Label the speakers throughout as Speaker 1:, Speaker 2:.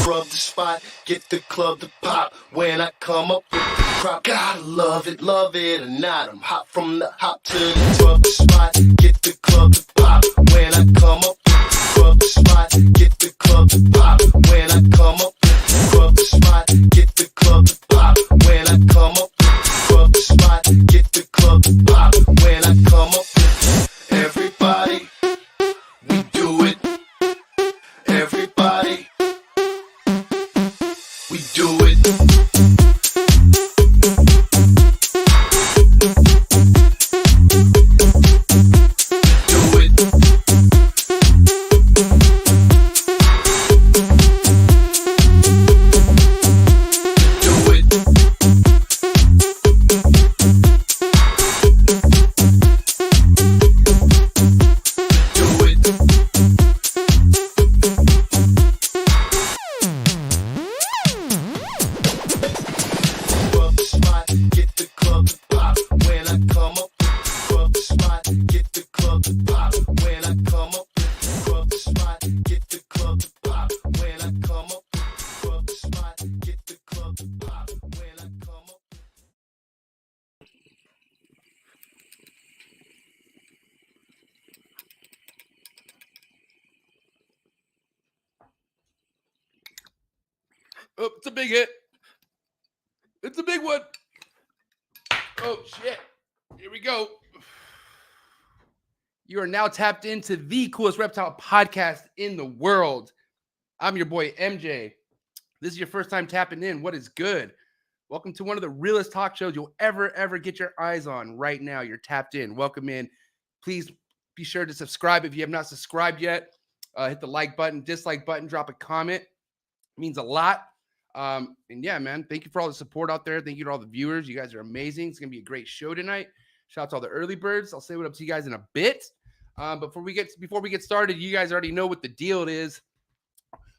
Speaker 1: rub the spot, get the club to pop. When I come up with the crop, gotta love it or not. I'm hot from the hop to the rub the spot, get the club to pop. When I come up with the rub the spot, get the club to pop. When I come up with the rub the spot, get the club to pop. When I come up with the rub the spot, get the club to pop. When I come up with everybody, we do it. Everybody, we do it.
Speaker 2: Oh, it's a big hit. It's a big one. Oh, shit. Here we go. You are now tapped into the coolest reptile podcast in the world. I'm your boy, MJ. This is your first time tapping in. What is good? Welcome to one of the realest talk shows you'll ever get your eyes on right now. You're tapped in. Welcome in. Please be sure to subscribe if you have not subscribed yet. Hit the like button, dislike button, drop a comment. It means a lot. And yeah, man, thank you for all the support out there. Thank you to all the viewers. You guys are amazing. It's going to be a great show tonight. Shout out to all the early birds. I'll say what up to you guys in a bit. But before we get started, you guys already know what the deal is.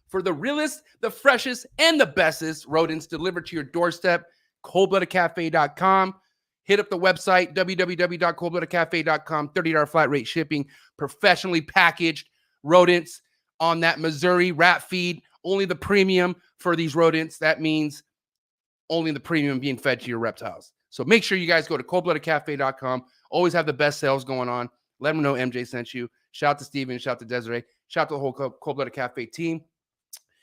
Speaker 2: For the realest, the freshest, and the bestest rodents delivered to your doorstep, coldbloodedcafe.com. Hit up the website, www.coldbloodedcafe.com. $30 flat rate shipping, professionally packaged rodents on that Missouri rat feed. Only the premium for these rodents. That means only the premium being fed to your reptiles. So make sure you guys go to coldbloodedcafe.com. Always have the best sales going on. Let them know MJ sent you. Shout out to Steven. Shout out to Desiree. Shout out to the whole Cold Blooded Cafe team.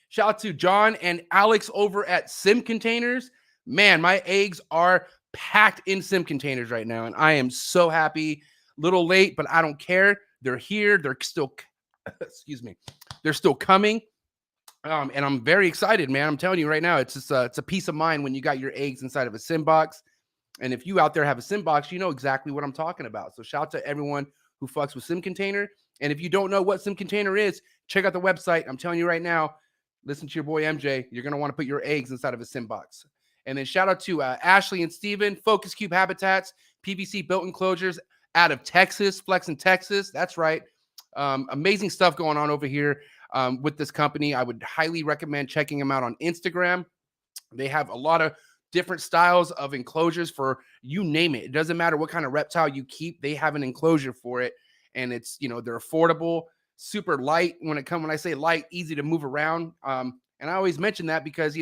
Speaker 2: Shout out to John and Alex over at Sim Containers. Man, my eggs are packed in Sim Containers right now, and I am so happy. Little late, but I don't care. They're here. They're still, excuse me. They're still coming. And I'm very excited, man. I'm telling you right now, it's just it's a peace of mind when you got your eggs inside of a sim box. And if you out there have a sim box, you know exactly what I'm talking about. So shout out to everyone who fucks with Sim Container. And if you don't know what Sim Container is, check out the website. I'm telling you right now, listen to your boy MJ. You're going to want to put your eggs inside of a sim box. And then shout out to Ashley and Steven, Focus Cube Habitats, PVC built enclosures out of Texas, Flex in Texas. That's right. Amazing stuff going on over here. With this company, I would highly recommend checking them out on Instagram. They have a lot of different styles of enclosures for you name it. It doesn't matter what kind of reptile you keep. They have an enclosure for it. And it's, they're affordable, super light. When I say light, easy to move around. And I always mention that because,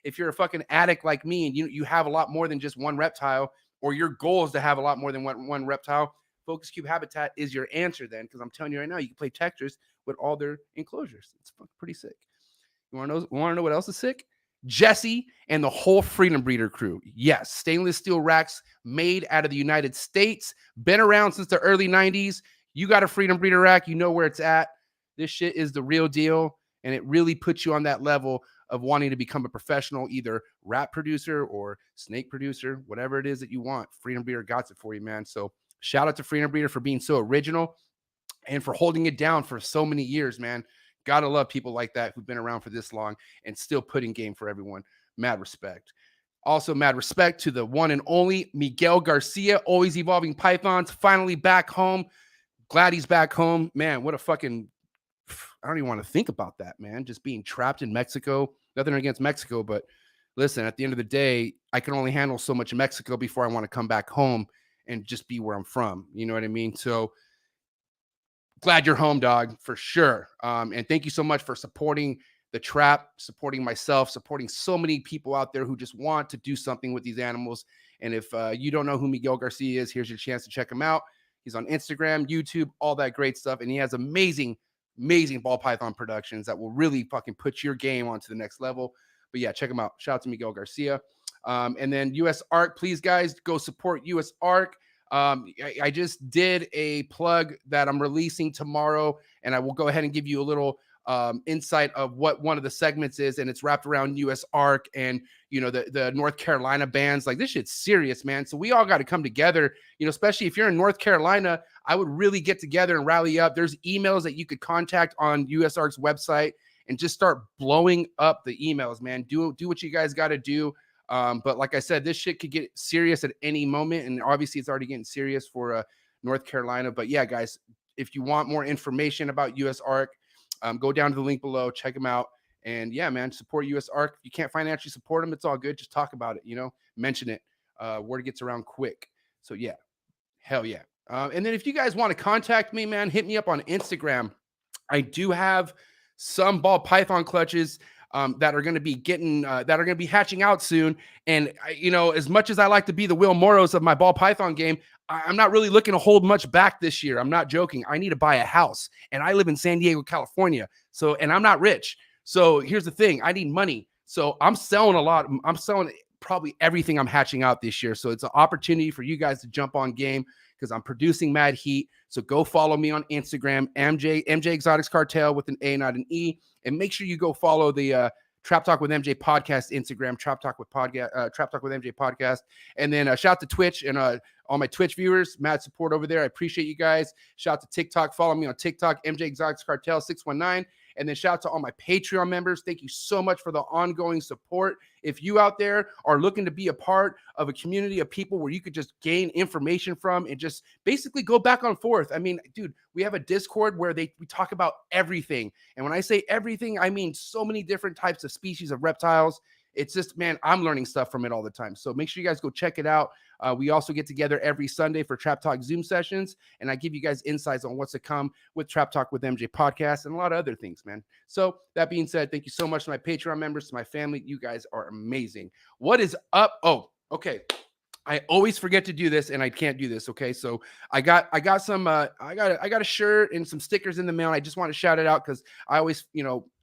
Speaker 2: if you're a fucking addict like me and you have a lot more than just one reptile, or your goal is to have a lot more than one reptile, Focus Cube Habitat is your answer then. Because I'm telling you right now, you can play Tetris with all their enclosures. It's pretty sick. You want to know what else is sick? Jesse and the whole Freedom Breeder crew. Yes, stainless steel racks made out of the United States. Been around since the early 90s. You got a Freedom Breeder rack, you know where it's at. This shit is the real deal, and it really puts you on that level of wanting to become a professional, either rat producer or snake producer, whatever it is that you want. Freedom Breeder got it for you, man. So shout out to Freedom Breeder for being so original and for holding it down for so many years, man. Gotta love people like that who've been around for this long and still putting game for everyone. Mad respect. Also, mad respect to the one and only Miguel Garcia, Always Evolving Pythons, finally back home. Glad he's back home. Man, what a fucking, I don't even want to think about that, man. Just being trapped in Mexico. Nothing against Mexico, but listen, at the end of the day, I can only handle so much Mexico before I want to come back home and just be where I'm from. You know what I mean? So glad you're home, dog, for sure. And thank you so much for supporting the trap, supporting myself, supporting so many people out there who just want to do something with these animals. And if you don't know who Miguel Garcia is, here's your chance to check him out. He's on Instagram, YouTube, all that great stuff. And he has amazing ball python productions that will really fucking put your game onto the next level. But yeah, check him out. Shout out to Miguel Garcia. And then US Arc, please guys go support US Arc. I just did a plug that I'm releasing tomorrow, and I will go ahead and give you a little insight of what one of the segments is, and it's wrapped around US Arc and the North Carolina bands. Like, this shit's serious, man. So we all got to come together, especially if you're in North Carolina. I would really get together and rally up. There's emails that you could contact on US Arc's website and just start blowing up the emails, man. Do what you guys got to do. But like I said, this shit could get serious at any moment, and obviously it's already getting serious for North Carolina. But yeah, guys, if you want more information about US Arc, go down to the link below, check them out. And yeah, man, support US Arc. If you can't financially support them, it's all good. Just talk about it, mention it. Word gets around quick. So yeah, hell yeah. And then if you guys want to contact me, man, hit me up on Instagram. I do have some ball python clutches that are going to be hatching out soon. And as much as I like to be the Will Morrows of my ball python game, I'm not really looking to hold much back this year. I'm not joking. I need to buy a house, and I live in San Diego, California. And I'm not rich. So here's the thing. I need money. So I'm selling a lot. I'm selling probably everything I'm hatching out this year. So it's an opportunity for you guys to jump on game, because I'm producing mad heat. So go follow me on Instagram, mjexoticscartal with an A, not an E. And make sure you go follow the Trap Talk with MJ podcast Instagram, Trap Talk with MJ podcast. And then shout out to Twitch and all my Twitch viewers, mad support over there. I appreciate you guys. Shout out to TikTok. Follow me on TikTok, mjexoticscartal619. And then shout out to all my Patreon members. Thank you so much for the ongoing support. If you out there are looking to be a part of a community of people where you could just gain information from and just basically go back and forth. I mean, dude, we have a Discord where we talk about everything. And when I say everything, I mean so many different types of species of reptiles. It's just, man, I'm learning stuff from it all the time. So make sure you guys go check it out. We also get together every Sunday for Trap Talk Zoom sessions, and I give you guys insights on what's to come with Trap Talk with MJ podcast and a lot of other things, man. So that being said, thank you so much to my Patreon members, to my family. You guys are amazing. What is up? Oh, okay. I always forget to do this, and I can't do this. Okay, so I got some I got a shirt and some stickers in the mail. I just want to shout it out because I always,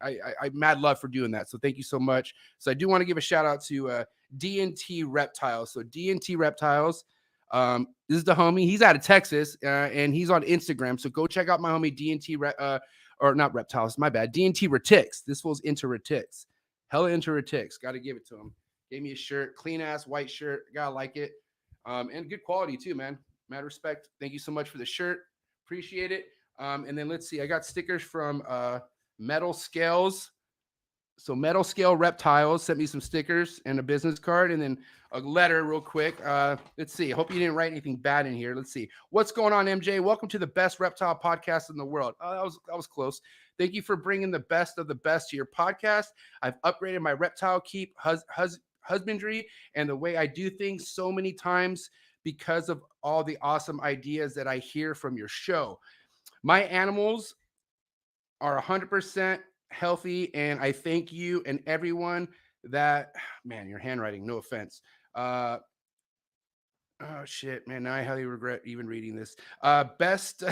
Speaker 2: I mad love for doing that. So thank you so much. So I do want to give a shout out to DNT Reptiles. So DNT Reptiles. This is the homie. He's out of Texas, and he's on Instagram. So go check out my homie DNT or not Reptiles. My bad. DNT Retix. This fool's into Retix. Hella into Retix. Got to give it to him. Gave me a shirt, clean ass white shirt. Gotta like it. And good quality too, man. Mad respect. Thank you so much for the shirt. Appreciate it. And then let's see. I got stickers from Metal Scales. So Metal Scale Reptiles sent me some stickers and a business card, and then a letter real quick. Let's see. Hope you didn't write anything bad in here. Let's see. What's going on, MJ? Welcome to the best reptile podcast in the world. That was close. Thank you for bringing the best of the best to your podcast. I've upgraded my reptile keep husbandry and the way I do things so many times because of all the awesome ideas that I hear from your show. My animals are 100% healthy, and I thank you and everyone that, man, your handwriting, no offense. Oh shit, man! Now I highly regret even reading this. Best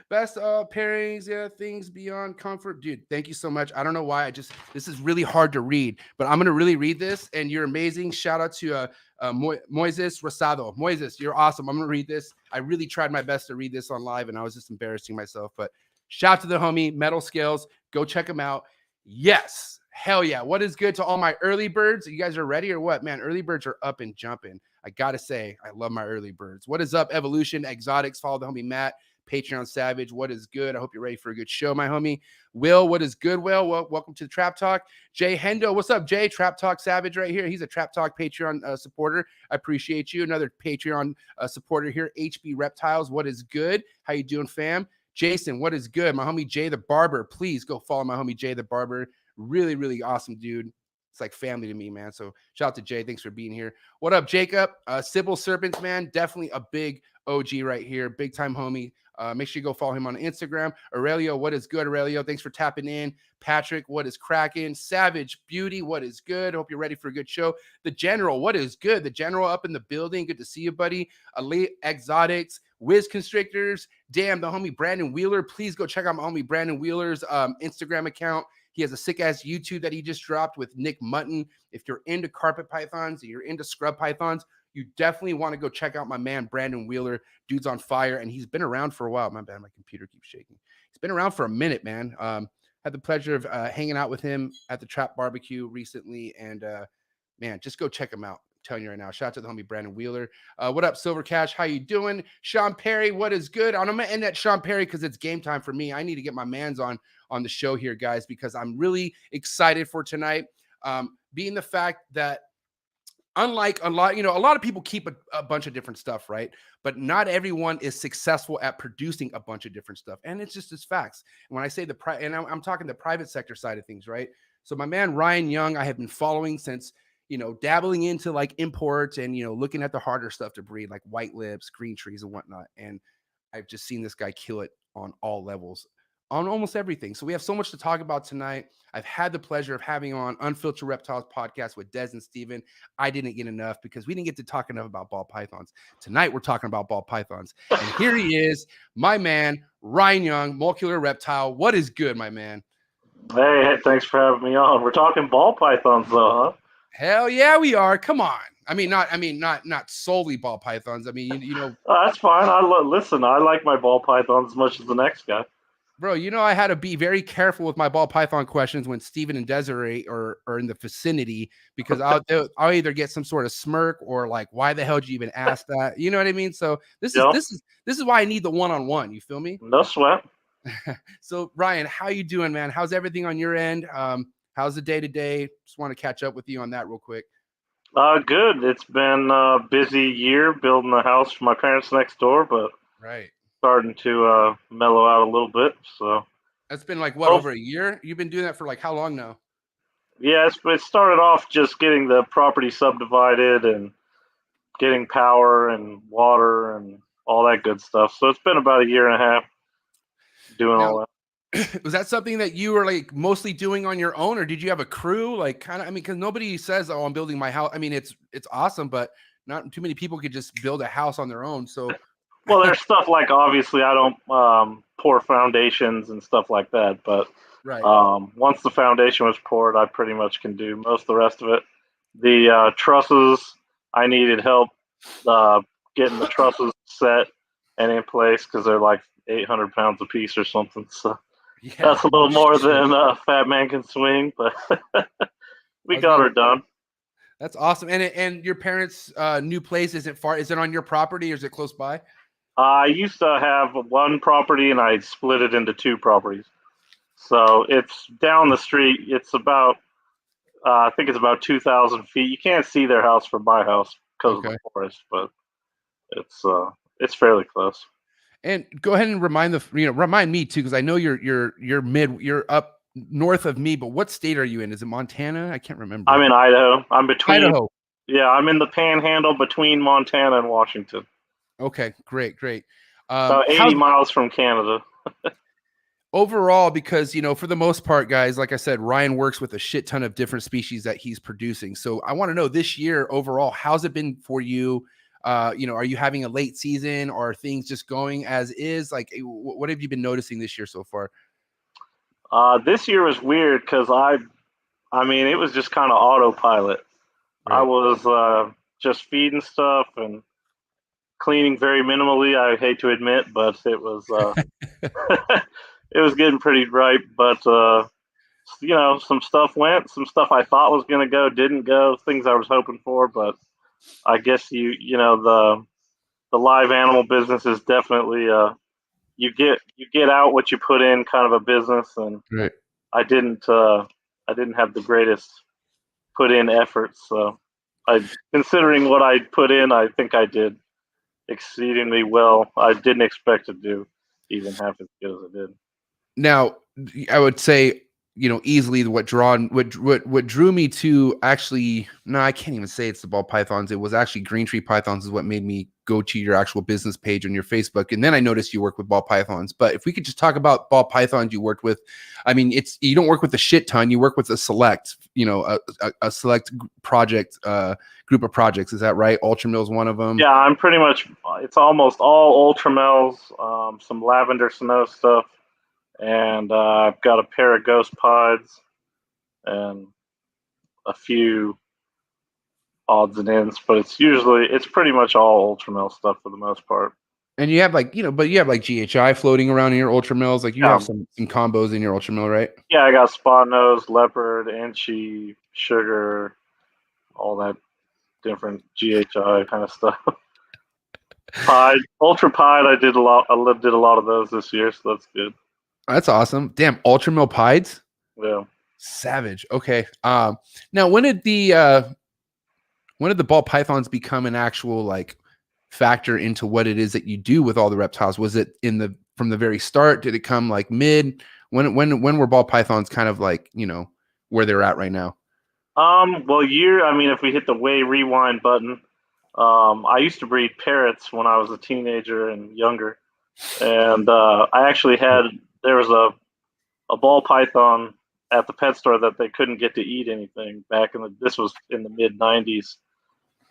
Speaker 2: pairings, yeah, things beyond comfort, dude. Thank you so much. I don't know why this is really hard to read, but I'm gonna really read this. And you're amazing. Shout out to Moises Rosado. Moises, you're awesome. I'm gonna read this. I really tried my best to read this on live, and I was just embarrassing myself. But shout out to the homie Metal Scales. Go check him out. Yes. Hell yeah. What is good to all my early birds? You guys are ready or what? Man, early birds are up and jumping. I got to say, I love my early birds. What is up, Evolution, Exotics? Follow the homie Matt, Patreon Savage. What is good? I hope you're ready for a good show, my homie. Will, what is good, Will? Well, welcome to the Trap Talk. Jay Hendo, what's up, Jay? Trap Talk Savage right here. He's a Trap Talk Patreon supporter. I appreciate you. Another Patreon supporter here, HB Reptiles. What is good? How you doing, fam? Jason, what is good? My homie Jay the Barber. Please go follow my homie Jay the Barber. Really, really awesome dude. It's like family to me, man. So shout out to Jay. Thanks for being here. What up, Jacob? Sybil Serpents, man. Definitely a big OG right here. Big time homie. Make sure you go follow him on Instagram. Aurelio, what is good, Aurelio? Thanks for tapping in. Patrick, what is cracking? Savage Beauty, what is good? Hope you're ready for a good show. The General, what is good? The General up in the building. Good to see you, buddy. Elite Exotics, Wiz Constrictors. Damn, the homie Brandon Wheeler. Please go check out my homie Brandon Wheeler's Instagram account. He has a sick-ass YouTube that he just dropped with Nick Mutton. If you're into carpet pythons, you're into scrub pythons, you definitely want to go check out my man, Brandon Wheeler. Dude's on fire, and he's been around for a while. My bad, my computer keeps shaking. He's been around for a minute, man. Had the pleasure of hanging out with him at the Trap Barbecue recently, and man, just go check him out. I'm telling you right now. Shout out to the homie Brandon Wheeler. What up, Silver Cash? How you doing? Sean Perry, what is good? I'm gonna end that Sean Perry because it's game time for me. I need to get my mans on the show here, guys, because I'm really excited for tonight. Being the fact that unlike a lot of people keep a bunch of different stuff, right? But not everyone is successful at producing a bunch of different stuff. And it's just as facts. And when I say I'm talking the private sector side of things, right? So my man, Ryan Young, I have been following since, dabbling into like imports and, looking at the harder stuff to breed, like white lips, green trees and whatnot. And I've just seen this guy kill it on all levels, on almost everything. So we have so much to talk about tonight. I've had the pleasure of having on Unfiltered Reptiles podcast with Des and Steven. I didn't get enough because we didn't get to talk enough about ball pythons. Tonight, we're talking about ball pythons. And here he is, my man, Ryan Young, Molecular Reptile. What is good, my man?
Speaker 3: Hey, thanks for having me on. We're talking ball pythons though, huh?
Speaker 2: Hell yeah, we are. Come on. Not solely ball pythons. I mean,
Speaker 3: That's fine. Listen, I like my ball pythons as much as the next guy.
Speaker 2: Bro, I had to be very careful with my ball python questions when Steven and Desiree are in the vicinity, because I'll either get some sort of smirk or like, why the hell did you even ask that? You know what I mean? So this is why I need the one-on-one. You feel me?
Speaker 3: No sweat.
Speaker 2: So Ryan, how you doing, man? How's everything on your end? How's the day-to-day? Just want to catch up with you on that real quick.
Speaker 3: Good. It's been a busy year building a house for my parents next door, but
Speaker 2: right.
Speaker 3: Starting to mellow out a little bit. So
Speaker 2: that's been like what, over a year? You've been doing that for like how long now?
Speaker 3: Yeah, it started off just getting the property subdivided and getting power and water and all that good stuff. So it's been about a year and a half doing all that.
Speaker 2: Was that something that you were like mostly doing on your own, or did you have a crew? Like kind of, because nobody says, "Oh, I'm building my house." I mean, it's awesome, but not too many people could just build a house on their own. So,
Speaker 3: well, there's stuff like, obviously I don't pour foundations and stuff like that, but
Speaker 2: right.
Speaker 3: Once the foundation was poured, I pretty much can do most of the rest of it. The trusses, I needed help getting the trusses set and in place because they're like 800 pounds a piece or something. So. Yeah, that's a little more than a fat man can swing, but we got her done.
Speaker 2: That's awesome. And your parents' new place, is it far? Is it on your property or is it close by?
Speaker 3: I used to have one property and I split it into two properties. So it's down the street. It's about, I think it's about 2,000 feet. You can't see their house from my house because of the forest, but it's fairly close.
Speaker 2: And go ahead and remind me too, because I know you're up north of me, but what state are you in? Is it Montana? I can't remember.
Speaker 3: I'm in Idaho. I'm between
Speaker 2: Idaho.
Speaker 3: Yeah, I'm in the panhandle between Montana and Washington.
Speaker 2: Okay, great.
Speaker 3: About 80 miles from Canada.
Speaker 2: Overall, because for the most part, guys, like I said, Ryan works with a shit ton of different species that he's producing. So I want to know this year overall, how's it been for you? Are you having a late season, or are things just going as is? Like, what have you been noticing this year so far?
Speaker 3: This year was weird because I mean, it was just kind of autopilot. Right. I was just feeding stuff and cleaning very minimally. I hate to admit, but it was it was getting pretty ripe. But some stuff went, some stuff I thought was going to go didn't go. Things I was hoping for, but I guess the live animal business is definitely you get out what you put in kind of a business, and
Speaker 2: right.
Speaker 3: I didn't have the greatest put in efforts. So considering what I put in, I think I did exceedingly well. I didn't expect to do even half as good as I did.
Speaker 2: Now, I would say easily what drew me to actually, no, I can't even say it's the ball pythons. It was actually green tree pythons is what made me go to your actual business page on your Facebook. And then I noticed you work with ball pythons. But if we could just talk about ball pythons you worked with, I mean, you don't work with a shit ton. You work with a select, a select project, group of projects. Is that right? Ultramill's one of them.
Speaker 3: Yeah, I'm pretty much, it's almost all Ultramels, some lavender snow stuff. And I've got a pair of ghost pieds and a few odds and ends, but it's pretty much all Ultramel stuff for the most part.
Speaker 2: And you have but you have like GHI floating around in your Ultramills. Like you have some combos in your Ultramill, right?
Speaker 3: Yeah, I got spot nose, leopard, Enchi, sugar, all that different GHI kind of stuff. Pied, Ultra Pied, I did a lot of those this year, so that's good.
Speaker 2: That's awesome. Damn, Ultramill pieds.
Speaker 3: Yeah.
Speaker 2: Savage. Okay. Now when did the ball pythons become an actual like factor into what it is that you do with all the reptiles? Was it from the very start? Did it come like mid? When were ball pythons kind of like, where they're at right now?
Speaker 3: Well, if we hit the way rewind button, I used to breed parrots when I was a teenager and younger. And I actually there was a ball python at the pet store that they couldn't get to eat anything this was in the mid 90s,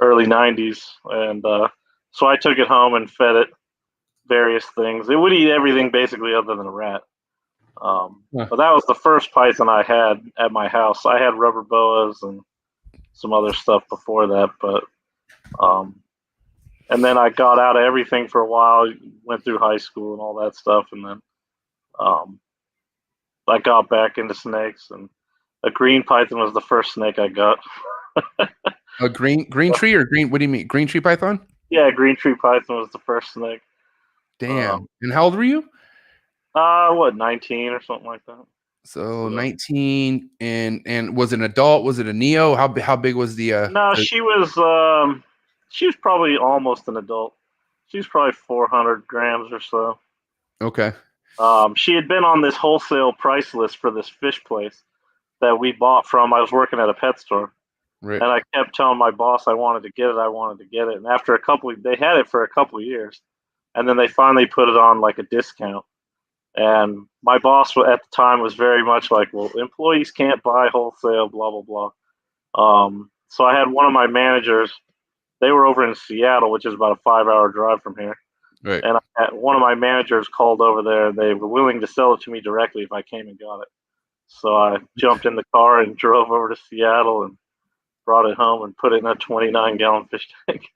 Speaker 3: early 90s. And so I took it home and fed it various things. It would eat everything basically other than a rat. But that was the first python I had at my house. I had rubber boas and some other stuff before that, but and then I got out of everything for a while, went through high school and all that stuff, and then I got back into snakes, and a green python was the first snake I got.
Speaker 2: A green tree or green? What do you mean, green tree python?
Speaker 3: Yeah, green tree python was the first snake.
Speaker 2: Damn. And how old were you?
Speaker 3: 19 or something like that.
Speaker 2: So 19, and was it an adult? Was it a neo? How big was the?
Speaker 3: No, she was probably almost an adult. She was probably 400 grams or so.
Speaker 2: Okay.
Speaker 3: She had been on this wholesale price list for this fish place that we bought from. I was working at a pet store,
Speaker 2: right.
Speaker 3: And I kept telling my boss I wanted to get it. And after they had it for a couple of years, and then they finally put it on like a discount. And my boss at the time was very much like, well, employees can't buy wholesale, blah, blah, blah. So I had one of my managers, they were over in Seattle, which is about a 5-hour drive from here.
Speaker 2: Right.
Speaker 3: And one of my managers called over there. They were willing to sell it to me directly if I came and got it. So I jumped in the car and drove over to Seattle and brought it home and put it in a 29-gallon fish tank.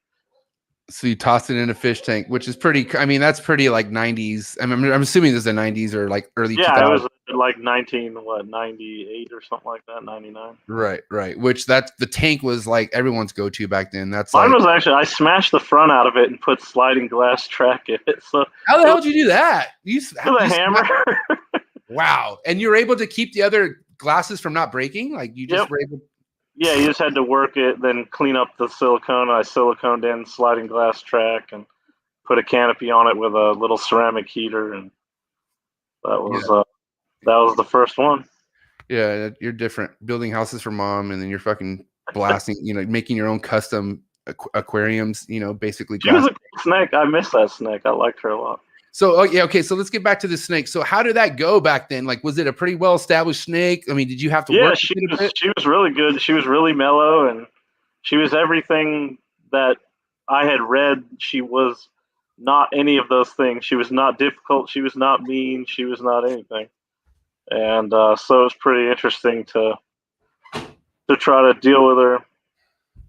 Speaker 2: So you tossed it in a fish tank, which is pretty. I mean, that's pretty like 90s. I'm assuming this is the 90s or like early.
Speaker 3: Yeah,
Speaker 2: 2000s.
Speaker 3: it was like 98 or something like that, 99.
Speaker 2: Right. Which the tank was like everyone's go-to back then.
Speaker 3: Mine was actually, I smashed the front out of it and put sliding glass track in it. So
Speaker 2: how the hell did you do that?
Speaker 3: With a hammer.
Speaker 2: Wow! And you were able to keep the other glasses from not breaking. Like you just were able.
Speaker 3: Yeah, you just had to work it, then clean up the silicone. I siliconed in sliding glass track and put a canopy on it with a little ceramic heater, and that was the first one.
Speaker 2: Yeah, you're different. Building houses for mom, and then you're fucking blasting. Making your own custom aquariums. Basically.
Speaker 3: She was a cool snake. I miss that snake. I liked her a lot.
Speaker 2: So, okay. So let's get back to the snake. So how did that go back then? Like, was it a pretty well-established snake? I mean, did you have to work?
Speaker 3: Yeah, she was really good. She was really mellow, and she was everything that I had read. She was not any of those things. She was not difficult. She was not mean. She was not anything. And so it was pretty interesting to try to deal with her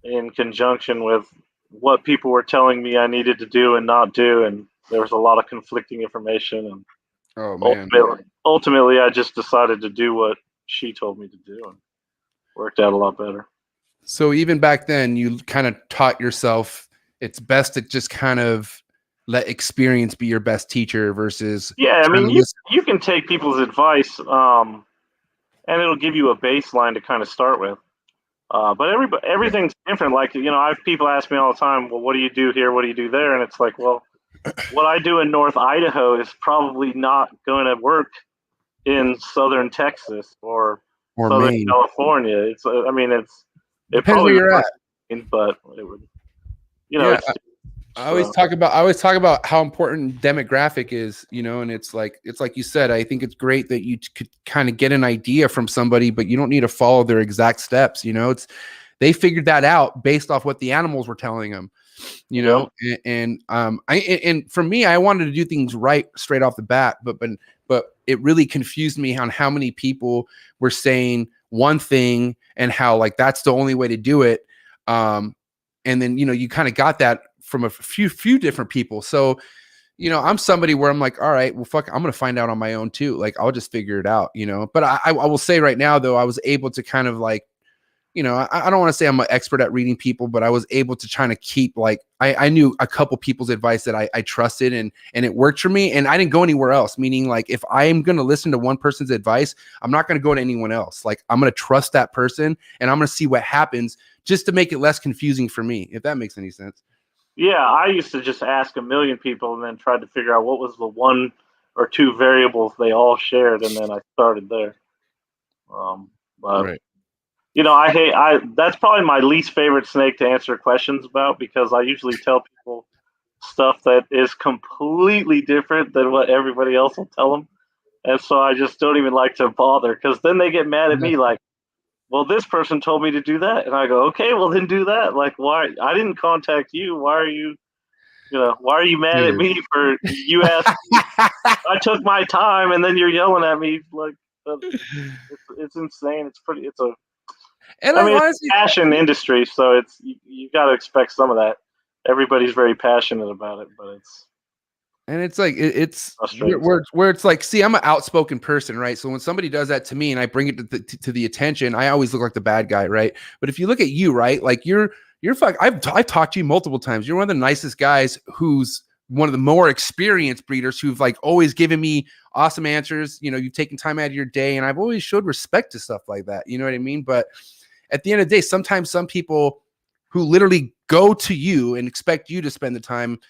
Speaker 3: in conjunction with what people were telling me I needed to do and not do, and there was a lot of conflicting information, and ultimately I just decided to do what she told me to do, and worked out a lot better.
Speaker 2: So even back then, you kind of taught yourself it's best to just kind of let experience be your best teacher versus.
Speaker 3: Yeah, I mean, you can take people's advice, and it'll give you a baseline to kind of start with. But everything's different. Like, I have people ask me all the time, well, what do you do here? What do you do there? And it's like, well, what I do in North Idaho is probably not going to work in southern Texas or southern
Speaker 2: Maine.
Speaker 3: California. It's I mean it
Speaker 2: Depends where
Speaker 3: probably
Speaker 2: you're
Speaker 3: would,
Speaker 2: at.
Speaker 3: but it would,
Speaker 2: Yeah,
Speaker 3: it's
Speaker 2: I always talk about how important demographic is, and it's like you said. I think it's great that you could kind of get an idea from somebody, but you don't need to follow their exact steps. They figured that out based off what the animals were telling them. And for me, I wanted to do things right straight off the bat, but it really confused me on how many people were saying one thing and how like that's the only way to do it. And then you kind of got that from a few different people. So I'm somebody where I'm like, all right, well, fuck, I'm gonna find out on my own too. Like I'll just figure it out. But I will say right now though, I was able to kind of like, I don't want to say I'm an expert at reading people, but I was able to try to keep like, I knew a couple people's advice that I trusted and it worked for me. And I didn't go anywhere else. Meaning like, if I am going to listen to one person's advice, I'm not going to go to anyone else. Like I'm going to trust that person and I'm going to see what happens just to make it less confusing for me, if that makes any sense.
Speaker 3: Yeah, I used to just ask a million people and then try to figure out what was the one or two variables they all shared, and then I started there. But
Speaker 2: Right.
Speaker 3: that's probably my least favorite snake to answer questions about, because I usually tell people stuff that is completely different than what everybody else will tell them, and so I just don't even like to bother, because then they get mad at me like, well, this person told me to do that. And I go, okay, well then do that. Like, why? I didn't contact you. Why are you mad at me for you asked? I took my time and then you're yelling at me. Like, it's insane.
Speaker 2: And
Speaker 3: I mean,
Speaker 2: honestly,
Speaker 3: it's a passion industry, so you got to expect some of that. Everybody's very passionate about it, but
Speaker 2: it's like it's
Speaker 3: frustrating.
Speaker 2: where it's like, see, I'm an outspoken person, right? So when somebody does that to me and I bring it to the attention, I always look like the bad guy, right? But if you look at you, right, like you're I've talked to you multiple times. You're one of the nicest guys, who's one of the more experienced breeders, who've like always given me awesome answers. You've taken time out of your day, and I've always showed respect to stuff like that. You know what I mean? But at the end of the day, sometimes some people who literally go to you and expect you to spend the time,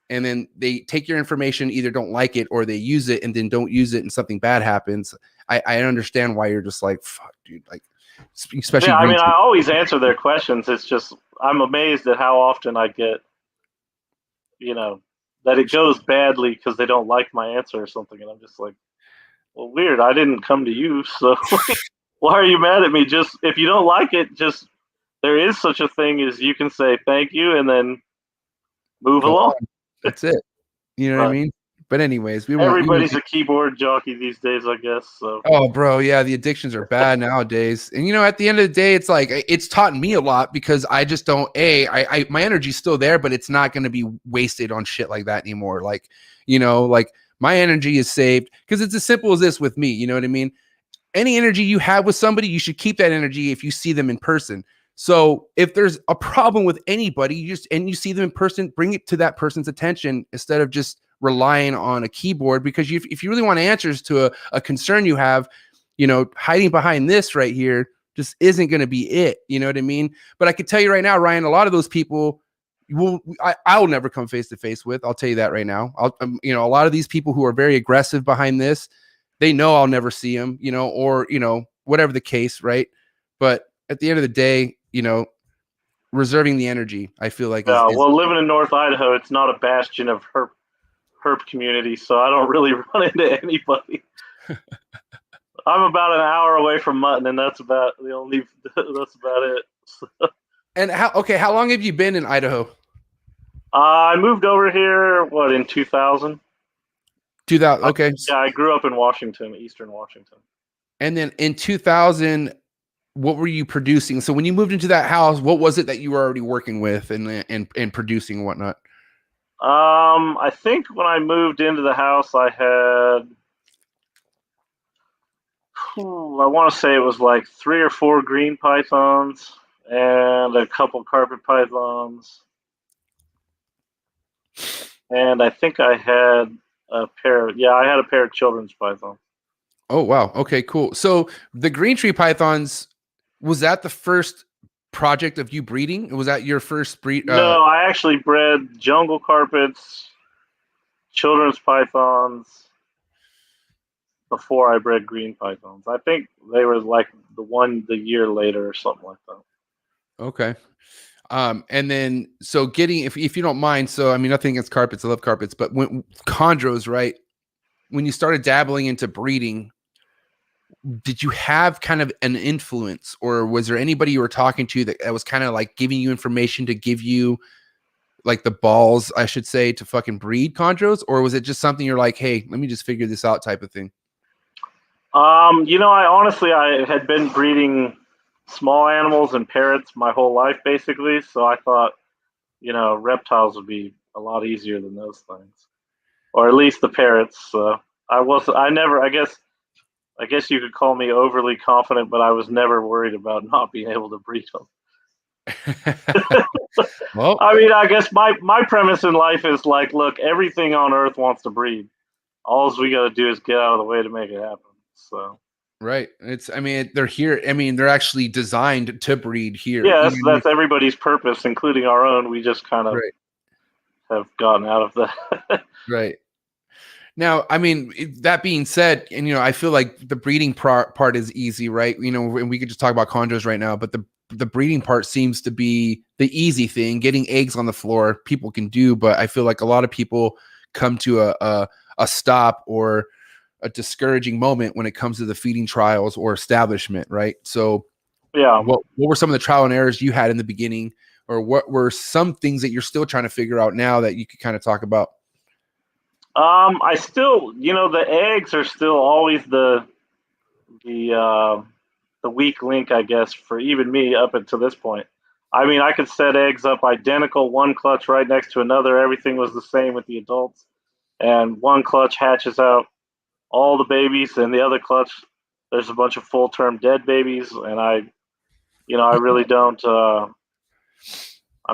Speaker 2: and then they take your information, either don't like it or they use it and then don't use it and something bad happens. I understand why you're just like, fuck, dude. Like, especially.
Speaker 3: Yeah, I mean, I always answer their questions. It's just, I'm amazed at how often I get, that it goes badly because they don't like my answer or something. And I'm just like, well, weird. I didn't come to you. So why are you mad at me? Just, if you don't like it, just, there is such a thing as you can say thank you and then move along.
Speaker 2: That's it. You know what I mean? But anyways,
Speaker 3: everybody's a keyboard jockey these days, I guess. So.
Speaker 2: Oh, bro, yeah, the addictions are bad nowadays. And at the end of the day, it's like it's taught me a lot, because I just don't. My energy's still there, but it's not going to be wasted on shit like that anymore. Like, like my energy is saved, because it's as simple as this with me. You know what I mean? Any energy you have with somebody, you should keep that energy if you see them in person. So if there's a problem with anybody, you see them in person, bring it to that person's attention instead of just relying on a keyboard. Because if you really want answers to a concern you have, hiding behind this right here just isn't going to be it. You know what I mean? But I can tell you right now, Ryan, a lot of those people I'll never come face to face with. I'll tell you that right now. A lot of these people who are very aggressive behind this, they know I'll never see them, or whatever the case, right? But at the end of the day, reserving the energy, I feel like.
Speaker 3: Well, living in North Idaho, it's not a bastion of herp community, so I don't really run into anybody. I'm about an hour away from Mutton, and that's about it.
Speaker 2: And how long have you been in Idaho?
Speaker 3: I moved over here, in 2000?
Speaker 2: 2000, okay.
Speaker 3: Yeah, I grew up in Washington, Eastern Washington.
Speaker 2: And then in 2000, what were you producing? So when you moved into that house, what was it that you were already working with and producing and whatnot?
Speaker 3: I think when I moved into the house, I had, I want to say it was like 3 or 4 green pythons and a couple carpet pythons. And I think I had a pair of children's pythons.
Speaker 2: Oh, wow. Okay, cool. So the green tree pythons, was that the first project of you breeding? Was that your first breed?
Speaker 3: No, I actually bred jungle carpets, children's pythons, before I bred green pythons. I think they were like the year later or something like that.
Speaker 2: Okay. And then so getting if you don't mind, so I mean nothing against carpets, I love carpets, but when chondros, right? When you started dabbling into breeding, did you have kind of an influence, or was there anybody you were talking to that was kind of like giving you information to give you like the balls, I should say, to fucking breed chondros, or was it just something you're like, hey, let me just figure this out type of thing?
Speaker 3: I had been breeding small animals and parrots my whole life, basically. So I thought, reptiles would be a lot easier than those things, or at least the parrots. So I guess you could call me overly confident, but I was never worried about not being able to breed them.
Speaker 2: Well,
Speaker 3: I mean, I guess my premise in life is like, look, everything on Earth wants to breed. All we got to do is get out of the way to make it happen. So.
Speaker 2: right. I mean, they're here. I mean, they're actually designed to breed here.
Speaker 3: Yeah,
Speaker 2: Even
Speaker 3: that's everybody's purpose, including our own. We just kind of
Speaker 2: right,
Speaker 3: have gotten out of that.
Speaker 2: right. Now, I mean, that being said, and I feel like the breeding part is easy, right? And we could just talk about chondros right now, but the breeding part seems to be the easy thing. Getting eggs on the floor, people can do, but I feel like a lot of people come to a stop or a discouraging moment when it comes to the feeding trials or establishment, right? So,
Speaker 3: Yeah.
Speaker 2: what were some of the trial and errors you had in the beginning, or what were some things that you're still trying to figure out now that you could kind of talk about?
Speaker 3: I still, the eggs are still always the uh, the weak link, I guess, for even me up until this point. I mean, I could set eggs up identical, one clutch right next to another. Everything was the same with the adults, and one clutch hatches out all the babies, and the other clutch there's a bunch of full-term dead babies, and I really don't. I'm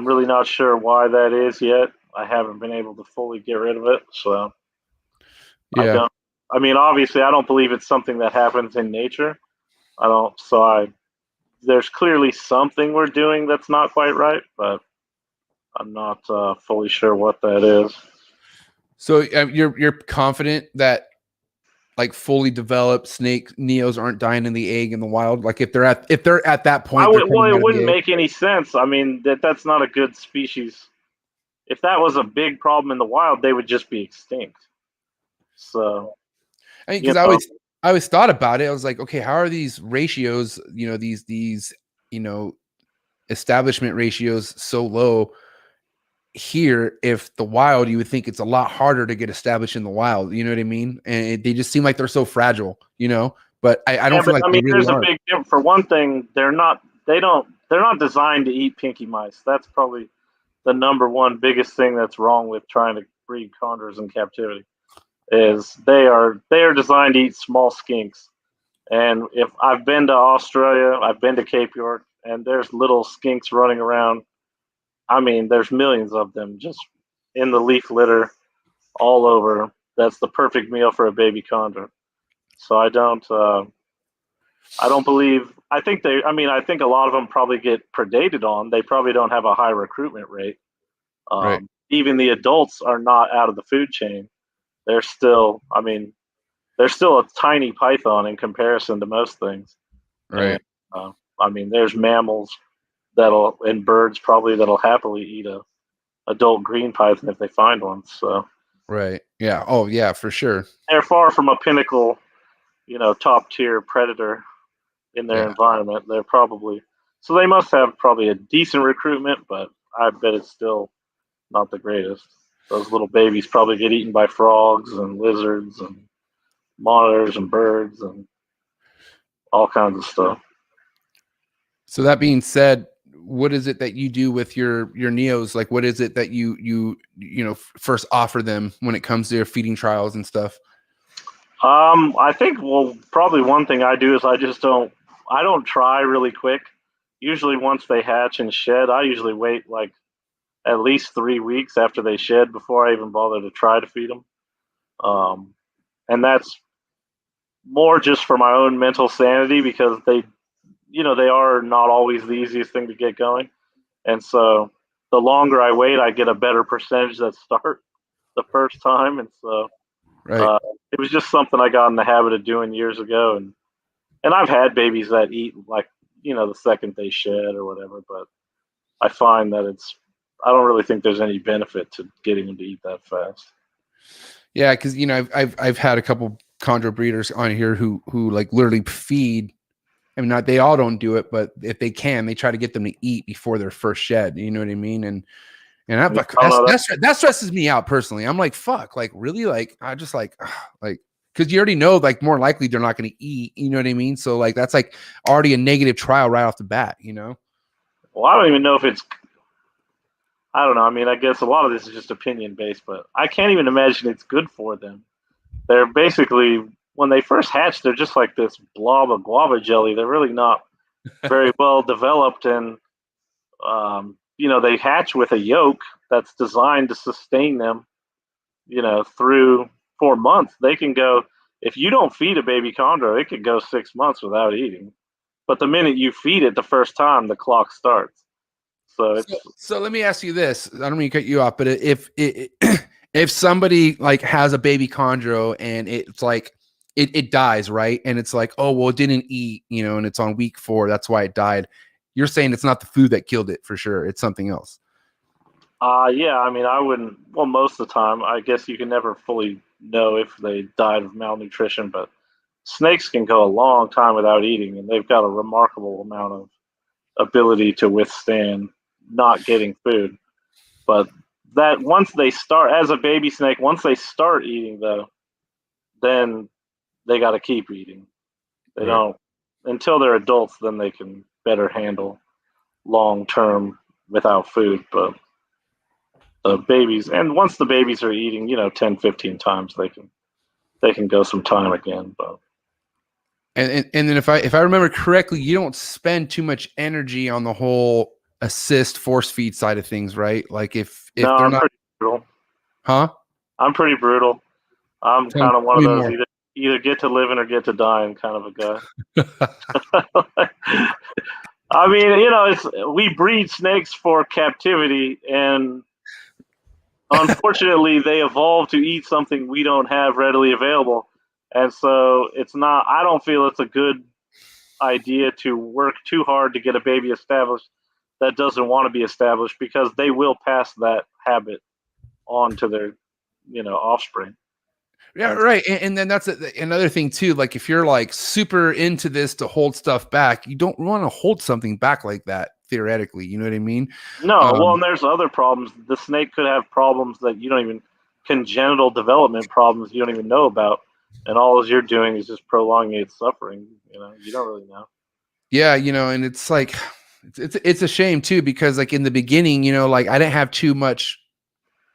Speaker 3: really not sure why that is yet. I haven't been able to fully get rid of it, so I
Speaker 2: Yeah.
Speaker 3: don't. I mean, obviously, I don't believe it's something that happens in nature. I don't. So there's clearly something we're doing that's not quite right, but I'm not fully sure what that is.
Speaker 2: So you're confident that like fully developed snake neos aren't dying in the egg in the wild? Like if they're at that point, they're
Speaker 3: Well,
Speaker 2: coming out
Speaker 3: it
Speaker 2: of the
Speaker 3: wouldn't
Speaker 2: egg.
Speaker 3: make any sense. I mean, that's not a good species. If that was a big problem in the wild, they would just be extinct. So,
Speaker 2: I mean,
Speaker 3: you
Speaker 2: because
Speaker 3: know,
Speaker 2: I always thought about it. I was like, okay, how are these ratios? These establishment ratios so low here. If the wild, you would think it's a lot harder to get established in the wild. You know what I mean? And they just seem like they're so fragile. But I
Speaker 3: yeah,
Speaker 2: don't feel
Speaker 3: but
Speaker 2: like
Speaker 3: I
Speaker 2: they
Speaker 3: mean,
Speaker 2: really
Speaker 3: there's a
Speaker 2: are.
Speaker 3: big difference. For one thing, they're not designed to eat pinky mice. That's probably the number one biggest thing that's wrong with trying to breed condors in captivity. Is they are designed to eat small skinks. And if I've been to Australia, I've been to Cape York, and there's little skinks running around. I mean, there's millions of them just in the leaf litter all over. That's the perfect meal for a baby condor. So I don't believe. I think they. I mean, I think a lot of them probably get predated on. They probably don't have a high recruitment rate.
Speaker 2: Right.
Speaker 3: Even the adults are not out of the food chain. They're still. I mean, they're still a tiny python in comparison to most things. And
Speaker 2: Right.
Speaker 3: I mean, there's mammals and birds probably that'll happily eat a adult green python if they find one. So
Speaker 2: Right. Yeah. Oh, yeah, for sure.
Speaker 3: they're far from a pinnacle, top tier predator in their
Speaker 2: Yeah.
Speaker 3: environment. They're probably so they must have probably a decent recruitment, but I bet it's still not the greatest. Those little babies probably get eaten by frogs and lizards and monitors and birds and all kinds of stuff.
Speaker 2: So that being said, what is it that you do with your neos? Like, what is it that you first offer them when it comes to your feeding trials and stuff?
Speaker 3: I think probably one thing I do is I don't try really quick. Usually once they hatch and shed, I usually wait like at least 3 weeks after they shed before I even bother to try to feed them. Um, and that's more just for my own mental sanity because they are not always the easiest thing to get going. And so the longer I wait, I get a better percentage that start the first time. And so
Speaker 2: Right.
Speaker 3: It was just something I got in the habit of doing years ago, and I've had babies that eat like the second they shed or whatever, but I find that I don't really think there's any benefit to getting them to eat that fast.
Speaker 2: Yeah, because I've had a couple chondro breeders on here who like literally feed. I mean, not they all don't do it, but if they can, they try to get them to eat before their first shed. You know what I mean? And that stresses me out personally. I'm like, fuck, like really, like I just like because you already know, like more likely they're not going to eat. You know what I mean? So like that's like already a negative trial right off the bat.
Speaker 3: Well, I don't even know if I don't know. I mean, I guess a lot of this is just opinion based, but I can't even imagine it's good for them. They're basically, when they first hatch, they're just like this blob of guava jelly. They're really not very well developed, and they hatch with a yolk that's designed to sustain them, through 4 months. They can go, if you don't feed a baby chondro, it could go 6 months without eating. But the minute you feed it the first time, the clock starts. So
Speaker 2: let me ask you this. I don't mean to cut you off, but if somebody like has a baby chondro and it's like it dies, right? And it's like, oh well, it didn't eat, and it's on week 4, that's why it died. You're saying it's not the food that killed it for sure. It's something else.
Speaker 3: Yeah, I mean, I wouldn't. Well, most of the time, I guess you can never fully know if they died of malnutrition, but snakes can go a long time without eating, and they've got a remarkable amount of ability to withstand not getting food. But that once they start, as a baby snake, once they start eating, though, then they got to keep eating. They don't until they're adults. Then they can better handle long term without food. But the babies, and once the babies are eating, 10, 15 times, they can go some time again. But
Speaker 2: and then if I remember correctly, you don't spend too much energy on the whole assist force feed side of things, right? Like if
Speaker 3: no,
Speaker 2: they're
Speaker 3: I'm
Speaker 2: not,
Speaker 3: pretty brutal.
Speaker 2: huh?
Speaker 3: I'm pretty brutal. I'm
Speaker 2: Tell
Speaker 3: kind of one of
Speaker 2: me
Speaker 3: those
Speaker 2: more.
Speaker 3: either get to living or get to dying kind of a guy. I mean, we breed snakes for captivity, and unfortunately, they evolve to eat something we don't have readily available. And so it's not. I don't feel it's a good idea to work too hard to get a baby established that doesn't want to be established, because they will pass that habit on to their, offspring.
Speaker 2: Yeah, right. And then that's another thing too. Like if you're like super into this to hold stuff back, you don't want to hold something back like that theoretically. You know what I mean?
Speaker 3: No, well, and there's other problems. The snake could have problems that you don't even, congenital development problems you don't even know about, and all you're doing is just prolonging its suffering. You don't really know.
Speaker 2: Yeah, and it's like it's a shame too, because like in the beginning, like I didn't have too much.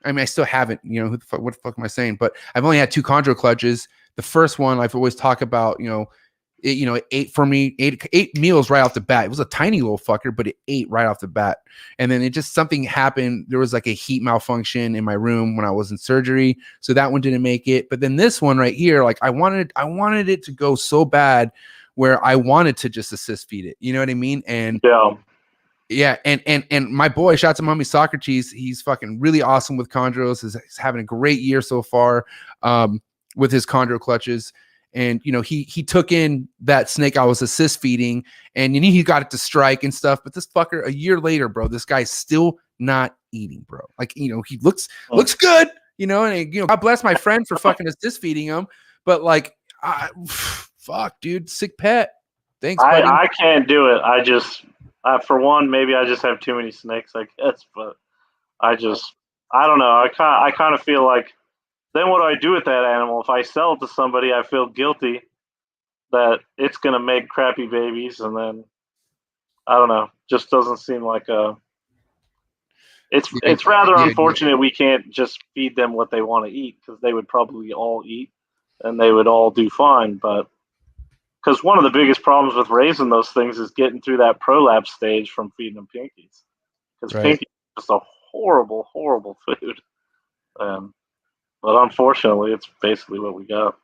Speaker 2: I mean, I still haven't, what the fuck am I saying? But I've only had 2 chondro clutches. The first one I've always talked about, it ate for me, eight meals right off the bat. It was a tiny little fucker, but it ate right off the bat. And then something happened. There was like a heat malfunction in my room when I was in surgery. So that one didn't make it. But then this one right here, like I wanted it to go so bad where I wanted to just assist feed it. You know what I mean? And yeah, and my boy, shout out to Mummy Socrates. He's fucking really awesome with chondros. He's having a great year so far with his chondro clutches. And he took in that snake I was assist feeding, and he got it to strike and stuff. But this fucker, a year later, bro, this guy's still not eating, bro. Like he looks good, and God bless my friend for fucking assist feeding him. But like, fuck, dude, sick pet. Thanks, buddy.
Speaker 3: I can't do it. I just. For one, maybe I just have too many snakes, I guess. But I don't know. I kind of feel like, then what do I do with that animal? If I sell it to somebody, I feel guilty that it's going to make crappy babies, and then I don't know. Just doesn't seem like a. It's rather unfortunate we can't just feed them what they want to eat, because they would probably all eat, and they would all do fine, but. Because one of the biggest problems with raising those things is getting through that prolapse stage from feeding them pinkies. Because pinkies are just a horrible, horrible food. But unfortunately, it's basically what we got.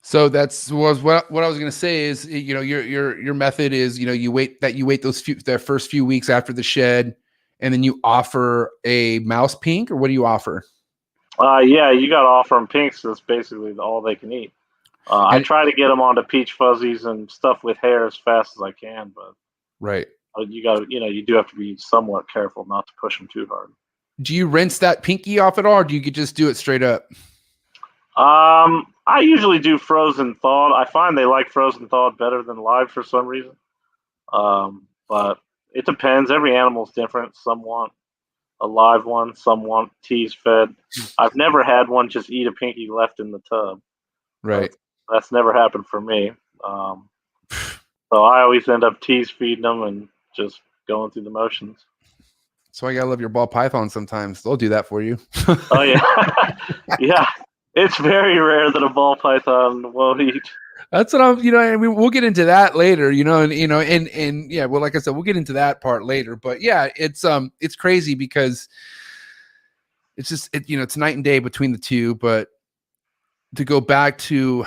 Speaker 2: So that's what I was gonna say is, your method is, you wait their first few weeks after the shed, and then you offer a mouse pink, or what do you offer?
Speaker 3: Yeah, you got to offer them pinks. That's basically all they can eat. I
Speaker 2: And
Speaker 3: try to get them onto peach fuzzies and stuff with hair as fast as I can, but
Speaker 2: right.
Speaker 3: you got to, you do have to be somewhat careful not to push them too hard.
Speaker 2: Do you rinse that pinky off at all, or do you could just do it straight up?
Speaker 3: I usually do frozen thawed. I find they like frozen thawed better than live for some reason. But it depends. Every animal's different. Some want a live one, some want teas fed. I've never had one just eat a pinky left in the tub.
Speaker 2: Right.
Speaker 3: That's never happened for me. Um, so I always end up teas feeding them and just going through the motions.
Speaker 2: So I gotta love your ball python sometimes. They'll do that for you.
Speaker 3: Oh yeah, yeah. It's very rare that a ball python won't eat.
Speaker 2: That's what I'm, I mean, we'll get into that later, and yeah, well, like I said, we'll get into that part later. But yeah, it's crazy because it's just, it's night and day between the two. But to go back to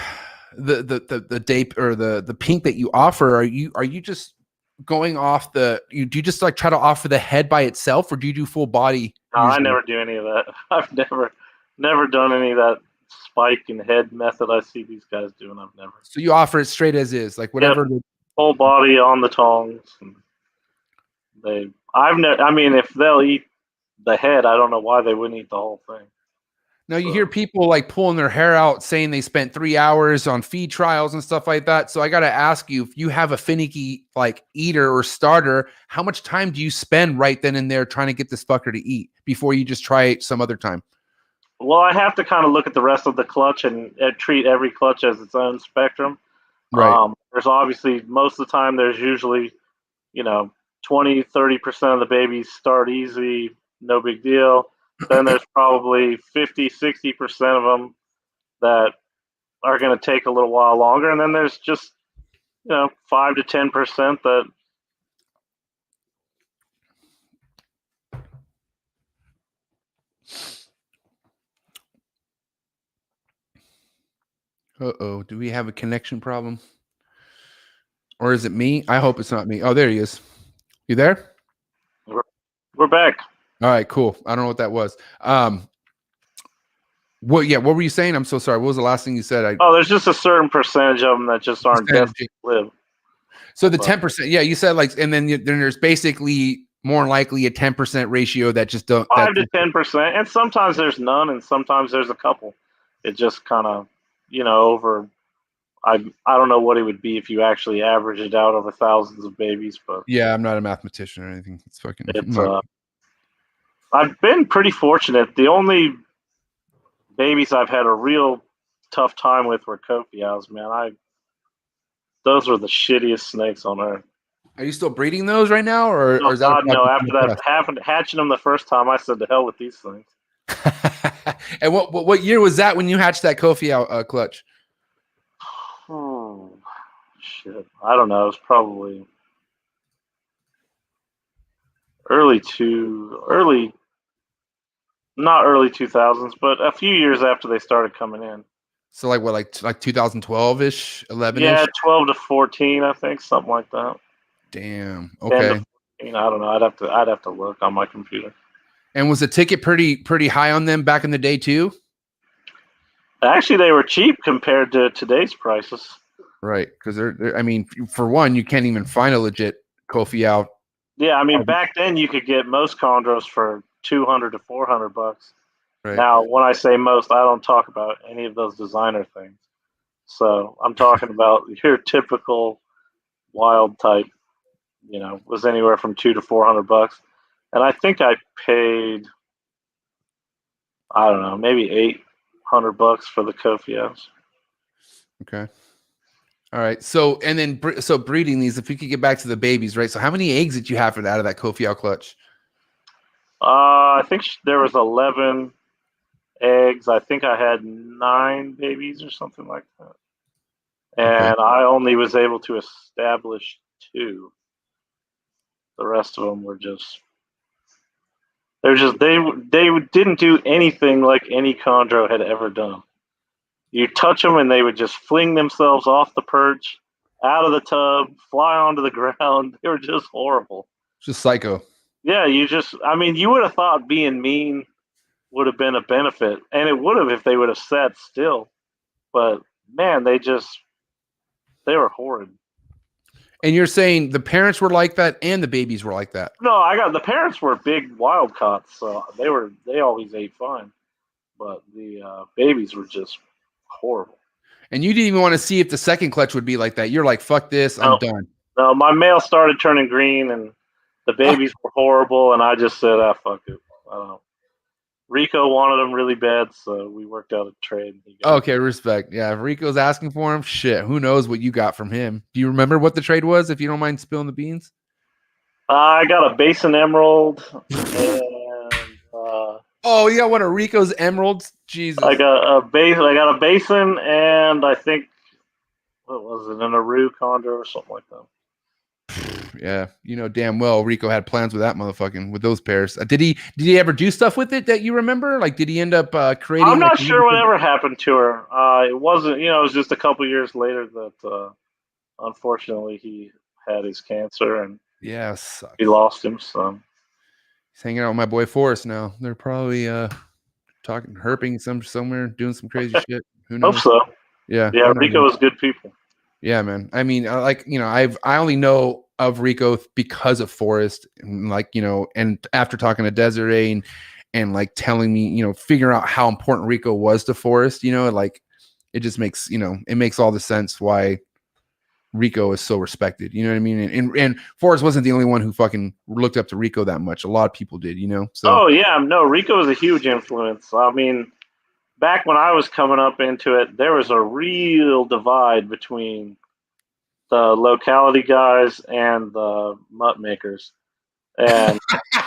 Speaker 2: the day or the pink that you offer, are you just going off do you just like try to offer the head by itself, or do you do full body?
Speaker 3: No, I never do any of that. I've never done any of that spike and head method I see these guys doing. I've never.
Speaker 2: So you offer it straight as is, like whatever.
Speaker 3: Yep. Whole body on the tongs. And I've never. I mean, if they'll eat the head, I don't know why they wouldn't eat the whole thing.
Speaker 2: Now you hear people like pulling their hair out saying they spent 3 hours on feed trials and stuff like that. So I got to ask you, if you have a finicky like eater or starter, how much time do you spend right then and there trying to get this fucker to eat before you just try it some other time?
Speaker 3: Well, I have to kind of look at the rest of the clutch and treat every clutch as its own spectrum.
Speaker 2: Right.
Speaker 3: There's obviously, most of the time, there's usually, 20, 30% of the babies start easy, no big deal. Then there's probably 50, 60% of them that are going to take a little while longer. And then there's just, 5 to 10% that.
Speaker 2: Uh-oh. Do we have a connection problem? Or is it me? I hope it's not me. Oh, there he is. You there?
Speaker 3: We're back.
Speaker 2: All right, cool. I don't know what that was. What were you saying? I'm so sorry. What was the last thing you said?
Speaker 3: There's just a certain percentage of them that just aren't destined to live.
Speaker 2: So the 10%, yeah, you said like, and then there's basically more likely a 10% ratio that just don't.
Speaker 3: 5 to 10%, and sometimes there's none, and sometimes there's a couple. It just kind of, over. I don't know what it would be if you actually average it out over thousands of babies, but
Speaker 2: yeah, I'm not a mathematician or anything. It's
Speaker 3: I've been pretty fortunate. The only babies I've had a real tough time with were Kofiaus, man. Those were the shittiest snakes on earth.
Speaker 2: Are you still breeding those right now, or is that
Speaker 3: God, no? After that happened, hatching them the first time, I said, "To hell with these things."
Speaker 2: And what year was that when you hatched that Kofiau clutch?
Speaker 3: Oh, shit. I don't know. It was probably not early 2000s, but a few years after they started coming in.
Speaker 2: So like 2012-ish, 11-ish?
Speaker 3: Yeah, 12 to 14, I think, something like that.
Speaker 2: Damn. Okay.
Speaker 3: 10 to 14, I don't know. I'd have to look on my computer.
Speaker 2: And was the ticket pretty high on them back in the day too?
Speaker 3: Actually, they were cheap compared to today's prices.
Speaker 2: Right, because they're. I mean, for one, you can't even find a legit Kofiau.
Speaker 3: Yeah, I mean, back then you could get most chondros for $200 to $400.
Speaker 2: Right.
Speaker 3: Now, when I say most, I don't talk about any of those designer things. So I'm talking about your typical wild type. Was anywhere from $200 to $400, and I think I paid, I don't know, maybe $800 for the Kofiaus.
Speaker 2: Okay. All right. So breeding these, if we could get back to the babies, right? So how many eggs did you have out of that Kofiau clutch?
Speaker 3: I think there was 11 eggs. I think I had 9 babies or something like that, and okay. I only was able to establish 2. The rest of them were they didn't do anything like any chondro had ever done. You touch them and they would just fling themselves off the perch, out of the tub, fly onto the ground. They were just horrible.
Speaker 2: Just psycho.
Speaker 3: Yeah, you would have thought being mean would have been a benefit, and it would have if they would have set still. But man, they were horrid.
Speaker 2: And you're saying the parents were like that and the babies were like that?
Speaker 3: No, the parents were big wild caughts, so they always ate fine, but the babies were just horrible.
Speaker 2: And you didn't even want to see if the second clutch would be like that. You're like, fuck this, I'm done.
Speaker 3: No, my male started turning green, and the babies were horrible, and I just said, fuck it. I don't know. Rico wanted them really bad, so we worked out a trade.
Speaker 2: Okay, respect. Yeah, if Rico's asking for him, shit, who knows what you got from him? Do you remember what the trade was, if you don't mind spilling the beans?
Speaker 3: I got a basin emerald, and
Speaker 2: oh, you got one of Rico's emeralds? Jesus.
Speaker 3: I got a basin, and I think, what was it, an Aru Condor or something like that.
Speaker 2: Yeah, you know damn well Rico had plans with that motherfucking with those pairs. Did he ever do stuff with it that you remember? Like, did he end up creating?
Speaker 3: I'm not sure whatever happened to her. It wasn't, it was just a couple years later that unfortunately he had his cancer, and
Speaker 2: yeah,
Speaker 3: we lost him. So
Speaker 2: he's hanging out with my boy Forrest now. They're probably talking herping somewhere, doing some crazy shit. Who knows?
Speaker 3: Hope so.
Speaker 2: Yeah,
Speaker 3: Rico was good people.
Speaker 2: Yeah, man. I mean, I only know of Rico because of Forrest, and and after talking to Desiree and like telling me, figuring out how important Rico was to Forrest, like it just makes, it makes all the sense why Rico is so respected. You know what I mean? And Forrest wasn't the only one who fucking looked up to Rico that much. A lot of people did, So.
Speaker 3: Oh yeah, no, Rico was a huge influence. I mean, back when I was coming up into it, there was a real divide between the locality guys and the mutt makers, and
Speaker 2: so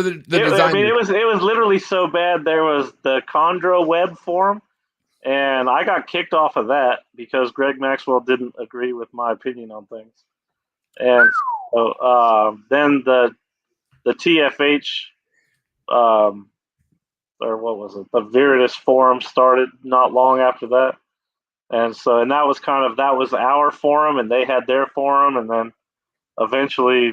Speaker 2: the designer.
Speaker 3: I mean, it was literally so bad. There was the Chondro web forum, and I got kicked off of that because Greg Maxwell didn't agree with my opinion on things, and so then the TFH. Or what was it? The Viridis forum started not long after that. And that was our forum, and they had their forum, and then eventually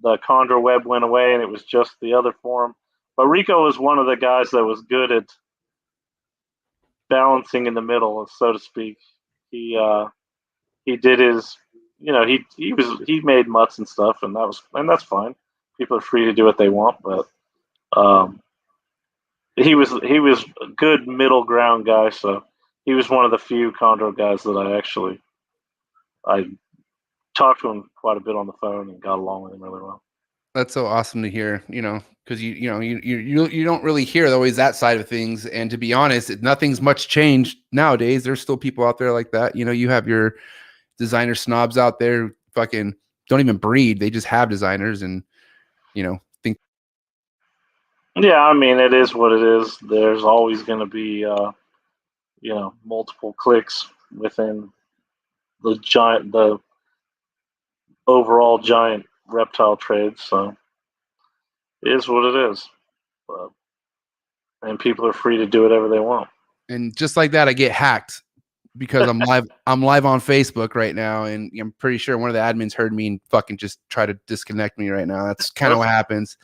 Speaker 3: the Condor web went away, and it was just the other forum. But Rico was one of the guys that was good at balancing in the middle, so to speak. He did his, he made mutts and stuff, and that's fine. People are free to do what they want, but he was a good middle ground guy, so he was one of the few Condor guys that I talked to him quite a bit on the phone and got along with him really well.
Speaker 2: That's so awesome to hear, because you don't really hear always that side of things. And to be honest, nothing's much changed nowadays. There's still people out there like that. You have your designer snobs out there, fucking don't even breed. They just have designers and think.
Speaker 3: Yeah, I mean, it is what it is. There's always going to be multiple clicks within the overall giant reptile trade. So it is what it is. And people are free to do whatever they want.
Speaker 2: And just like that, I get hacked because I'm live. I'm live on Facebook right now, and I'm pretty sure one of the admins heard me and fucking just try to disconnect me right now. That's kind of what happens.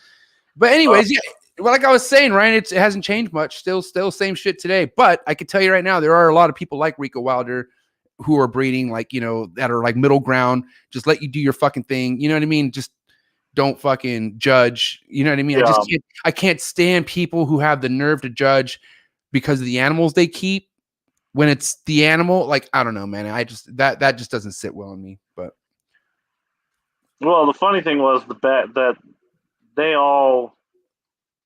Speaker 2: But anyways, yeah. Well, like I was saying, Ryan, it hasn't changed much. Still same shit today. But I can tell you right now, there are a lot of people like Rico Wilder who are breeding, like, that are like middle ground. Just let you do your fucking thing. You know what I mean? Just don't fucking judge. You know what I mean?
Speaker 3: Yeah.
Speaker 2: I can't stand people who have the nerve to judge because of the animals they keep when it's the animal. Like, I don't know, man. That just doesn't sit well in me. But
Speaker 3: well, the funny thing was that they all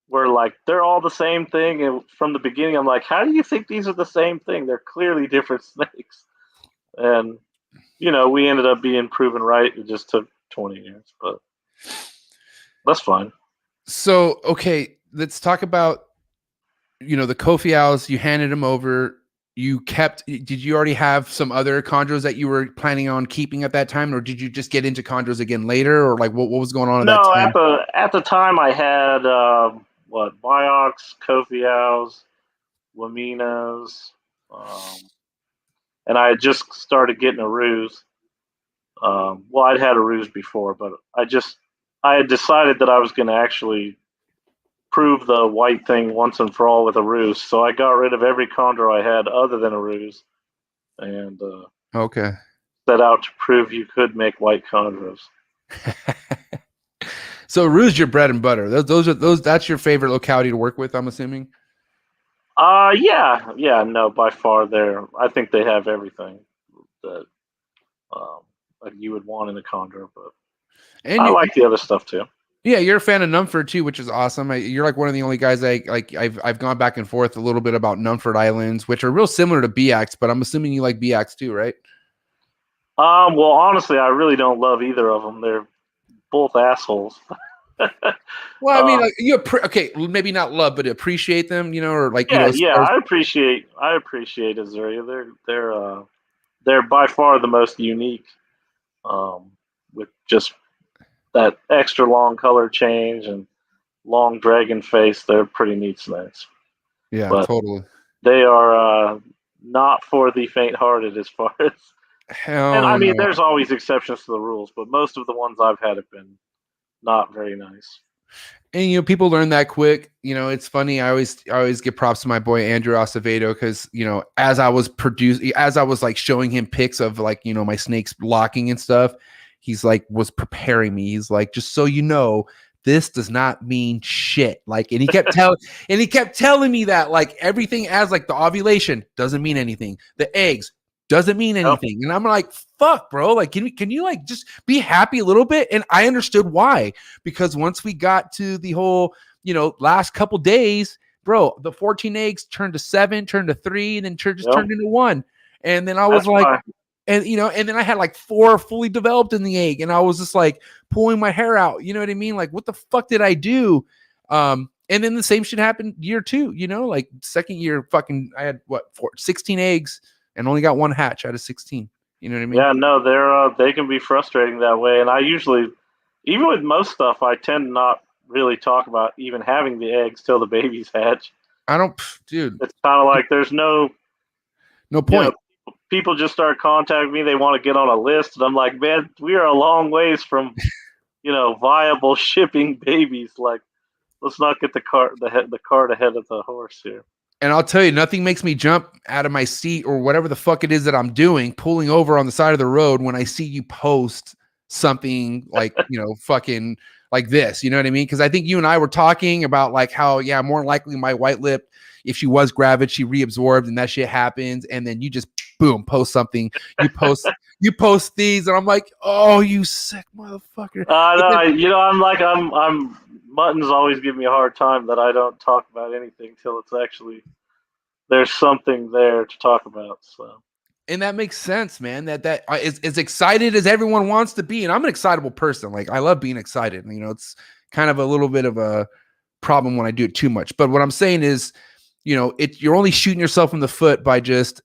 Speaker 3: were like, they're all the same thing. And from the beginning, I'm like, how do you think these are the same thing? They're clearly different snakes. And, we ended up being proven right. It just took 20 years, but that's fine.
Speaker 2: So, okay, let's talk about, the Kofi owls. You handed them over. Did you already have some other chondros that you were planning on keeping at that time? Or did you just get into chondros again later? Or like, what was going on at that time?
Speaker 3: No, at the time I had, Viox, Kofi owls, Laminas, and I had just started getting a ruse. I'd had a ruse before, but I just I had decided that I was going to actually prove the white thing once and for all with a ruse. So I got rid of every condor I had other than a ruse, and
Speaker 2: Okay.
Speaker 3: set out to prove you could make white condors.
Speaker 2: So ruse your bread and butter. Those. That's your favorite locality to work with, I'm assuming.
Speaker 3: Yeah, no, by far I think they have everything that like you would want in a condor, but
Speaker 2: And
Speaker 3: I like the other stuff too.
Speaker 2: yeah, you're a fan of Numford too, which is awesome. You're like one of the only guys I've gone back and forth a little bit about Numford Islands, which are real similar to BX, but I'm assuming you like BX too, right?
Speaker 3: Well, honestly, I really don't love either of them. They're both assholes.
Speaker 2: Well, I mean, like, okay, maybe not love, but appreciate them, or like
Speaker 3: yeah, I appreciate Azuria. They're by far the most unique, with just that extra long color change and long dragon face. They're pretty neat snakes.
Speaker 2: Yeah,
Speaker 3: But
Speaker 2: totally.
Speaker 3: they are not for the faint-hearted as far as.
Speaker 2: Hell
Speaker 3: And I mean,
Speaker 2: no.
Speaker 3: there's always exceptions to the rules, but most of the ones I've had have been not very nice.
Speaker 2: And people learn that quick. It's funny. I always give props to my boy Andrew Acevedo because as I was like showing him pics of like my snakes locking and stuff, he's like was preparing me. He's like, just so you know, this does not mean shit. Like, and he kept telling me that like everything as like the ovulation doesn't mean anything. The eggs doesn't mean anything. And I'm like, fuck, bro. Like, can you like just be happy a little bit? And I understood why, because once we got to the whole, last couple days, bro, the 14 eggs turned to 7, turned to 3, and then turned into 1. And then I was and then I had like 4 fully developed in the egg, and I was just like pulling my hair out. You know what I mean? Like, what the fuck did I do? And then the same shit happened year 2, like second year, I had 16 eggs and only got 1 hatch out of 16. You know what I mean?
Speaker 3: Yeah, no, they can be frustrating that way. And I usually, even with most stuff, I tend to not really talk about even having the eggs till the babies hatch.
Speaker 2: I don't, dude.
Speaker 3: It's kind of like there's no
Speaker 2: point.
Speaker 3: People just start contacting me. They want to get on a list, and I'm like, man, we are a long ways from, viable shipping babies. Like, let's not get the cart ahead of the horse here.
Speaker 2: And I'll tell you, nothing makes me jump out of my seat or whatever the fuck it is that I'm doing, pulling over on the side of the road when I see you post something like, fucking like this, you know what I mean? Because I think you and I were talking about like how, yeah, more likely my white lip, if she was gravid, she reabsorbed and that shit happens. And then you just boom, post something. You post these, and I'm like, oh, you sick motherfucker.
Speaker 3: I'm Muttons always give me a hard time that I don't talk about anything till it's actually there's something there to talk about. So,
Speaker 2: and that makes sense, man. That is as excited as everyone wants to be, and I'm an excitable person. Like, I love being excited. It's kind of a little bit of a problem when I do it too much. But what I'm saying is, you're only shooting yourself in the foot by just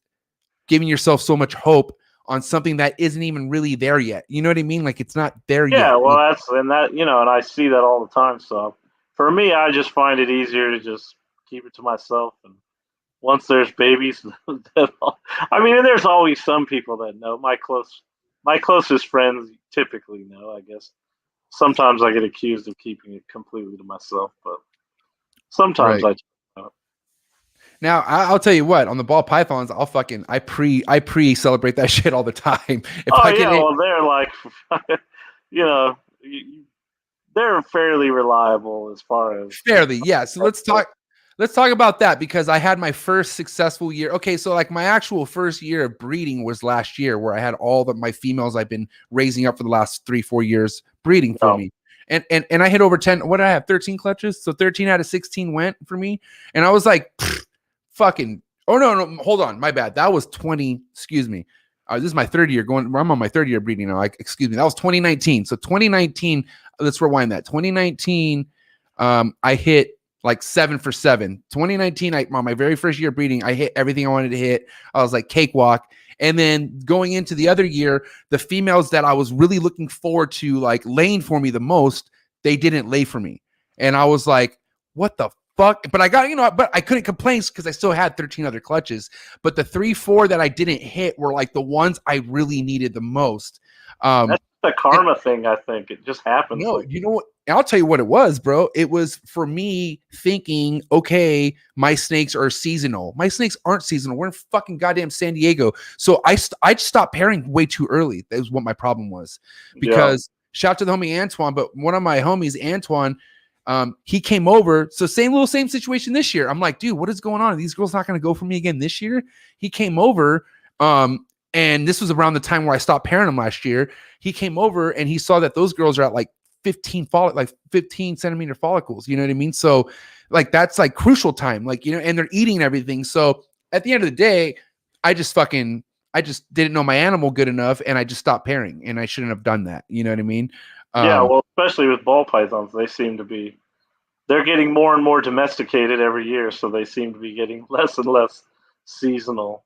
Speaker 2: giving yourself so much hope on something that isn't even really there yet. You know what I mean? Like, it's not there yet.
Speaker 3: Yeah, well, and I see that all the time. So for me, I just find it easier to just keep it to myself. And once there's babies, and there's always some people that know. My closest friends typically know, I guess. Sometimes I get accused of keeping it completely to myself, but sometimes
Speaker 2: right. Now, I'll tell you what, on the ball pythons, I pre-celebrate that shit all the time.
Speaker 3: They're like, they're fairly reliable as far as.
Speaker 2: Fairly, yeah. So let's talk about that, because I had my first successful year. Okay, so like my actual first year of breeding was last year, where I had all of my females I've been raising up for the last 3-4 years breeding for me. And I hit over 10. What did I have? 13 clutches. So 13 out of 16 went for me. And I was like, fucking, oh no, hold on, my bad. That was 20. Excuse me. This is my 3rd year I'm on my 3rd year breeding now. Like, excuse me, that was 2019. So 2019, let's rewind that. 2019, I hit like 7 for 7. 2019, on my very first year breeding, I hit everything I wanted to hit. I was like cakewalk. And then going into the other year, the females that I was really looking forward to like laying for me the most, they didn't lay for me. And I was like, what the fuck? But I got, but I couldn't complain because I still had 13 other clutches. But the 3-4 that I didn't hit were like the ones I really needed the most.
Speaker 3: a karma thing. I think it just happens.
Speaker 2: No,
Speaker 3: Like,
Speaker 2: you know what? I'll tell you what it was, bro. It was for me thinking, okay, my snakes are seasonal. My snakes aren't seasonal. We're in fucking goddamn San Diego. So I stopped pairing way too early. That was what my problem was. Because shout out to the homie Antoine, but one of my homies, Antoine, he came over. So same situation this year. I'm like, dude, what is going on? Are these girls not going to go for me again this year? He came over. And this was around the time where I stopped pairing them last year. He came over and he saw that those girls are at like 15 centimeter follicles. You know what I mean? So like, that's like crucial time, like, you know, and they're eating everything. So at the end of the day, I just didn't know my animal good enough. And I just stopped pairing, and I shouldn't have done that. You know what I mean?
Speaker 3: well, especially with ball pythons, they're getting more and more domesticated every year. So they seem to be getting less and less seasonal.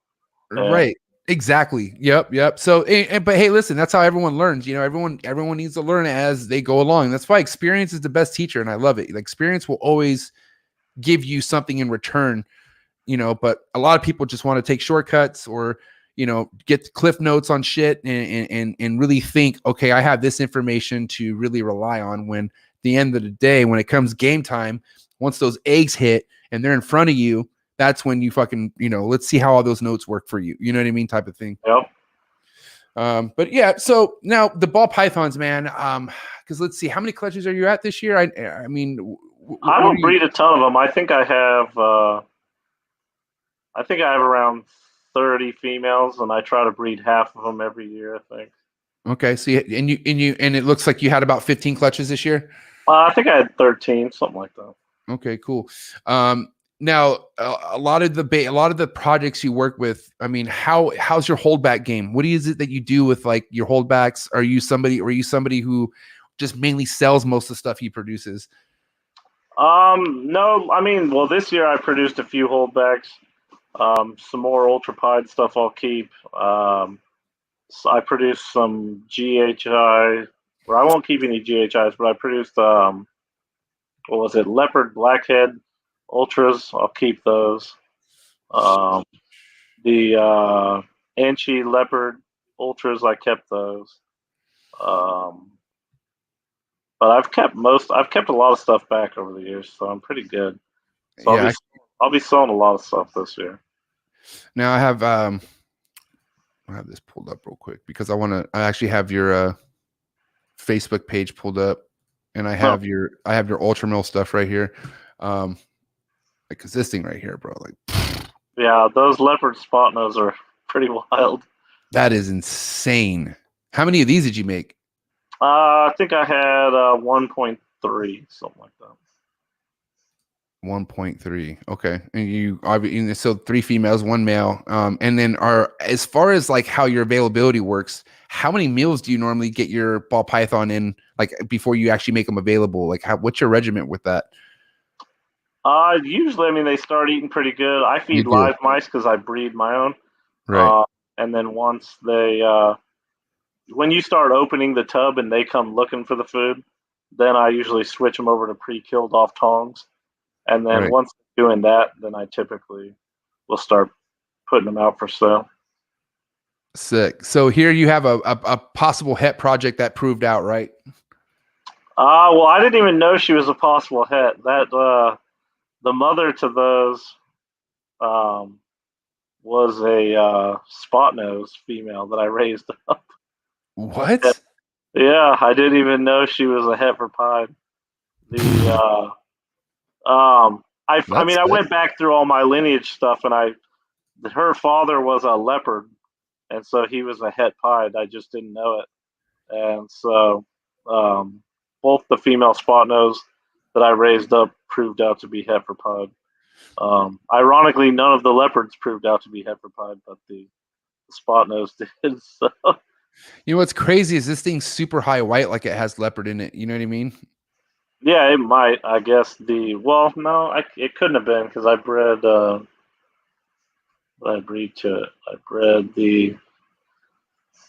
Speaker 2: Right. Exactly. Yep. So, but hey, listen, that's how everyone learns. You know, everyone needs to learn as they go along. That's why experience is the best teacher, and I love it. Like, experience will always give you something in return. You know, but a lot of people just want to take shortcuts, or, you know, get cliff notes on shit, and really think, okay, I have this information to really rely on. When at the end of the day, when it comes game time, once those eggs hit and they're in front of you, that's when you fucking, you know, let's see how all those notes work for you. You know what I mean? Type of thing.
Speaker 3: Yep.
Speaker 2: But yeah, so now the ball pythons, man. Because let's see, how many clutches are you at this year? I mean,
Speaker 3: I don't breed a ton of them. I think I have around 30 females, and I try to breed half of them every year, I think.
Speaker 2: Okay, so and it looks like you had about 15 clutches this year.
Speaker 3: I think I had 13, something like that.
Speaker 2: Okay, cool. Now a lot of the projects you work with, I mean, how's your holdback game? What is it that you do with like your holdbacks? Are you somebody who just mainly sells most of the stuff he produces?
Speaker 3: No, I mean, well, this year I produced a few holdbacks. Some more ultrapide stuff I'll keep. So I produced some GHI, or I won't keep any GHIs, but I produced what was it, leopard blackhead ultras. I'll keep those. The Anchi leopard ultras, I kept those. But I've kept a lot of stuff back over the years, so I'm pretty good. So
Speaker 2: Yeah,
Speaker 3: I'll be selling a lot of stuff this year.
Speaker 2: now I have this pulled up real quick because I actually have your Facebook page pulled up, and I have your ultra mill stuff right here. Like, cause this thing right here, bro, like,
Speaker 3: yeah, those leopard spot nose are pretty wild.
Speaker 2: that is insane. How many of these did you make?
Speaker 3: I think I had 1.3, something like that.
Speaker 2: 1.3. Okay. And so 3 females, 1 male. And then as far as like how your availability works, how many meals do you normally get your ball python in, like, before you actually make them available? Like, what's your regiment with that?
Speaker 3: Usually, I mean, they start eating pretty good. I feed live mice because I breed my own.
Speaker 2: Right.
Speaker 3: And then once when you start opening the tub and they come looking for the food, then I usually switch them over to pre-killed off tongs. And then once doing that, then I typically will start putting them out for sale.
Speaker 2: Sick. So here you have a possible het project that proved out, right?
Speaker 3: Well, I didn't even know she was a possible het. That the mother to those was a spot nose female that I raised up.
Speaker 2: What?
Speaker 3: Yeah, I didn't even know she was a heifer pied. I mean, I went back through all my lineage stuff, and her father was a leopard, and so he was a het pied. I just didn't know it, and so both the female spot nose that I raised up proved out to be heifer pied. Ironically, none of the leopards proved out to be heifer pied, but the spot nose did. So.
Speaker 2: You know what's crazy is this thing's super high white, like it has leopard in it. You know what I mean?
Speaker 3: Yeah, it might. I guess no, it couldn't have been because I bred. I bred to it. I bred the.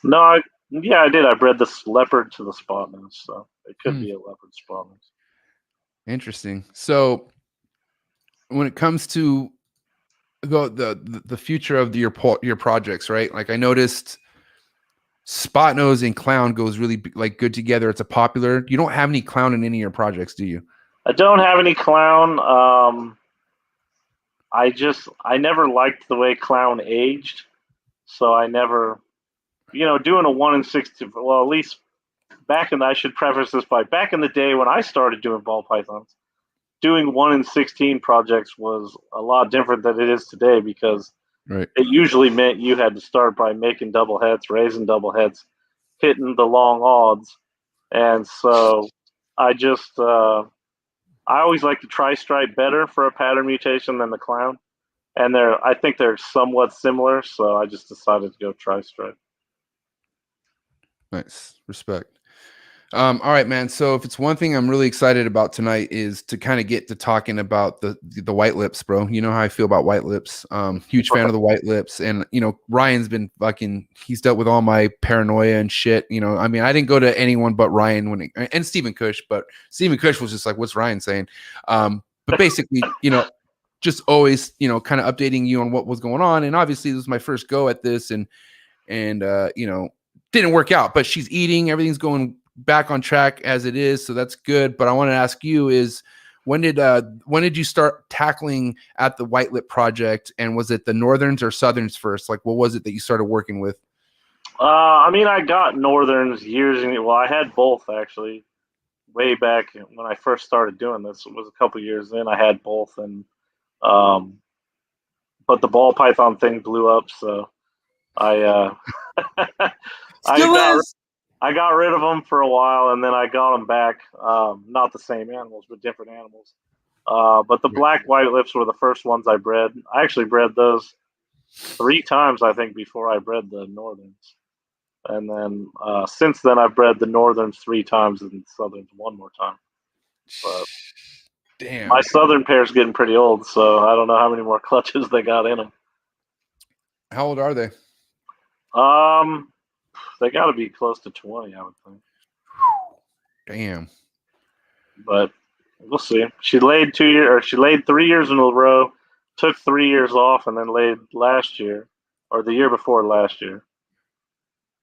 Speaker 3: No, I did. I bred this leopard to the spot nose, so it could be a leopard spot nose.
Speaker 2: Interesting. So, when it comes to the future of your projects, right? Like, I noticed spot nose and clown goes really like good together. It's a popular. You don't have any clown in any of your projects, do you?
Speaker 3: I don't have any clown. I never liked the way clown aged, so I never, doing a 1 in 60. Well, at least I should preface this by back in the day when I started doing ball pythons, doing 1 in 16 projects was a lot different than it is today because
Speaker 2: Right.
Speaker 3: it usually meant you had to start by making double heads, raising double heads, hitting the long odds, and so I just I always like the tri-stripe better for a pattern mutation than the clown, and I think they're somewhat similar, so I just decided to go tri-stripe.
Speaker 2: Nice. Respect. All right, man. So if it's one thing I'm really excited about tonight is to kind of get to talking about the white lips, bro. You know how I feel about white lips. Huge fan of the white lips. And, Ryan's been he's dealt with all my paranoia and shit. I mean, I didn't go to anyone but Ryan and Stephen Cush, but Stephen Cush was just like, what's Ryan saying? But basically, just always, kind of updating you on what was going on. And obviously this was my first go at this and didn't work out, but she's eating, everything's going back on track as it is, so that's good. But I want to ask you is when did you start tackling at the white lip project, and was it the northerns or southerns first? Like, what was it that you started working with?
Speaker 3: I mean, I got northerns I had both actually way back when I first started doing this. It was a couple years in. I had both, and but the ball python thing blew up, so I I got rid of them for a while, and then I got them back. Not the same animals, but different animals. But the black white lips were the first ones I bred. I actually bred those 3 times, I think, before I bred the northerns. And then since then, I've bred the northerns 3 times and southerns 1 more time. But
Speaker 2: damn,
Speaker 3: my southern pair's getting pretty old, so I don't know how many more clutches they got in them.
Speaker 2: How old are they?
Speaker 3: They got to be close to 20, I would think.
Speaker 2: Damn.
Speaker 3: But we'll see. She laid 3 years in a row, took 3 years off, and then laid last year, or the year before last year.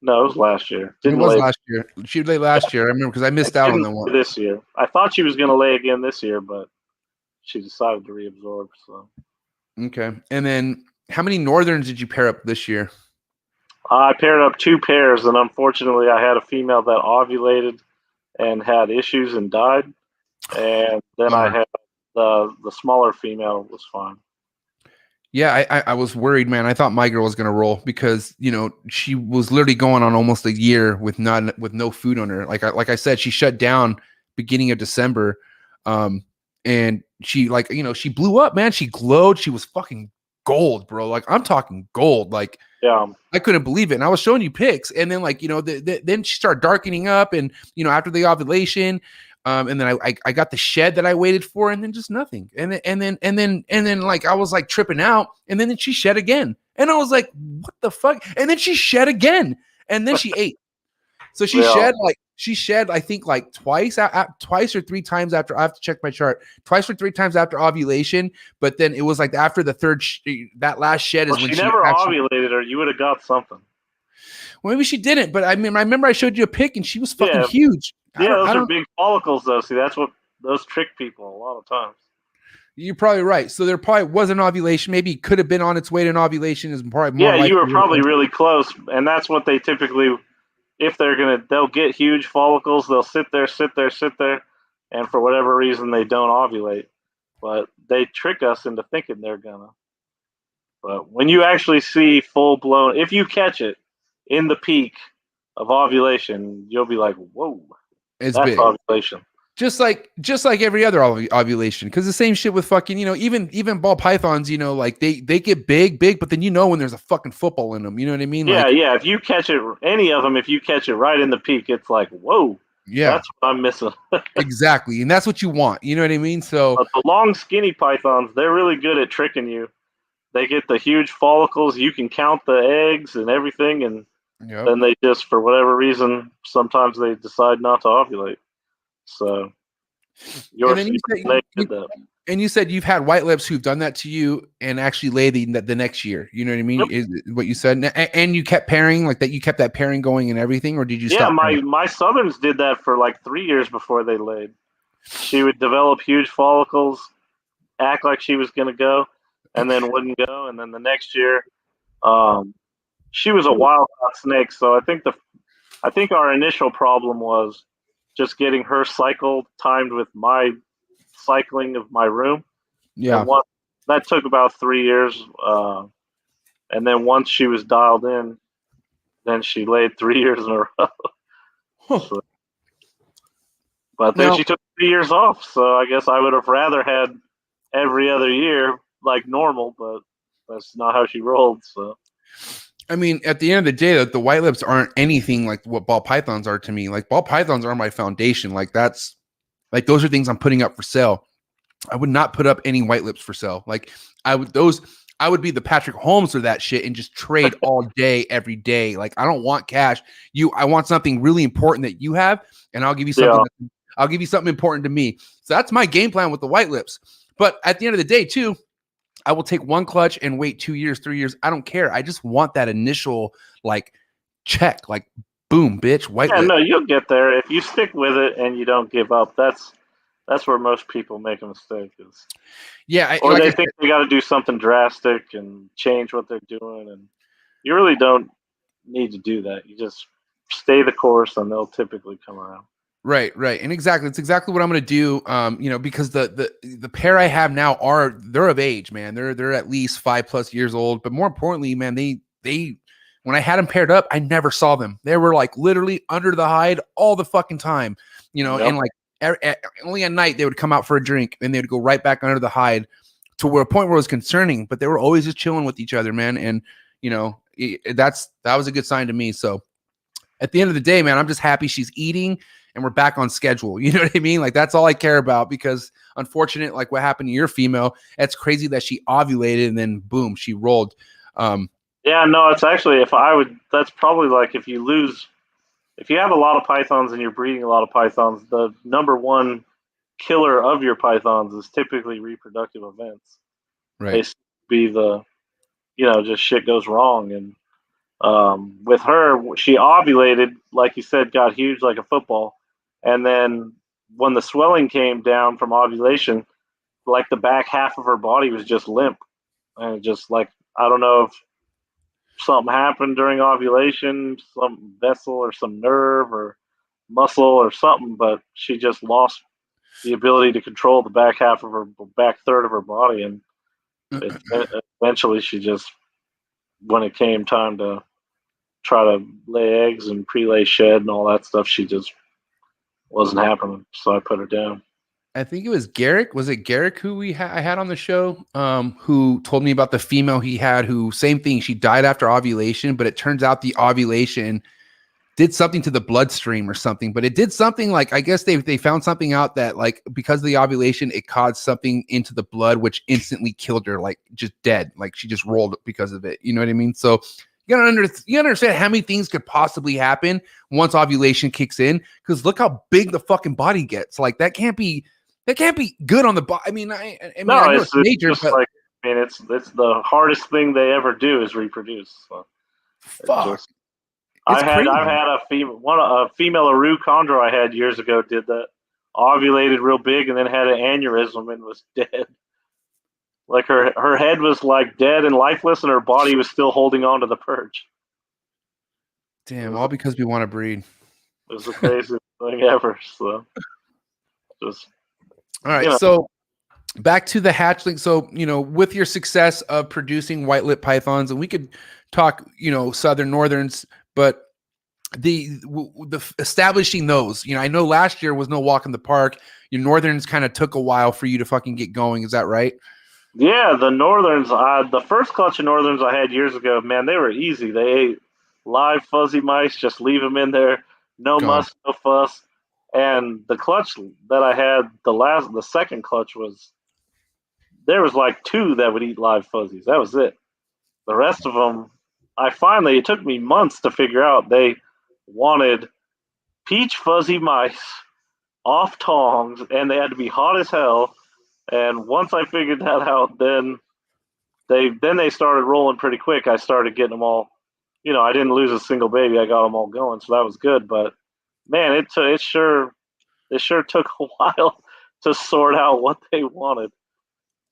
Speaker 3: No, it was last year.
Speaker 2: Last year. She laid last year. I remember because I missed out on the one
Speaker 3: this year. I thought she was going to lay again this year, but she decided to reabsorb. So
Speaker 2: okay. And then how many northerns did you pair up this year?
Speaker 3: I paired up 2 pairs, and unfortunately, I had a female that ovulated and had issues and died. And then I had the smaller female was fine.
Speaker 2: Yeah, I was worried, man. I thought my girl was gonna roll because she was literally going on almost a year with no food on her. Like I said, she shut down beginning of December, and she she blew up, man. She glowed. She was fucking gold, bro. Like I'm talking gold. Like
Speaker 3: yeah,
Speaker 2: I couldn't believe it. And I was showing you pics, and then then she started darkening up, and after the ovulation. And then I got the shed that I waited for, and then just nothing. And then like I was like tripping out, and then she shed again, and I was like, what the fuck? And then she shed again, and then she ate. So she shed I think like twice or 3 times after. I have to check my chart. Twice or 3 times after ovulation, but then it was like after the third that last shed is when
Speaker 3: she never ovulated, or you would have got something.
Speaker 2: Well, maybe she didn't, but I mean, I remember I showed you a pic, and she was fucking huge.
Speaker 3: Yeah, those are big follicles, though. See, that's what those trick people a lot of times.
Speaker 2: You're probably right. So there probably was an ovulation. Maybe it could have been on its way to an ovulation. Is probably more.
Speaker 3: Yeah, you were probably really close, and that's what they typically, if they'll get huge follicles. They'll sit there, and for whatever reason they don't ovulate, but they trick us into thinking they're gonna. But when you actually see full blown, if you catch it in the peak of ovulation, you'll be like, "Whoa,
Speaker 2: it's
Speaker 3: that's
Speaker 2: big."
Speaker 3: Ovulation."
Speaker 2: Just like every other ovulation, because the same shit with fucking even ball pythons, like they get big, but then when there's a fucking football in them, you know what I mean?
Speaker 3: Yeah, yeah. If you catch it, any of them, if you catch it right in the peak, it's like, whoa. Yeah, that's what I'm missing.
Speaker 2: Exactly, and that's what you want. You know what I mean? So
Speaker 3: but the long, skinny pythons, they're really good at tricking you. They get the huge follicles. You can count the eggs and everything, and then they just, for whatever reason, sometimes they decide not to ovulate. So
Speaker 2: you And you said you've had white lips who've done that to you and actually laid the next year. You know what I mean?
Speaker 3: Yep.
Speaker 2: Is what you said. And you kept pairing like that. You kept that pairing going and everything, or did you
Speaker 3: Yeah,
Speaker 2: stop?
Speaker 3: my Southerns did that for like 3 years before they laid. She would develop huge follicles, act like she was going to go, and then wouldn't go. And then the next year, she was a wild caught snake. So I think our initial problem was just getting her cycle timed with my cycling of my room.
Speaker 2: Yeah.
Speaker 3: And that took about 3 years. And then once she was dialed in, then she laid 3 years in a row. So, but then
Speaker 2: Now,
Speaker 3: she took 3 years off. So I guess I would have rather had every other year like normal, but that's not how she rolled. So
Speaker 2: I mean, at the end of the day, the white lips aren't anything like what ball pythons are to me. Like ball pythons are my foundation. Like that's like those are things I'm putting up for sale. I would not put up any white lips for sale. Like I would be the Patrick Holmes or that shit and just trade all day, every day. Like I don't want cash. I want something really important that you have, and I'll give you something.
Speaker 3: yeah.
Speaker 2: I'll give you something important to me. So that's my game plan with the white lips. But at the end of the day, too, I will take one clutch and wait 2 years, 3 years. I don't care. I just want that initial like check, like boom, bitch, white lip.
Speaker 3: No, you'll get there if you stick with it and you don't give up. That's where most people make a mistake is.
Speaker 2: Yeah,
Speaker 3: Or they think they got to do something drastic and change what they're doing, and you really don't need to do that. You just stay the course, and they'll typically come around.
Speaker 2: Right, and exactly, it's exactly what I'm going to do. Because the pair I have now they're of age, man. They're at least 5+ years old. But more importantly, man, they when I had them paired up, I never saw them. They were like literally under the hide all the fucking time,
Speaker 3: Yep.
Speaker 2: and like only at night they would come out for a drink and they would go right back under the hide to a point where it was concerning. But they were always just chilling with each other, man. And that was a good sign to me. So at the end of the day, man, I'm just happy she's eating and we're back on schedule. You know what I mean? Like that's all I care about, because unfortunate, like what happened to your female, it's crazy that she ovulated and then boom, she rolled.
Speaker 3: Yeah, no, it's actually, that's probably like if you have a lot of pythons and you're breeding a lot of pythons, the number one killer of your pythons is typically reproductive events.
Speaker 2: Right.
Speaker 3: They be just shit goes wrong. And with her, she ovulated, like you said, got huge like a football. And then when the swelling came down from ovulation, like the back half of her body was just limp. And just like, I don't know if something happened during ovulation, some vessel or some nerve or muscle or something, but she just lost the ability to control the back third of her body. And eventually she just, when it came time to try to lay eggs and pre-lay shed and all that stuff, she just wasn't happening. So I put her down.
Speaker 2: I think it was Garrick. Was it Garrick who I had on the show? Who told me about the female he had, who same thing. She died after ovulation, but it turns out the ovulation did something to the bloodstream or something. But it did something like, I guess they found something out that like because of the ovulation, it caused something into the blood, which instantly killed her, like just dead. Like she just rolled because of it. You know what I mean? So you understand how many things could possibly happen once ovulation kicks in. Because look how big the fucking body gets. Like that can't be good on the body. I mean, I know it's major,
Speaker 3: just
Speaker 2: but
Speaker 3: like, it's the hardest thing they ever do is reproduce. So
Speaker 2: fuck.
Speaker 3: I've had a female Aru chondro I had years ago did that, ovulated real big and then had an aneurysm and was dead. Like her head was like dead and lifeless, and her body was still holding on to the perch.
Speaker 2: Damn, all because we want to breed.
Speaker 3: It was the craziest thing ever. So just
Speaker 2: all right. So back to the hatchling. So, with your success of producing white lip pythons, and we could talk, Southern Northerns, but the establishing those, I know last year was no walk in the park. Your Northerns kind of took a while for you to fucking get going. Is that right?
Speaker 3: Yeah, the Northerns, the first clutch of Northerns I had years ago, man, they were easy. They ate live fuzzy mice, just leave them in there, no muss, no fuss. And the clutch that I had, the second clutch there was like 2 that would eat live fuzzies. That was it. The rest of them, it took me months to figure out they wanted peach fuzzy mice off tongs, and they had to be hot as hell. And once I figured that out, then they started rolling pretty quick. I started getting them all. I didn't lose a single baby. I got them all going, so that was good. But man, it sure took a while to sort out what they wanted.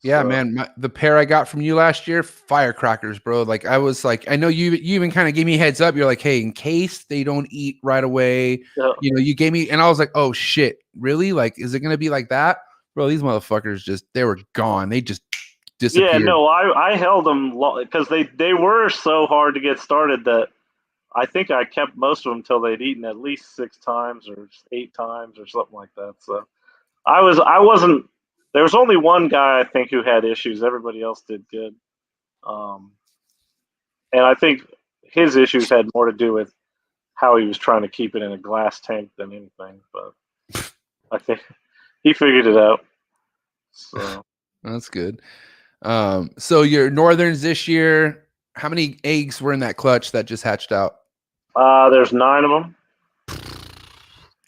Speaker 2: Yeah,
Speaker 3: So,
Speaker 2: man, the pair I got from you last year, firecrackers, bro. Like I was like, I know you even kind of gave me a heads up. You're like, hey, in case they don't eat right away,
Speaker 3: yeah.
Speaker 2: You gave me, and I was like, oh shit, really? Like, is it gonna be like that, bro? These motherfuckers they were gone. They just disappeared.
Speaker 3: Yeah, no, I held them because they were so hard to get started that I think I kept most of them until they'd eaten at least 6 times or 8 times or something like that. So I wasn't. There was only one guy I think who had issues. Everybody else did good. And I think his issues had more to do with how he was trying to keep it in a glass tank than anything. But I think he figured it out. So
Speaker 2: That's good. So your Northerns this year, how many eggs were in that clutch that just hatched out?
Speaker 3: there's 9 of them.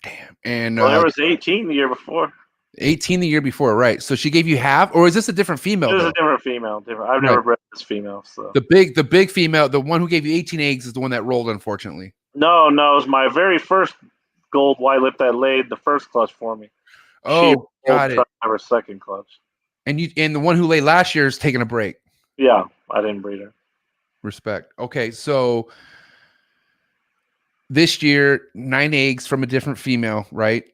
Speaker 2: Damn. And
Speaker 3: Well, there was 18 the year before.
Speaker 2: 18 the year before, right? So she gave you half, or is this a different female?
Speaker 3: It was
Speaker 2: though?
Speaker 3: a different female. I've never bred this female. So
Speaker 2: the big female, the one who gave you 18 eggs, is the one that rolled, unfortunately.
Speaker 3: no, it was my very first gold white lip that laid the first clutch for me.
Speaker 2: Oh, got it.
Speaker 3: Her second clutch.
Speaker 2: And the one who laid last year is taking a break.
Speaker 3: Yeah, I didn't breed her.
Speaker 2: Respect. Okay, so this year 9 eggs from a different female, right?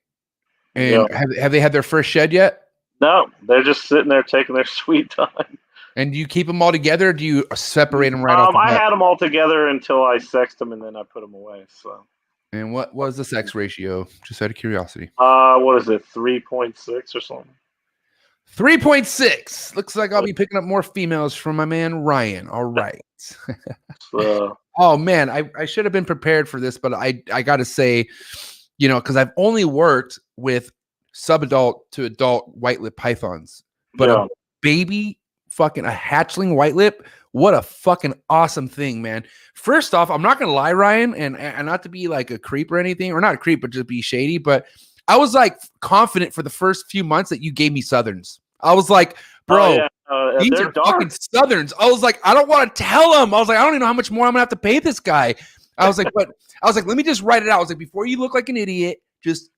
Speaker 2: And have they had their first shed yet?
Speaker 3: No, they're just sitting there taking their sweet time.
Speaker 2: And do you keep them all together, or do you separate them right off?
Speaker 3: I had them all together until I sexed them, and then I put them away. So.
Speaker 2: And what was the sex ratio? Just out of curiosity.
Speaker 3: What is it? 3.6 or something.
Speaker 2: 3.6. Looks like I'll be picking up more females from my man Ryan. All right. Oh man, I should have been prepared for this, but I gotta say, because I've only worked with subadult to adult white lip pythons, but a baby fucking a hatchling white lip, what a fucking awesome thing, man. First off, I'm not gonna lie, Ryan, and not to be like a creep or anything, or not a creep, but just be shady, but I was like confident for the first few months that you gave me Southerns. I was like, bro, these are dark. Fucking Southerns. I was like, I don't want to tell him. I was like, I don't even know how much more I'm gonna have to pay this guy. I was like, let me just write it out. I was like, before you look like an idiot, just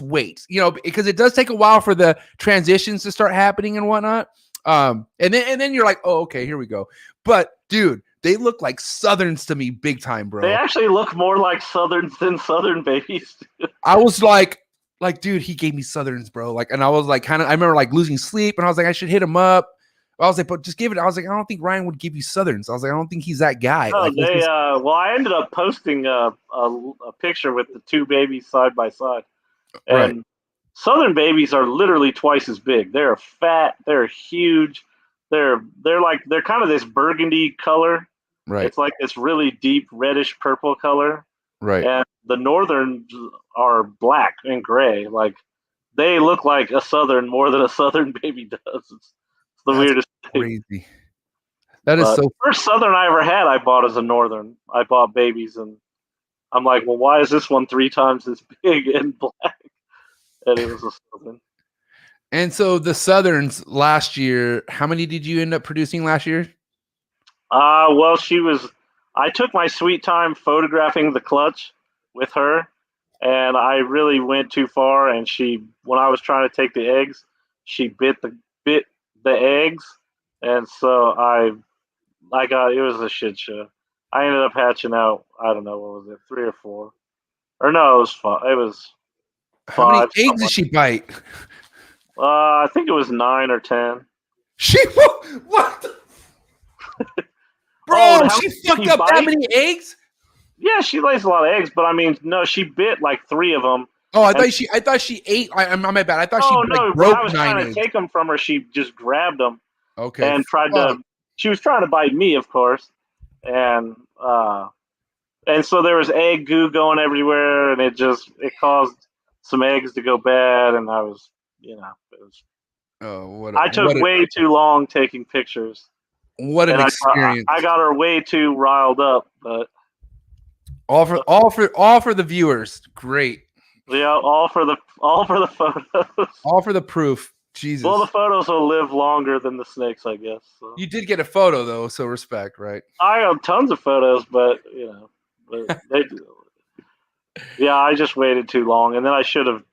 Speaker 2: wait, because it does take a while for the transitions to start happening and whatnot. And then you're like, oh, okay, here we go. But dude, they look like Southerns to me big time, bro.
Speaker 3: They actually look more like Southerns than Southern babies.
Speaker 2: I was like, dude, he gave me Southerns, bro. Like, and I was like, I remember like losing sleep, and I was like, I should hit him up. I was like, but just give it. I was like, I don't think Ryan would give you Southerns. I was like, I don't think he's that guy.
Speaker 3: No,
Speaker 2: like,
Speaker 3: well, I ended up posting a picture with the 2 babies side by side, and
Speaker 2: right.
Speaker 3: Southern babies are literally twice as big. They're fat. They're huge. They're kind of this burgundy color.
Speaker 2: Right.
Speaker 3: It's like this really deep reddish purple color.
Speaker 2: Right.
Speaker 3: And the Northerns are black and gray. Like they look like a Southern more than a Southern baby does. It's the weirdest thing.
Speaker 2: Crazy. That is so.
Speaker 3: The first Southern I ever had, I bought as a Northern. I bought babies, and I'm like, well, why is this one 3 times as big and black? And it was a Southern.
Speaker 2: And so the Southerns last year, how many did you end up producing last year?
Speaker 3: Well, I took my sweet time photographing the clutch with her, and I really went too far. And when I was trying to take the eggs, she bit the eggs, and so it was a shit show. I ended up hatching out, I don't know, what was it, 3 or 4, or no, it was 5. It was 5.
Speaker 2: How many eggs did she bite?
Speaker 3: I think it was 9 or 10.
Speaker 2: What? Bro, she fucked up that many eggs?
Speaker 3: Yeah, she lays a lot of eggs, but I mean, no, she bit like 3 of them.
Speaker 2: Oh, I thought she ate. My bad. I thought she broke
Speaker 3: I was
Speaker 2: 9
Speaker 3: trying
Speaker 2: eggs.
Speaker 3: to take them from her. She just grabbed them.
Speaker 2: Okay.
Speaker 3: And she was trying to bite me, of course. And so there was egg goo going everywhere, and it caused some eggs to go bad, and I was, it was.
Speaker 2: Oh,
Speaker 3: I took way too long taking pictures.
Speaker 2: What an experience!
Speaker 3: I got her way too riled up, but
Speaker 2: all for the viewers. Great.
Speaker 3: Yeah, all for the photos.
Speaker 2: All for the proof. Jesus.
Speaker 3: Well, the photos will live longer than the snakes, I guess. So.
Speaker 2: You did get a photo though, so respect, right?
Speaker 3: I have tons of photos, but they. Yeah, I just waited too long, and then I should have.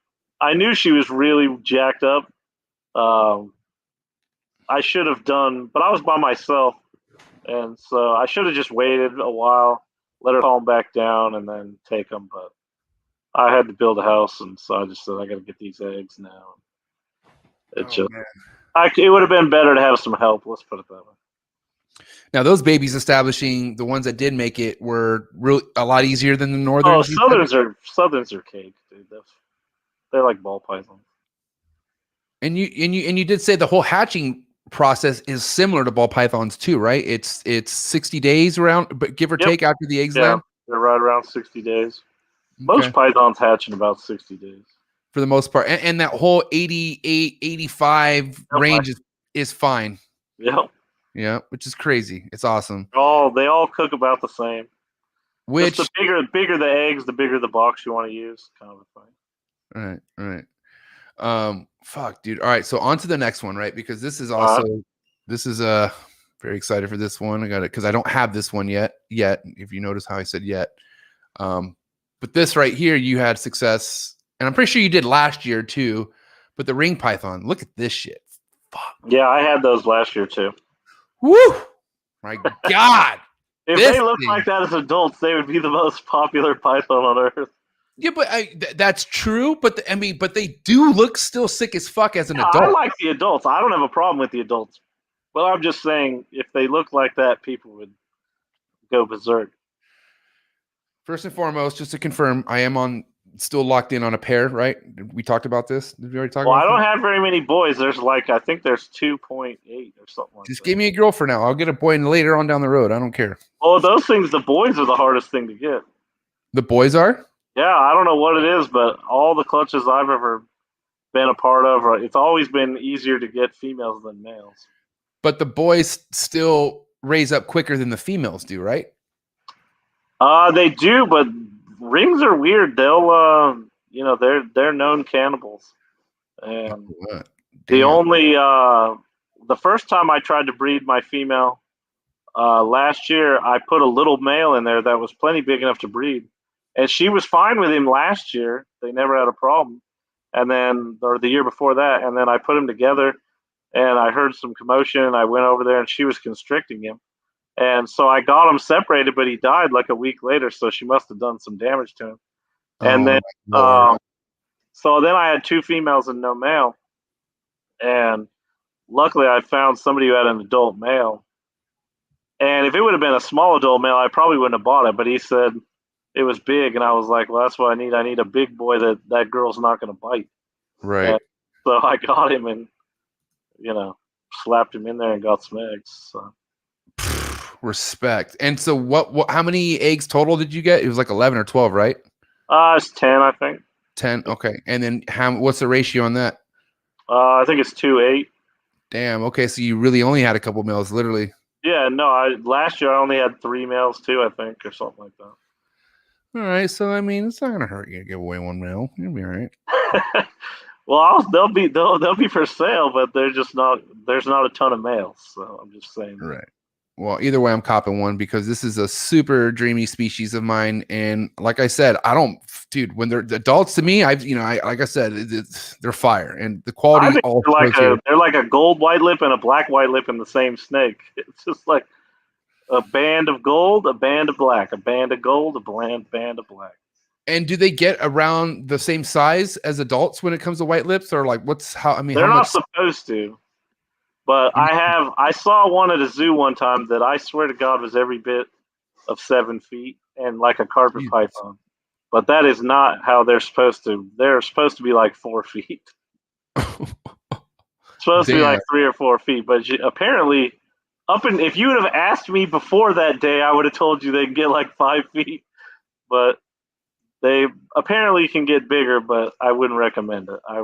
Speaker 3: I knew she was really jacked up. Um, I should have done, but I was by myself, and so I should have just waited a while, let her calm back down, and then take them. But I had to build a house, and so I just said I got to get these eggs now.
Speaker 2: Man.
Speaker 3: It would have been better to have some help. Let's put it that way.
Speaker 2: Now those babies establishing, the ones that did make it, were a lot easier than the northerns.
Speaker 3: Oh, southerns are cake, dude. They're like ball pythons.
Speaker 2: And you did say the whole hatching process is similar to ball pythons too, right? It's 60 days around, but give or take after the eggs land.
Speaker 3: They're right around 60 days. Most pythons hatch in about 60 days.
Speaker 2: For the most part. And that whole 88, 85 range is fine.
Speaker 3: Yep.
Speaker 2: Yeah, which is crazy. It's awesome.
Speaker 3: They all cook about the same. Just the bigger the eggs, the bigger the box you want to use, kind of a thing.
Speaker 2: Right. Fuck, dude. All right, so on to the next one, right? Because this is also this is very excited for this one. I got it because I don't have this one yet. If you notice how I said yet. But this right here, you had success, and I'm pretty sure you did last year too. But the ring python, look at this shit. Fuck.
Speaker 3: Yeah, I had those last year too.
Speaker 2: Woo! My God.
Speaker 3: If they looked like that as adults, they would be the most popular python on earth.
Speaker 2: Yeah, but that's true. But but they do look still sick as fuck as an adult.
Speaker 3: I like the adults. I don't have a problem with the adults. But I'm just saying, if they look like that, people would go berserk.
Speaker 2: First and foremost, just to confirm, I am still locked in on a pair, right? We talked about this. Did we already talk about
Speaker 3: I don't have very many boys. There's I think there's 2.8 or something like
Speaker 2: Just
Speaker 3: that.
Speaker 2: give me a girl for now. I'll get a boy later on down the road. I don't care.
Speaker 3: Well, those things, the boys are the hardest thing to get.
Speaker 2: The boys are?
Speaker 3: Yeah, I don't know what it is, but all the clutches I've ever been a part of, it's always been easier to get females than males.
Speaker 2: But the boys still raise up quicker than the females do, right?
Speaker 3: They do, but rings are weird. They'll, they're known cannibals. And the first time I tried to breed my female last year, I put a little male in there that was plenty big enough to breed. And she was fine with him last year. They never had a problem. And then, or the year before that, and then I put them together and I heard some commotion and I went over there and she was constricting him. And so I got him separated, but he died like a week later. So she must have done some damage to him. And then, so then I had 2 females and no male. And luckily I found somebody who had an adult male. And if it would have been a small adult male, I probably wouldn't have bought it. But he said it was big. And I was like, well, that's what I need. I need a big boy that girl's not going to bite.
Speaker 2: Right.
Speaker 3: And so I got him and, slapped him in there and got some eggs. So.
Speaker 2: Respect. And so what how many eggs total did you get? It was like 11 or 12, right?
Speaker 3: It's 10, I think.
Speaker 2: 10. Okay. And then what's the ratio on that?
Speaker 3: I think it's 2-8.
Speaker 2: Damn. Okay. So you really only had a couple males, literally.
Speaker 3: Yeah, no, last year I only had 3 males too, I think, or something like that.
Speaker 2: All right. So I mean, it's not gonna hurt you to give away 1 male. You'll be all right.
Speaker 3: Well, they'll be for sale, but there's not a ton of males. So I'm just saying.
Speaker 2: Right. Well, either way, I'm copping one because this is a super dreamy species of mine. And like I said, when they're adults to me, like I said, they're fire and the quality.
Speaker 3: They're like a gold white lip and a black white lip in the same snake. It's just like a band of gold, a band of black, a band of gold, a band of black.
Speaker 2: And do they get around the same size as adults when it comes to white lips, or like
Speaker 3: they're not supposed to. But I saw one at a zoo one time that I swear to God was every bit of 7 feet and like a carpet python. But that is not how they're supposed to. They're supposed to be like 4 feet. Supposed to be like 3 or 4 feet. But apparently, if you would have asked me before that day, I would have told you they can get like 5 feet. But they apparently can get bigger, but I wouldn't recommend it. I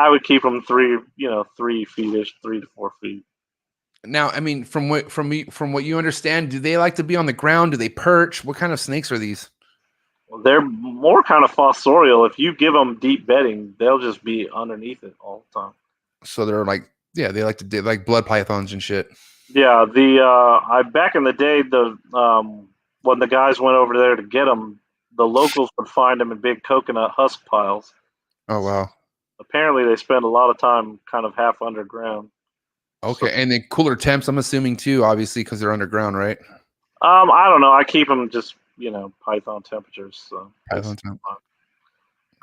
Speaker 3: would keep them 3 feet-ish, 3 to 4 feet.
Speaker 2: Now, I mean, from what you understand, do they like to be on the ground? Do they perch? What kind of snakes are these?
Speaker 3: They're more kind of fossorial. If you give them deep bedding, they'll just be underneath it all the time.
Speaker 2: So they're like, yeah, they like to do like blood pythons and shit.
Speaker 3: Yeah, I back in the day, when the guys went over there to get them, the locals would find them in big coconut husk piles.
Speaker 2: Oh wow.
Speaker 3: Apparently, they spend a lot of time kind of half underground.
Speaker 2: Okay, and then cooler temps, I'm assuming too, obviously, because they're underground, right?
Speaker 3: I don't know. I keep them just python temperatures, so
Speaker 2: Python temp.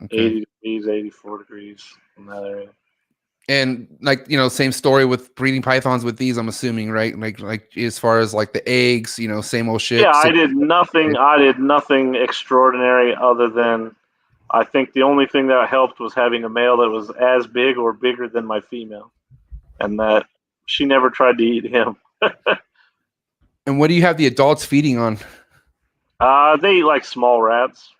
Speaker 2: Okay.
Speaker 3: 80 degrees, 84 degrees in that area.
Speaker 2: And like, same story with breeding pythons with these, I'm assuming, right? Like as far as like the eggs, same old shit.
Speaker 3: Yeah, I did nothing. I did nothing extraordinary other than I think the only thing that helped was having a male that was as big or bigger than my female, and that she never tried to eat him.
Speaker 2: And what do you have the adults feeding on?
Speaker 3: They eat like small rats,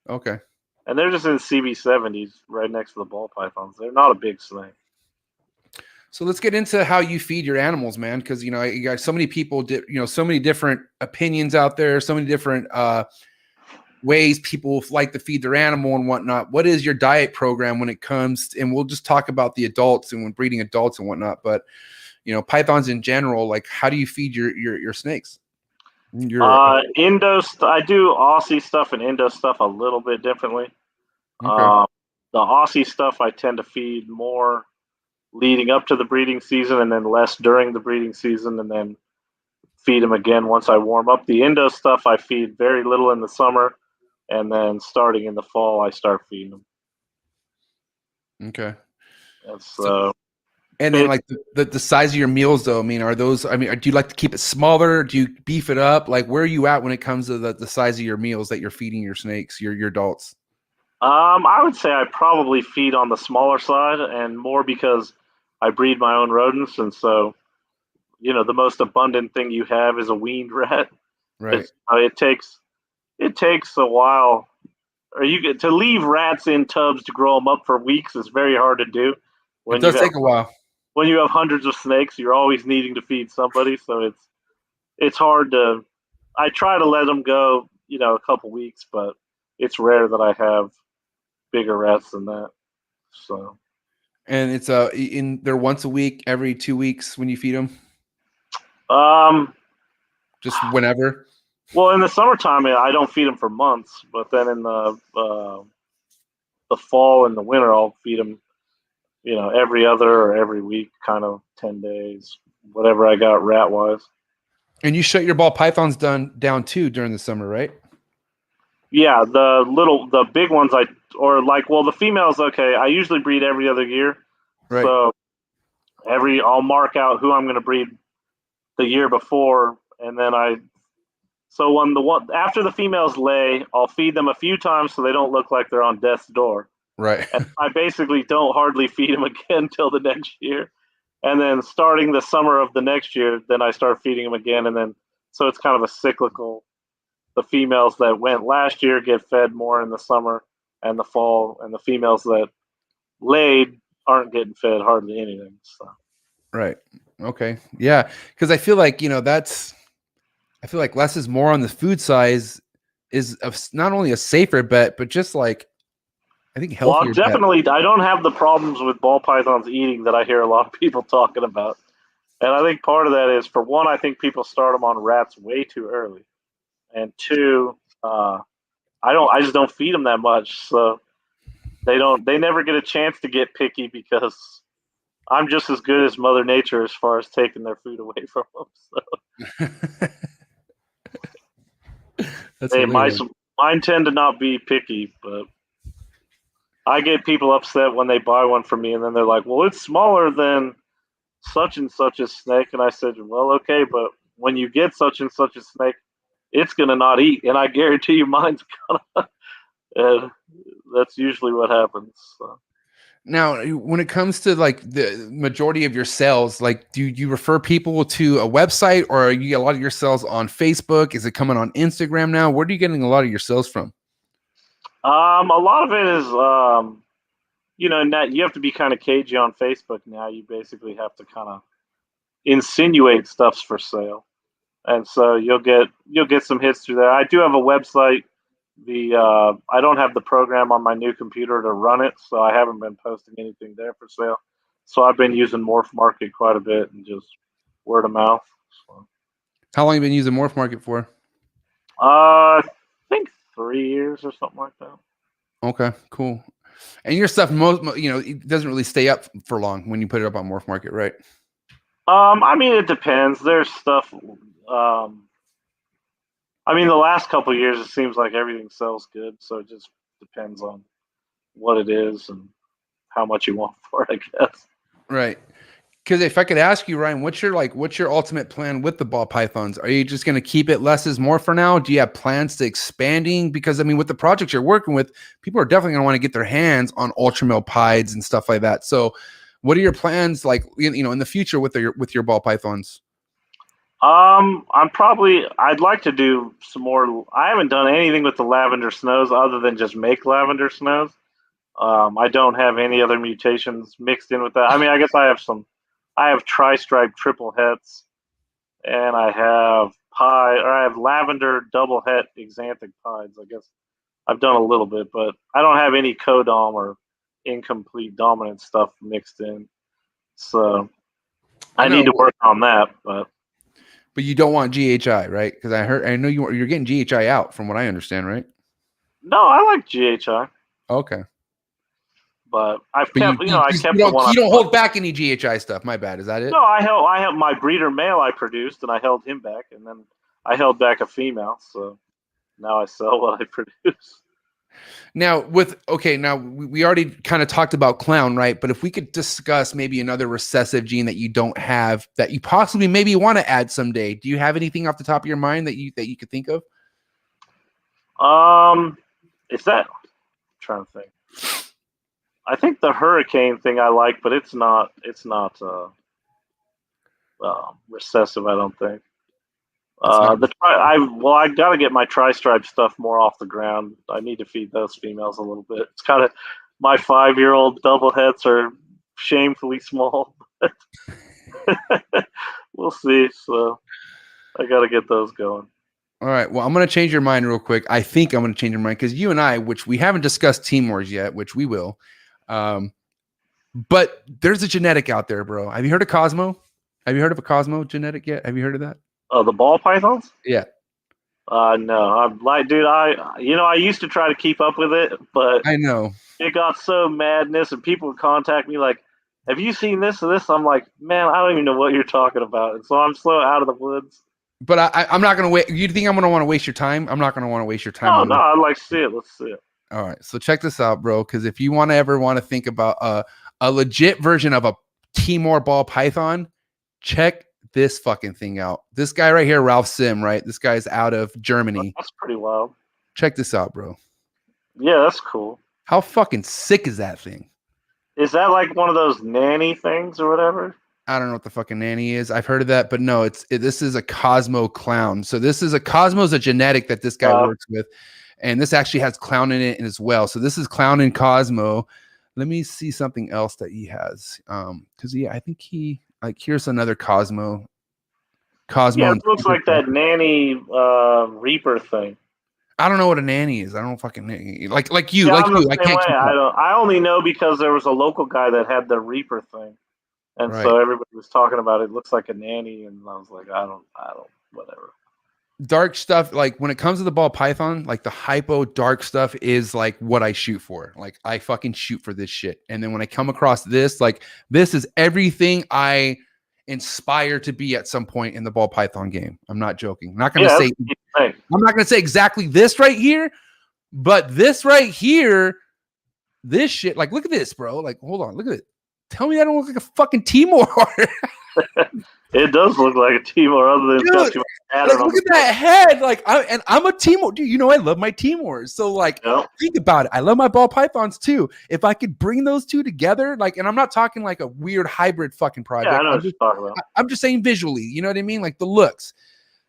Speaker 2: Okay.
Speaker 3: and they're just in CB70s right next to the ball pythons. They're not a big snake.
Speaker 2: So let's get into how you feed your animals, man. Because you got so many people, so many different opinions out there, so many different ways people like to feed their animal and whatnot. What is your diet program when it comes to, and we'll just talk about the adults and when breeding adults and whatnot, but pythons in general, like how do you feed your snakes?
Speaker 3: I do Aussie stuff and Indo stuff a little bit differently.
Speaker 2: Okay.
Speaker 3: The Aussie stuff I tend to feed more leading up to the breeding season and then less during the breeding season, and then feed them again once I warm up. The Indo stuff I feed very little in the summer, and then starting in the fall I start feeding them.
Speaker 2: Okay.
Speaker 3: And
Speaker 2: then like the size of your meals though, do you like to keep it smaller? Do you beef it up? Like where are you at when it comes to the size of your meals that you're feeding your snakes, your adults?
Speaker 3: I would say I probably feed on the smaller side, and more because I breed my own rodents, and so the most abundant thing you have is a weaned rat.
Speaker 2: Right.
Speaker 3: It takes a while, or to leave rats in tubs to grow them up for weeks is very hard to do.
Speaker 2: It does take a while.
Speaker 3: When you have hundreds of snakes, you're always needing to feed somebody, so it's hard to. I try to let them go, a couple weeks, but it's rare that I have bigger rats than that. So.
Speaker 2: And it's they're once a week, every 2 weeks when you feed them. Just whenever.
Speaker 3: Well, in the summertime, I don't feed them for months, but then in the fall and the winter, I'll feed them, every other or every week, kind of 10 days, whatever I got rat wise.
Speaker 2: And you shut your ball pythons down too during the summer, right?
Speaker 3: Yeah, the big ones the females, okay, I usually breed every other year.
Speaker 2: Right.
Speaker 3: So I'll mark out who I'm going to breed the year before, and then after the females lay, I'll feed them a few times so they don't look like they're on death's door.
Speaker 2: Right.
Speaker 3: And I basically don't hardly feed them again till the next year. And then starting the summer of the next year, then I start feeding them again. And then, so it's kind of a cyclical. The females that went last year get fed more in the summer and the fall, and the females that laid aren't getting fed hardly anything. So.
Speaker 2: Right. Okay. Yeah. Because I feel like, less is more on the food size is not only a safer bet, but just like, I think healthier.
Speaker 3: Well, definitely, I don't have the problems with ball pythons eating that I hear a lot of people talking about. And I think part of that is, for one, I think people start them on rats way too early. And two, I just don't feed them that much. So they never get a chance to get picky because I'm just as good as Mother Nature as far as taking their food away from them. So. Mine tend to not be picky, but I get people upset when they buy one from me, and then they're like, well, it's smaller than such and such a snake. And I said, well, okay, but when you get such and such a snake, it's going to not eat. And I guarantee you mine's going to. And that's usually what happens. So.
Speaker 2: Now, when it comes to like the majority of your sales, like do you refer people to a website, or are you get a lot of your sales on Facebook? Is it coming on Instagram now? Where are you getting a lot of your sales from?
Speaker 3: A lot of it is, you have to be kind of cagey on Facebook now. You basically have to kind of insinuate stuff's for sale, and so you'll get some hits through there. I do have a website I don't have the program on my new computer to run it, so I haven't been posting anything there for sale. So I've been using Morph Market quite a bit and just word of mouth. So,
Speaker 2: How long have you been using Morph Market for?
Speaker 3: I think 3 years or something like that.
Speaker 2: Okay, cool. And your stuff, it doesn't really stay up for long when you put it up on Morph Market, right?
Speaker 3: I mean, it depends. There's stuff. I mean, the last couple of years, it seems like everything sells good, so it just depends on what it is and how much you want for it, I guess.
Speaker 2: Right. Because if I could ask you, Ryan, what's your ultimate plan with the ball pythons? Are you just going to keep it less is more for now? Do you have plans to expanding? Because I mean, with the projects you're working with, people are definitely going to want to get their hands on ultramil pieds and stuff like that. So, what are your plans like? In the future with your ball pythons?
Speaker 3: I'd like to do some more. I haven't done anything with the lavender snows other than just make lavender snows. I don't have any other mutations mixed in with that. I mean, I guess I have tri-stripe triple hets, and I have lavender double het exanthic pieds. I guess I've done a little bit, but I don't have any codom or incomplete dominant stuff mixed in. So I need to work on that, but
Speaker 2: you don't want GHI, right? Because I know you're getting GHI out from what I understand, right?
Speaker 3: no, I like GHI.
Speaker 2: Okay.
Speaker 3: But I've
Speaker 2: But
Speaker 3: kept, I kept
Speaker 2: you don't hold back any GHI stuff. My bad. Is that it?
Speaker 3: No, I held my breeder male I produced, and I held him back, and then I held back a female. So now I sell what I produce.
Speaker 2: Now we already kind of talked about clown, right? But if we could discuss maybe another recessive gene that you don't have that you possibly maybe want to add someday. Do you have anything off the top of your mind that you could think of?
Speaker 3: Is that? I'm trying to think. I think the hurricane thing I like, but it's not recessive. I don't think. I got to get my tri-stripe stuff more off the ground. I need to feed those females a little bit. It's kind of my 5-year-old double heads are shamefully small. We'll see. So I got to get those going.
Speaker 2: All right. Well, I'm going to change your mind real quick. I think I'm going to change your mind because you and I, which we haven't discussed Timors yet, which we will. But there's a genetic out there, bro. Have you heard of Cosmo? Have you heard of a Cosmo genetic yet? Have you heard of that?
Speaker 3: Oh, the ball pythons?
Speaker 2: Yeah.
Speaker 3: No. I'm like, dude, I used to try to keep up with it, but
Speaker 2: I know
Speaker 3: it got so madness, and people would contact me like, "Have you seen this or this?" I'm like, man, I don't even know what you're talking about. And so I'm so out of the woods.
Speaker 2: But I'm not going to wait. You think I'm going to want to waste your time? I'm not going to want to waste your time.
Speaker 3: No, I'd like to see it. Let's see it.
Speaker 2: All right. So check this out, bro. Because if you want to think about a legit version of a Timor ball python, check this fucking thing out. This guy right here, Ralph Sim, right? This guy's out of Germany.
Speaker 3: That's pretty wild.
Speaker 2: Check this out, bro.
Speaker 3: Yeah, that's cool.
Speaker 2: How fucking sick is that thing?
Speaker 3: Is that like one of those nanny things or whatever?
Speaker 2: I don't know what the fucking nanny is. I've heard of that, but no, this is a Cosmo clown. So Cosmo's a genetic that this guy works with. And this actually has clown in it as well. So this is clown and Cosmo. Let me see something else that he has. Because I think here's another Cosmo.
Speaker 3: Yeah, it looks like that nanny Reaper thing.
Speaker 2: I don't know what a nanny is. I don't fucking like you.
Speaker 3: I only know because there was a local guy that had the Reaper thing. And so everybody was talking about it. It looks like a nanny, and I was like, I don't, whatever.
Speaker 2: Dark stuff, like when it comes to the ball python, like the hypo dark stuff is like what I shoot for. Like I fucking shoot for this shit. And then when I come across this, like this is everything I inspire to be at some point in the ball python game. I'm not joking. I'm not going to say exactly this right here, but this right here, this shit, like look at this, bro. Like hold on, look at it. Tell me I don't look like a fucking Timor.
Speaker 3: It does look like a Timor, other than
Speaker 2: look at that head. Like I'm a Timor, dude. I love my Timors. So like, think about it. I love my ball pythons too. If I could bring those two together, like, and I'm not talking like a weird hybrid fucking project.
Speaker 3: Yeah, I know what you're talking about.
Speaker 2: I'm just saying visually. You know what I mean? Like the looks.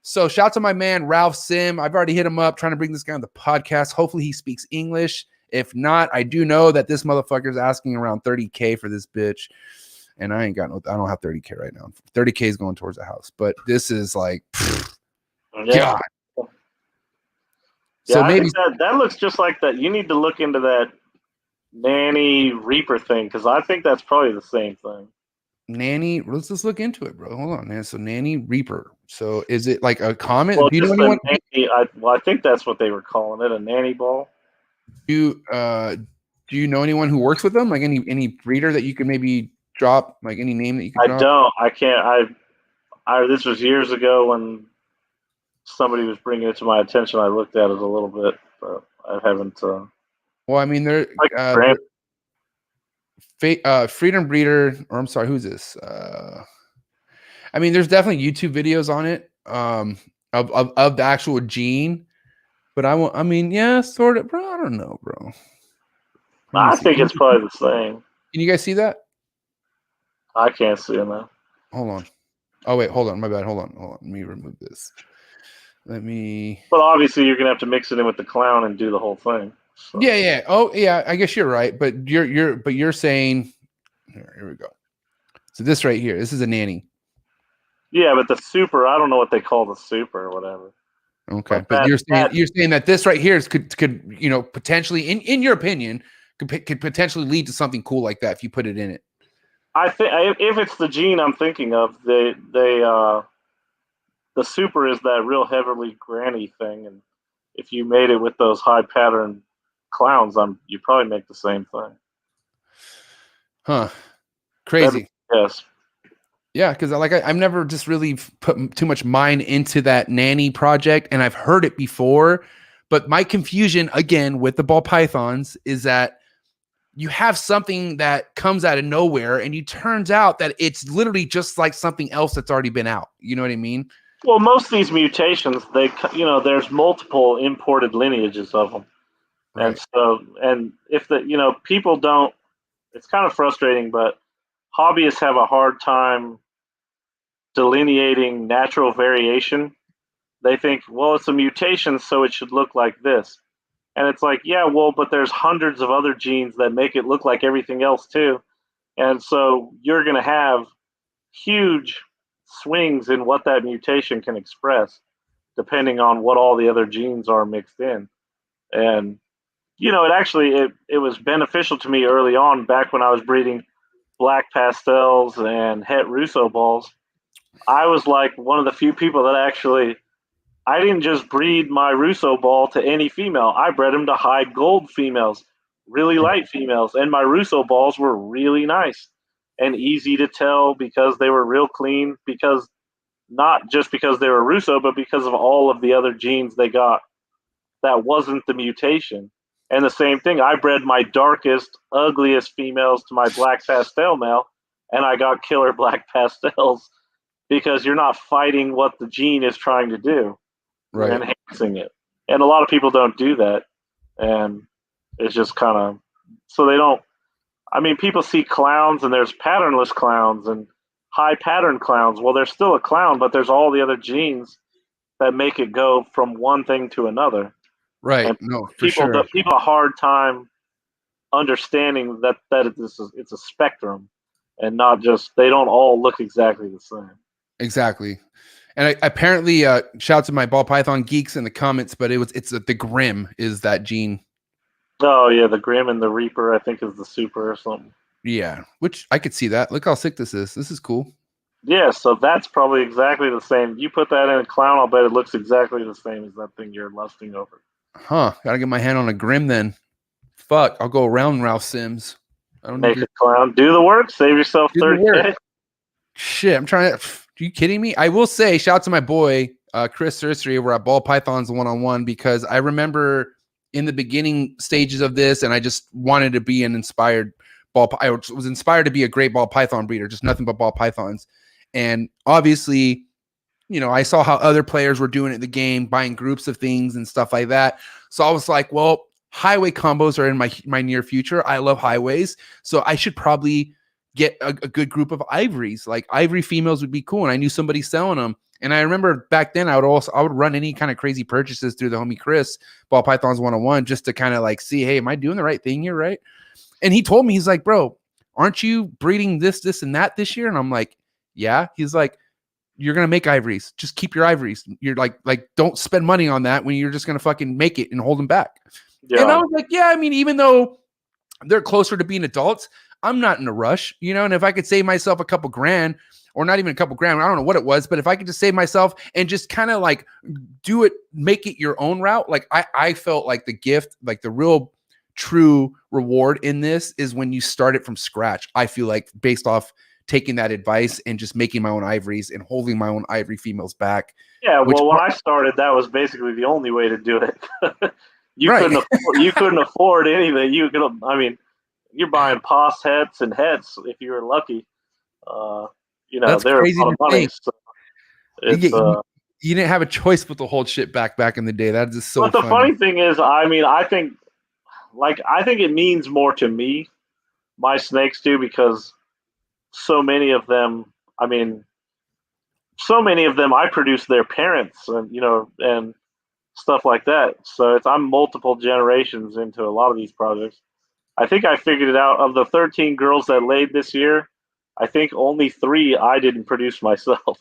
Speaker 2: So shout out to my man Ralph Sim. I've already hit him up trying to bring this guy on the podcast. Hopefully he speaks English. If not, I do know that this motherfucker is asking around $30K for this bitch. And I don't have 30K right now. 30K is going towards the house. But this is like, God. So
Speaker 3: Yeah, I
Speaker 2: maybe
Speaker 3: think that looks just like that. You need to look into that nanny reaper thing because I think that's probably the same thing.
Speaker 2: Nanny, let's just look into it, bro. Hold on, man. So Nanny Reaper. So is it like a common?
Speaker 3: Well,
Speaker 2: Do you know
Speaker 3: just
Speaker 2: anyone?
Speaker 3: a nanny. I think that's what they were calling it, a nanny ball.
Speaker 2: Do you know anyone who works with them? Like any breeder that you could maybe drop? Like any name that you could
Speaker 3: I
Speaker 2: drop?
Speaker 3: don't. I can't. This was years ago when somebody was bringing it to my attention. I looked at it a little bit, but I haven't.
Speaker 2: Well, I mean, Freedom Breeder, or I'm sorry, who's this? I mean, there's definitely YouTube videos on it, of the actual gene, but I mean, yeah, sort of, bro. I don't know, bro. Let me
Speaker 3: I
Speaker 2: see.
Speaker 3: think it's probably the same.
Speaker 2: Can you guys see that?
Speaker 3: I can't see it now.
Speaker 2: Hold on. Oh wait, hold on. My bad. Hold on. Let me remove this. Let me.
Speaker 3: But obviously, you're gonna have to mix it in with the clown and do the whole thing. So.
Speaker 2: Yeah. Oh, yeah. I guess you're right, but you're saying. Here we go. So this right here, this is a nanny.
Speaker 3: Yeah, but the super, I don't know what they call the super or whatever.
Speaker 2: Okay, but you're saying that this right here could potentially, in your opinion, could potentially lead to something cool like that if you put it in it.
Speaker 3: I think if it's the gene I'm thinking of, the super is that real heavily granny thing, and if you made it with those high pattern clowns, you probably make the same thing.
Speaker 2: Huh? Crazy.
Speaker 3: Yes.
Speaker 2: Yeah, because I've never just really put too much mind into that nanny project, and I've heard it before. But my confusion again with the ball pythons is that you have something that comes out of nowhere, and it turns out that it's literally just like something else that's already been out. You know what I mean?
Speaker 3: Well, most of these mutations, there's multiple imported lineages of them,
Speaker 2: Right.
Speaker 3: and if people don't, it's kind of frustrating, but hobbyists have a hard time delineating natural variation. They think, well, it's a mutation, so it should look like this. And it's like, yeah, well, but there's hundreds of other genes that make it look like everything else too. And so you're going to have huge swings in what that mutation can express, depending on what all the other genes are mixed in. And, it was beneficial to me early on, back when I was breeding black pastels and het Russo balls. I was like one of the few people that actually, I didn't just breed my Russo ball to any female. I bred them to high gold females, really light females. And my Russo balls were really nice and easy to tell because they were real clean, because not just because they were Russo, but because of all of the other genes they got that wasn't the mutation. And the same thing, I bred my darkest, ugliest females to my black pastel male, and I got killer black pastels because you're not fighting what the gene is trying to do. You're enhancing it. And a lot of people don't do that. And it's just kind of, so they don't, I mean, people see clowns and there's patternless clowns and high pattern clowns. Well, there's still a clown, but there's all the other genes that make it go from one thing to another.
Speaker 2: Right.
Speaker 3: And
Speaker 2: no, for
Speaker 3: people,
Speaker 2: sure.
Speaker 3: People have a hard time understanding that it's a spectrum and not just, they don't all look exactly the same.
Speaker 2: Exactly. And apparently, shout out to my ball python geeks in the comments, but it's the Grim is that gene.
Speaker 3: Oh yeah, the Grim and the Reaper, I think, is the super or something.
Speaker 2: Yeah, which I could see that. Look how sick this is. This is cool.
Speaker 3: Yeah, so that's probably exactly the same. You put that in a clown, I'll bet it looks exactly the same as that thing you're lusting over.
Speaker 2: Huh. Gotta get my hand on a Grim then. Fuck, I'll go around Ralph Sims. I don't
Speaker 3: Make a clown. Do the work. Save yourself $30K.
Speaker 2: Shit, I'm trying to. Are you kidding me? I will say, shout out to my boy Chris Sursery over at Ball Pythons 1-on-1, because I remember in the beginning stages of this, and I just wanted to be an inspired I was inspired to be a great ball python breeder, just nothing but ball pythons. And obviously, I saw how other players were doing it in the game, buying groups of things and stuff like that. So I was like, well, highway combos are in my near future. I love highways, so I should probably get a good group of ivories. Like ivory females would be cool, and I knew somebody selling them. And I remember back then I would run any kind of crazy purchases through the homie Chris, Ball Pythons 101, just to kind of like see, hey, am I doing the right thing here, right? And he told me, he's like, bro, aren't you breeding this and that this year? And I'm like, yeah. He's like, you're gonna make ivories. Just keep your ivories. You're like don't spend money on that when you're just gonna fucking make it and hold them back.
Speaker 3: Yeah.
Speaker 2: And I was like, yeah, I mean, even though they're closer to being adults, I'm not in a rush, you know. And if I could save myself a couple grand, or not even a couple grand, I don't know what it was, but if I could just save myself and just kind of like do it, make it your own route. Like I felt like the gift, like the real true reward in this is when you start it from scratch. I feel like based off taking that advice and just making my own ivories and holding my own ivory females back.
Speaker 3: Yeah, well, when I started, that was basically the only way to do it. You couldn't afford anything. I mean, you're buying pos heads and heads if you were lucky. You know,
Speaker 2: that's
Speaker 3: they're a
Speaker 2: crazy
Speaker 3: lot of money. So it's
Speaker 2: you didn't have a choice but to hold shit back in the day. That is just so.
Speaker 3: But the funny thing is, I mean, I think it means more to me, my snakes do, because so many of them. I mean, so many of them I produce their parents, and and stuff like that. So I'm multiple generations into a lot of these projects. I think I figured it out. Of the 13 girls that laid this year, I think only 3 I didn't produce myself.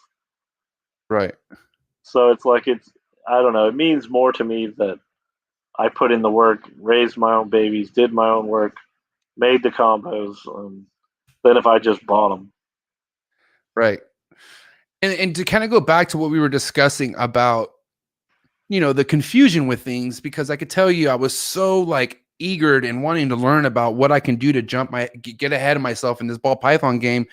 Speaker 2: Right.
Speaker 3: So I don't know. It means more to me that I put in the work, raised my own babies, did my own work, made the combos, than if I just bought them.
Speaker 2: Right. And to kind of go back to what we were discussing about, the confusion with things, because I could tell you I was so like eager and wanting to learn about what I can do to get ahead of myself in this ball python game.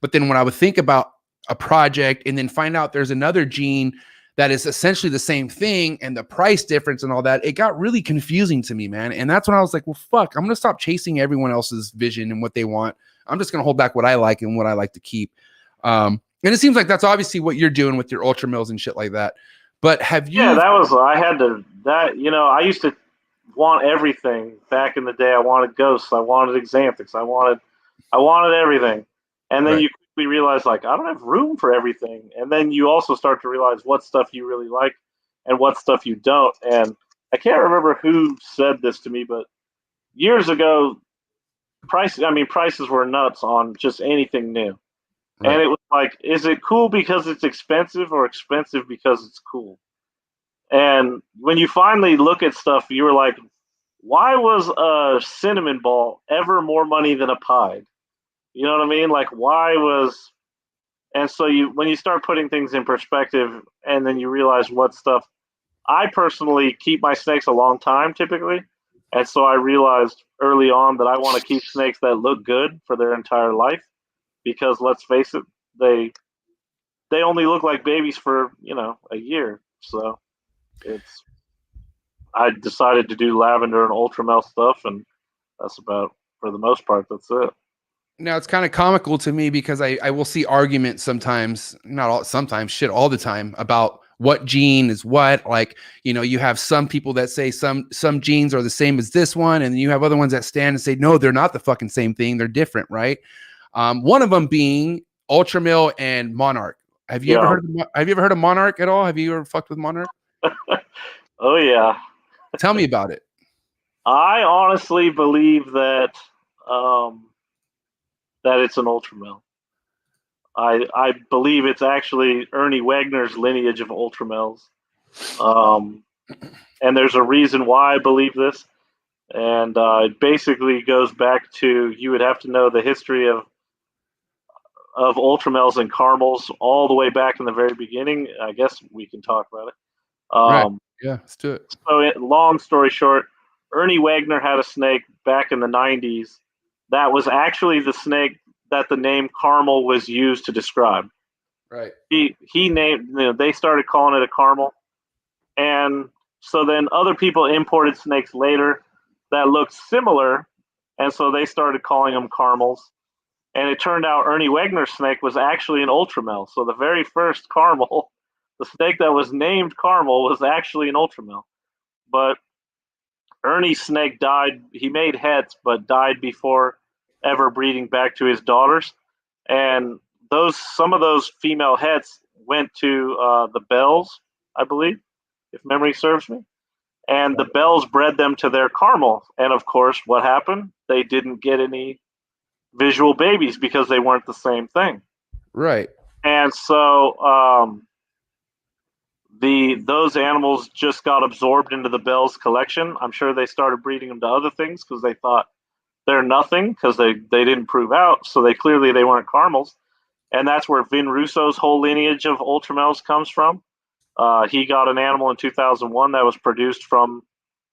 Speaker 2: But then when I would think about a project and then find out there's another gene that is essentially the same thing and the price difference and all that, it got really confusing to me, man. And that's when I was like, well, fuck, I'm going to stop chasing everyone else's vision and what they want. I'm just going to hold back what I like and what I like to keep. And it seems like that's obviously what you're doing with your ultra mills and shit like that. But have you?
Speaker 3: Yeah, I used to want everything back in the day. I wanted ghosts. I wanted exanthics. I wanted everything. And then you quickly realize, like, I don't have room for everything. And then you also start to realize what stuff you really like and what stuff you don't. And I can't remember who said this to me, but years ago, prices were nuts on just anything new. Right. And it was like, is it cool because it's expensive or expensive because it's cool? And when you finally look at stuff, you were like, why was a cinnamon ball ever more money than a pied? You know what I mean? Like, why was... And so when you start putting things in perspective, and then you realize what stuff... I personally keep my snakes a long time, typically. And so I realized early on that I want to keep snakes that look good for their entire life. Because let's face it, they only look like babies for, a year. So I decided to do lavender and ultramel stuff, and that's about, for the most part, that's it.
Speaker 2: Now it's kind of comical to me because I will see arguments sometimes, not all, sometimes, shit, all the time, about what gene is what. Like, you have some people that say some genes are the same as this one, and then you have other ones that stand and say, no, they're not the fucking same thing. They're different, right? One of them being ultramil and monarch. Have you ever heard of monarch at all? Have you ever fucked with monarch?
Speaker 3: Oh yeah.
Speaker 2: Tell me about it.
Speaker 3: I honestly believe that it's an ultramil. I believe it's actually Ernie Wagner's lineage of ultramils. And there's a reason why I believe this. And it basically goes back to, you would have to know the history of ultramels and caramels all the way back in the very beginning. I guess we can talk about it.
Speaker 2: Right. Yeah, let's do it.
Speaker 3: So long story short, Ernie Wagner had a snake back in the 90s that was actually the snake that the name caramel was used to describe.
Speaker 2: Right.
Speaker 3: He named, they started calling it a caramel. And so then other people imported snakes later that looked similar, and so they started calling them caramels. And it turned out Ernie Wagner's snake was actually an ultramel. So the very first caramel, the snake that was named caramel, was actually an ultramel. But Ernie's snake died. He made heads, but died before ever breeding back to his daughters. And some of those female heads went to the Bells, I believe, if memory serves me. And the Bells bred them to their caramel. And of course, what happened? They didn't get any visual babies because they weren't the same thing.
Speaker 2: Right.
Speaker 3: And so those animals just got absorbed into the Bell's collection. I'm sure they started breeding them to other things because they thought they're nothing because they didn't prove out. So they weren't caramels. And that's where Vin Russo's whole lineage of Ultramels comes from. He got an animal in 2001 that was produced from,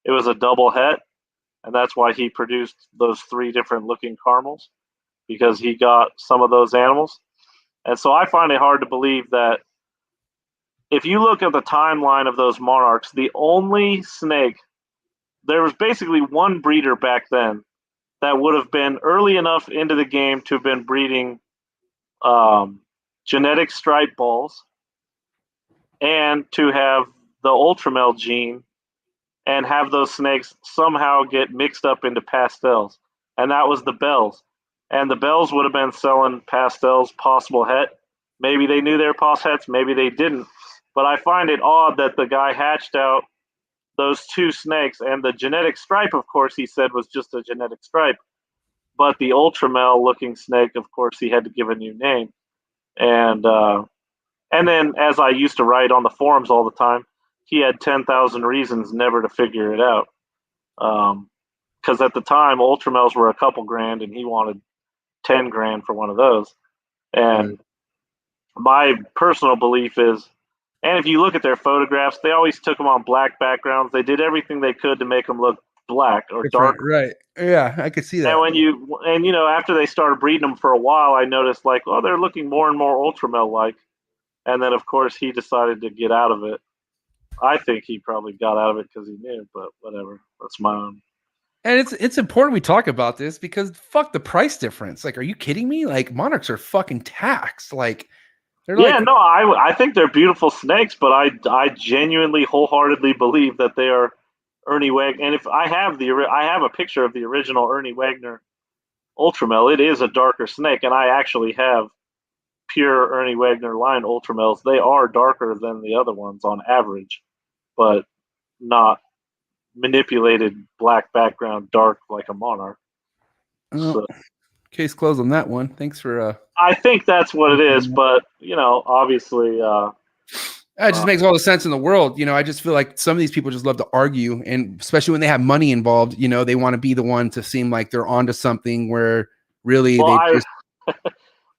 Speaker 3: it was a double het, and that's why he produced those 3 different looking caramels, because he got some of those animals. And so I find it hard to believe that if you look at the timeline of those monarchs, the only snake, there was basically one breeder back then that would have been early enough into the game to have been breeding genetic stripe balls and to have the Ultramel gene and have those snakes somehow get mixed up into pastels. And that was the Bells. And the Bells would have been selling pastels, possible het. Maybe they knew they were pos hets, maybe they didn't. But I find it odd that the guy hatched out those 2 snakes, and the genetic stripe, of course, he said was just a genetic stripe. But the Ultramel looking snake, of course, he had to give a new name. And then, as I used to write on the forums all the time, he had 10,000 reasons never to figure it out. Because at the time, Ultramels were a couple grand, and he wanted 10 grand for one of those. And my personal belief is, and if you look at their photographs, they always took them on black backgrounds. They did everything they could to make them look black or dark.
Speaker 2: Right. Yeah, I could see that.
Speaker 3: And after they started breeding them for a while, I noticed like, oh, they're looking more and more Ultramel like. And then of course he decided to get out of it. I think he probably got out of it because he knew, but whatever. That's my own.
Speaker 2: And it's important we talk about this because fuck the price difference. Like, are you kidding me? Like, monarchs are fucking taxed. Like, they're
Speaker 3: I think they're beautiful snakes, but I genuinely, wholeheartedly believe that they are Ernie Wagner. And if I have a picture of the original Ernie Wagner Ultramel, it is a darker snake, and I actually have pure Ernie Wagner line Ultramels. They are darker than the other ones on average, but not manipulated black background dark like a monarch.
Speaker 2: So, case closed on that one. Thanks for
Speaker 3: I think that's what it is, but obviously
Speaker 2: it just makes all the sense in the world. I just feel like some of these people just love to argue, and especially when they have money involved, they want to be the one to seem like they're onto something where really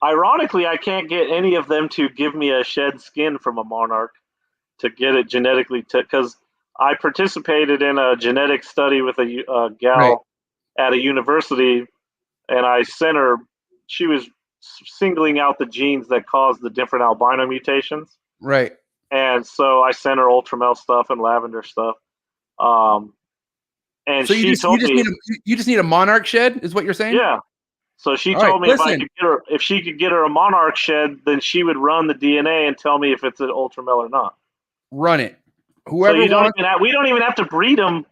Speaker 3: ironically, I can't get any of them to give me a shed skin from a monarch to get it genetically because I participated in a genetic study with a gal at a university, and I sent her. She was singling out the genes that cause the different albino mutations.
Speaker 2: Right.
Speaker 3: And so I sent her Ultramel stuff and lavender stuff. And
Speaker 2: so you just need a monarch shed, is what you're saying?
Speaker 3: Yeah. So she told me if she could get her a monarch shed, then she would run the DNA and tell me if it's an Ultramel or not.
Speaker 2: Run it.
Speaker 3: Whoever we don't even have to breed them.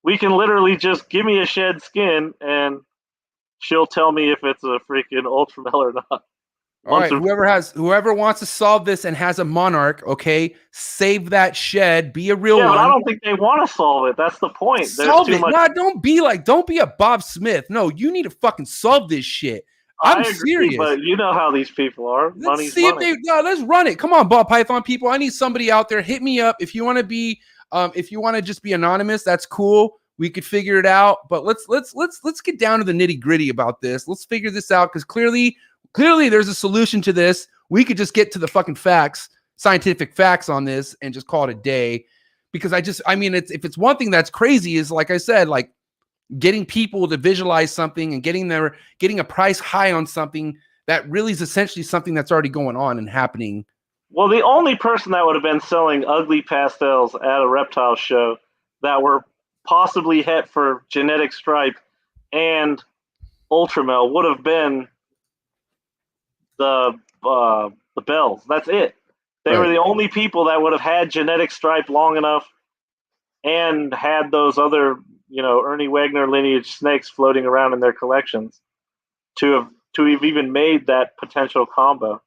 Speaker 3: We can literally just give me a shed skin and she'll tell me if it's a freaking Ultramel or not.
Speaker 2: All right, whoever wants to solve this and has a monarch, okay, save that shed, be a real one.
Speaker 3: But I don't think they want to solve it. That's the point.
Speaker 2: Solve it. Nah, don't be a Bob Smith. No, you need to fucking solve this shit. I'm serious.
Speaker 3: But you know how these people are.
Speaker 2: Let's run it. Come on, Ball Python people. I need somebody out there. Hit me up if you want to be. If you want to just be anonymous, that's cool. We could figure it out. But let's get down to the nitty gritty about this. Let's figure this out because clearly there's a solution to this. We could just get to the fucking facts, scientific facts on this, and just call it a day. Because if it's one thing that's crazy is, like I said, like getting people to visualize something and getting a price high on something that really is essentially something that's already going on and happening.
Speaker 3: Well, the only person that would have been selling ugly pastels at a reptile show that were possibly het for genetic stripe and Ultramel would have been the Bells. That's it. They were the only people that would have had genetic stripe long enough and had those other, Ernie Wagner lineage snakes floating around in their collections to have even made that potential combo.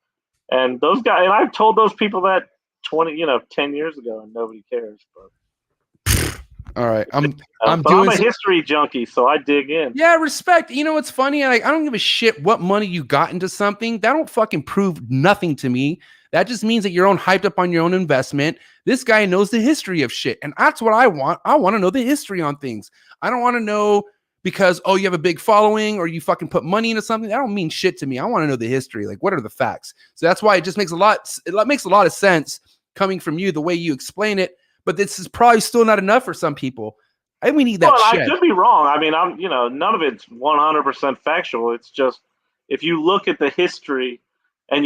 Speaker 3: And those guys, and I've told those people that 10 years ago, and nobody cares. But
Speaker 2: All right. I'm
Speaker 3: but
Speaker 2: doing
Speaker 3: I'm a history junkie, so I dig in.
Speaker 2: Yeah, respect. You know what's funny? I don't give a shit what money you got into something. That don't fucking prove nothing to me. That just means that you're hyped up on your own investment. This guy knows the history of shit. And that's what I want. I want to know the history on things. I don't want to know because, oh, you have a big following or you fucking put money into something. That don't mean shit to me. I want to know the history. Like, what are the facts? So that's why it just makes it makes a lot of sense coming from you, the way you explain it. But this is probably still not enough for some people. We need that
Speaker 3: Well,
Speaker 2: shit.
Speaker 3: I could be wrong. I mean, none of it's 100% factual. It's just if you look at the history and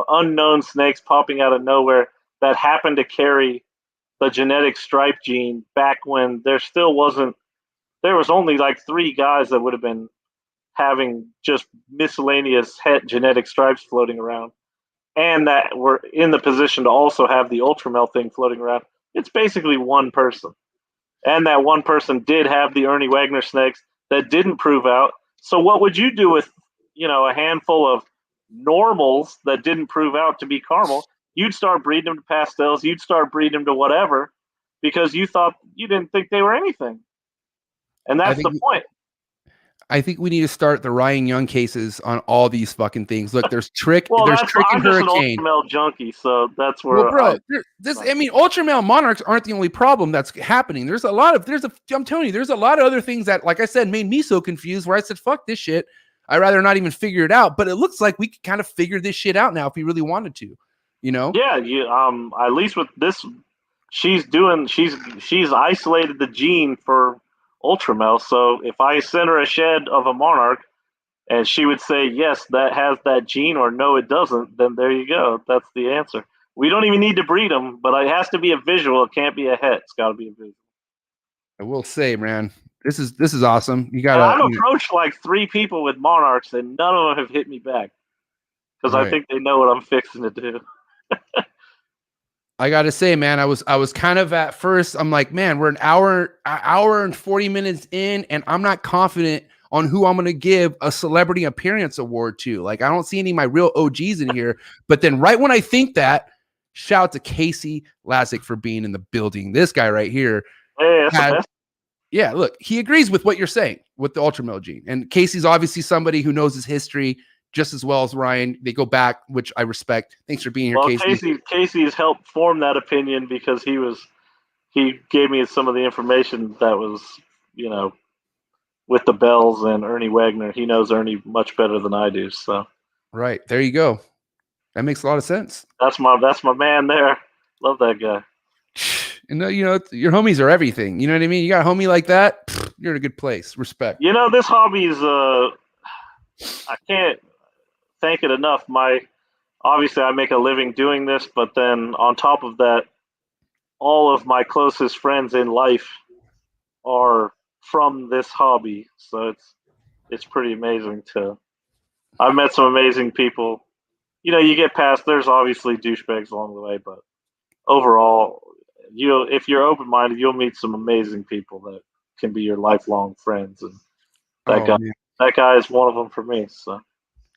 Speaker 3: unknown snakes popping out of nowhere that happen to carry the genetic stripe gene back when there was only like 3 guys that would have been having just miscellaneous het genetic stripes floating around and that were in the position to also have the ultramel thing floating around. It's basically one person. And that one person did have the Ernie Wagner snakes that didn't prove out. So what would you do with, a handful of normals that didn't prove out to be caramel? You'd start breeding them to pastels. You'd start breeding them to whatever because you didn't think they were anything. And that's the point.
Speaker 2: I think we need to start the Ryan Young cases on all these fucking things. Look, there's Trick, there's Trick and Hurricane.
Speaker 3: I'm just an ultramel junkie, so that's where.
Speaker 2: Well, bro, ultramel monarchs aren't the only problem that's happening. I'm telling you, there's a lot of other things that, like I said, made me so confused. Where I said, "Fuck this shit." I'd rather not even figure it out. But it looks like we could kind of figure this shit out now if we really wanted to.
Speaker 3: Yeah. At least with this, she's isolated the gene for ultramel. So if I send her a shed of a monarch and she would say, yes, that has that gene, or no, it doesn't, then there you go. That's the answer. We don't even need to breed them, but it has to be a visual. It can't be a het. It's got to be a visual.
Speaker 2: I will say, man, this is awesome. You got.
Speaker 3: I've approached like 3 people with monarchs, and none of them have hit me back because I think they know what I'm fixing to do.
Speaker 2: I gotta say, man, I was kind of at first. I'm like, man, we're an hour and 40 minutes in, and I'm not confident on who I'm gonna give a celebrity appearance award to. Like, I don't see any of my real OGs in here. But then, right when I think that, shout out to Casey Lazick for being in the building. This guy right here.
Speaker 3: Hey, that's the best.
Speaker 2: Yeah, look, he agrees with what you're saying with the ultramel gene, and Casey's obviously somebody who knows his history just as well as Ryan. They go back, which I respect. Thanks for being here, Casey.
Speaker 3: Casey has helped form that opinion because he gave me some of the information that was, with the Bells and Ernie Wagner. He knows Ernie much better than I do. So
Speaker 2: right, there you go. That makes a lot of sense.
Speaker 3: That's my man there. Love that guy.
Speaker 2: And your homies are everything. You know what I mean? You got a homie like that, you're in a good place. Respect.
Speaker 3: This hobby is I can't thank it enough. Obviously I make a living doing this, but then on top of that, all of my closest friends in life are from this hobby. So it's pretty amazing I've met some amazing people. You get past, there's obviously douchebags along the way, but overall, if you're open-minded, you'll meet some amazing people that can be your lifelong friends. And that guy is one of them for me. So.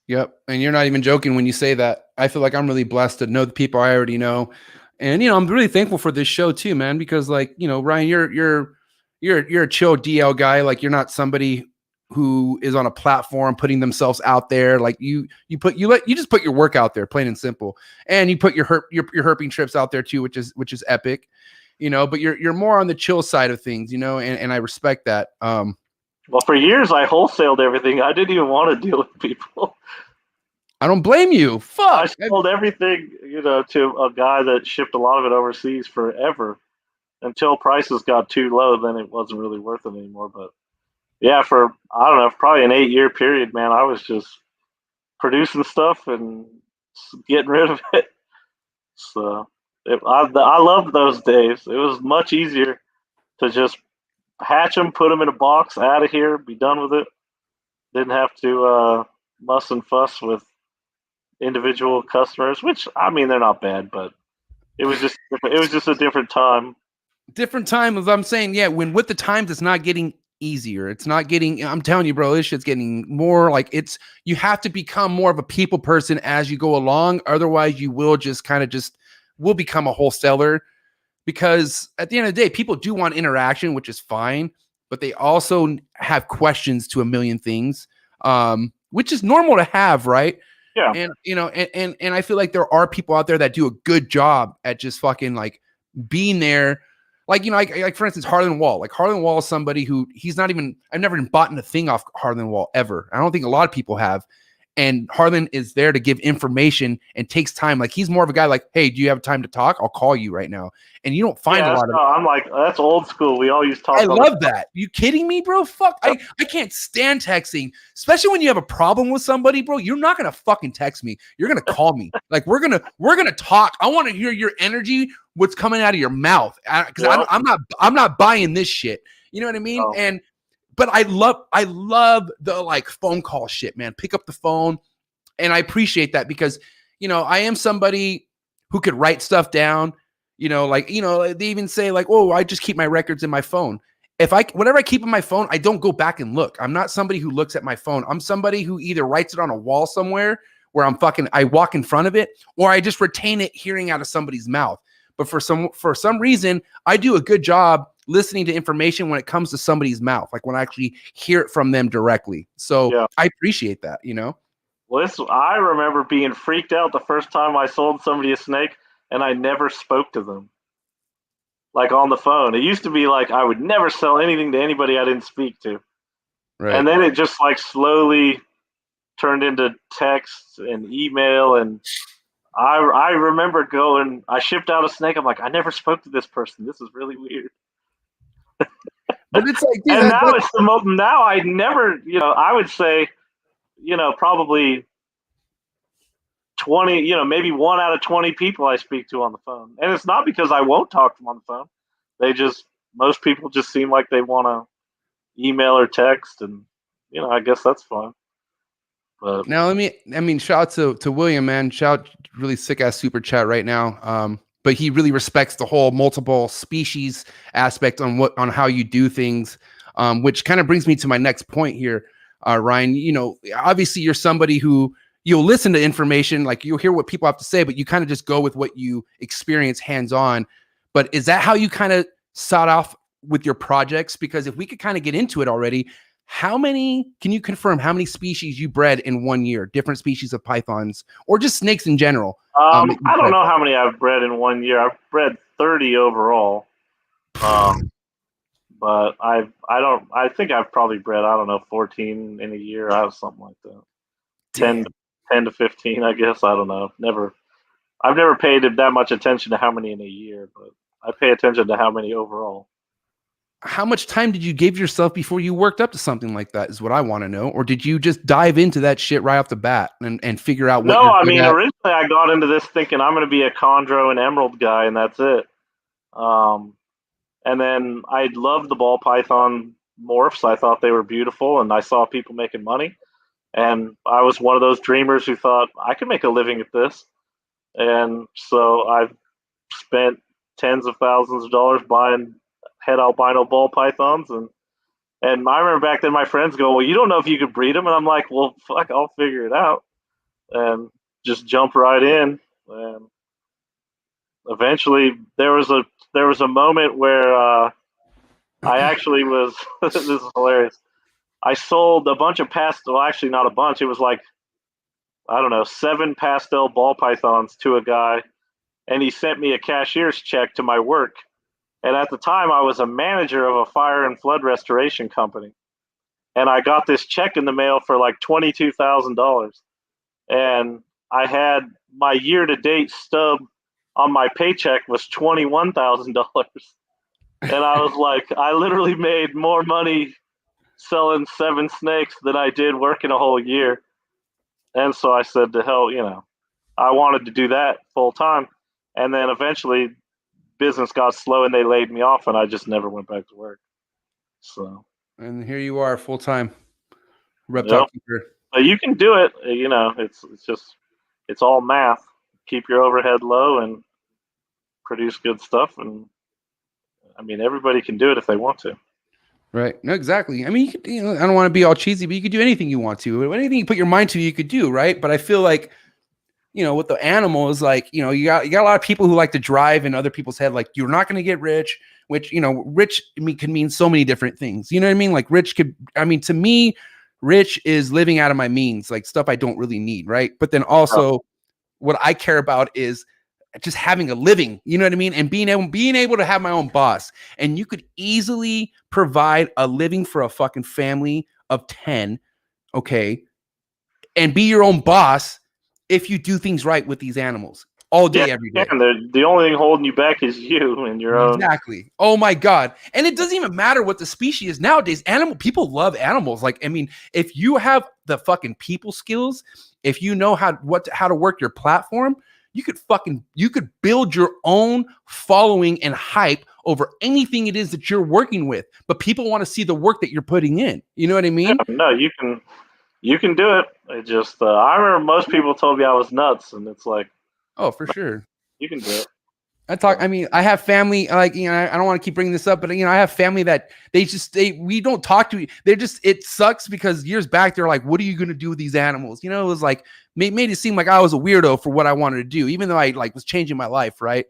Speaker 2: Yep. And you're not even joking when you say that. I feel like I'm really blessed to know the people I already know. And, I'm really thankful for this show too, man, because Ryan, you're a chill DL guy. Like, you're not somebody who is on a platform putting themselves out there. Like you just put your work out there, plain and simple. And you put your herping trips out there too, which is epic, but you're more on the chill side of things, and I respect that.
Speaker 3: Well, for years I wholesaled everything. I didn't even want to deal with people.
Speaker 2: I don't blame you. Fuck.
Speaker 3: I sold everything, to a guy that shipped a lot of it overseas forever until prices got too low. Then it wasn't really worth it anymore. But yeah, for, I don't know, probably an 8-year period, man, I was just producing stuff and getting rid of it. So I loved those days. It was much easier to just hatch them, put them in a box, out of here, be done with it. Didn't have to muss and fuss with individual customers, which, I mean, they're not bad, but it was just a different time.
Speaker 2: Different time, as I'm saying, yeah, when with the times it's not getting easier. It's not getting, I'm telling you, bro, this shit's getting more like you have to become more of a people person as you go along. Otherwise, you will just will become a wholesaler. because at the end of the day, people do want interaction, which is fine, but they also have questions to a million things, which is normal to have, right?
Speaker 3: Yeah.
Speaker 2: And and I feel like there are people out there that do a good job at just fucking like being there. Like, like for instance, Harlan Wall. Like Harlan Wall is somebody who I've never even bought a thing off Harlan Wall ever. I don't think a lot of people have. And Harlan is there to give information and takes time. Like he's more of a guy like, hey, do you have time to talk? I'll call you right now. And you don't find a lot of.
Speaker 3: I'm like, that's old school. We all used to talk.
Speaker 2: I love that. You kidding me, bro? Fuck. I can't stand texting, especially when you have a problem with somebody, bro. You're not gonna fucking text me. You're gonna call me. Like we're gonna talk. I want to hear your energy, what's coming out of your mouth. Because I'm not buying this shit. You know what I mean?
Speaker 3: Oh.
Speaker 2: But I love the like phone call shit, man. Pick up the phone. And I appreciate that because, I am somebody who could write stuff down, they even say like, oh, I just keep my records in my phone. Whatever I keep in my phone, I don't go back and look. I'm not somebody who looks at my phone. I'm somebody who either writes it on a wall somewhere where I walk in front of it, or I just retain it hearing out of somebody's mouth. But for some reason, I do a good job listening to information when it comes to somebody's mouth, like when I actually hear it from them directly. So I appreciate that,
Speaker 3: Well, I remember being freaked out the first time I sold somebody a snake and I never spoke to them. Like on the phone. It used to be like I would never sell anything to anybody I didn't speak to. Right. And then it just like slowly turned into text and email. And I remember I shipped out a snake. I'm like, I never spoke to this person. This is really weird.
Speaker 2: But it's like, dude,
Speaker 3: and now I never, I would say, probably 20, maybe 1 out of 20 people I speak to on the phone. And it's not because I won't talk to them on the phone. Most people just seem like they want to email or text, and, I guess that's fine. But
Speaker 2: now shout out to William, man. Shout really sick ass super chat right now. But he really respects the whole multiple species aspect on how you do things, which kind of brings me to my next point here, Ryan. Obviously you're somebody who you'll listen to information, like you'll hear what people have to say, but you kind of just go with what you experience hands-on. But is that how you kind of sought off with your projects? Because if we could kind of get into it already, can you confirm how many species you bred in 1 year, different species of pythons or just snakes in general?
Speaker 3: I don't know how many I've bred in 1 year. I've bred 30 overall. But I think I've probably bred, 14 in a year. I have something like that. 10 to 15, I guess. I don't know. I've never paid that much attention to how many in a year, but I pay attention to how many overall.
Speaker 2: How much time did you give yourself before you worked up to something like that is what I want to know. Or did you just dive into that shit right off the bat and figure out what?
Speaker 3: No, originally I got into this thinking I'm going to be a chondro and emerald guy, and that's it. And then I loved the ball python morphs. I thought they were beautiful, and I saw people making money. And I was one of those dreamers who thought I could make a living at this. And so I've spent tens of thousands of dollars buying head albino ball pythons. And I remember back then my friends go, well, you don't know if you could breed them. And I'm like, well, fuck, I'll figure it out. And just jump right in. And eventually there was a moment where I actually was, this is hilarious. I sold a bunch of actually not a bunch. It was like, 7 pastel ball pythons to a guy, and he sent me a cashier's check to my work. And at the time, I was a manager of a fire and flood restoration company. And I got this check in the mail for like $22,000. And I had my year-to-date stub on my paycheck was $21,000. And I was like, I literally made more money selling 7 snakes than I did working a whole year. And so I said, to hell, I wanted to do that full time. And then eventually business got slow and they laid me off, and I just never went back to work. So.
Speaker 2: And here you are, full time reptile keeper.
Speaker 3: But you can do it. It's all math. Keep your overhead low and produce good stuff. And everybody can do it if they want to.
Speaker 2: Right. No, exactly. I mean, I don't want to be all cheesy, but you could do anything you want to. Anything you put your mind to, you could do, right? But I feel like you know, with the animals, like, you know, you got a lot of people who like to drive in other people's head, like, you're not going to get rich, which, you know, rich can mean so many different things. You know what I mean? Like rich could, I mean, to me, rich is living out of my means, like stuff I don't really need. Right. But then also what I care about is just having a living, you know what I mean? And being able to have my own boss. And you could easily provide a living for a fucking family of 10. Okay. And be your own boss if you do things right with these animals all day, every day.
Speaker 3: And the only thing holding you back is you and your own.
Speaker 2: Exactly. Oh my God. And it doesn't even matter what the species is nowadays. People love animals. Like, I mean, if you have the fucking people skills, if you know how to work your platform, you could build your own following and hype over anything it is that you're working with. But people want to see the work that you're putting in. You know what I mean?
Speaker 3: Yeah, no, you can do it. It just I remember most people told me I was nuts, and it's like,
Speaker 2: oh, for sure,
Speaker 3: you can do it.
Speaker 2: I mean, I have family, like, you know, I don't want to keep bringing this up, but, you know, I have family that we don't talk to. It sucks because years back, they're like, what are you going to do with these animals? You know, it was like, made it seem like I was a weirdo for what I wanted to do, even though I like was changing my life. Right.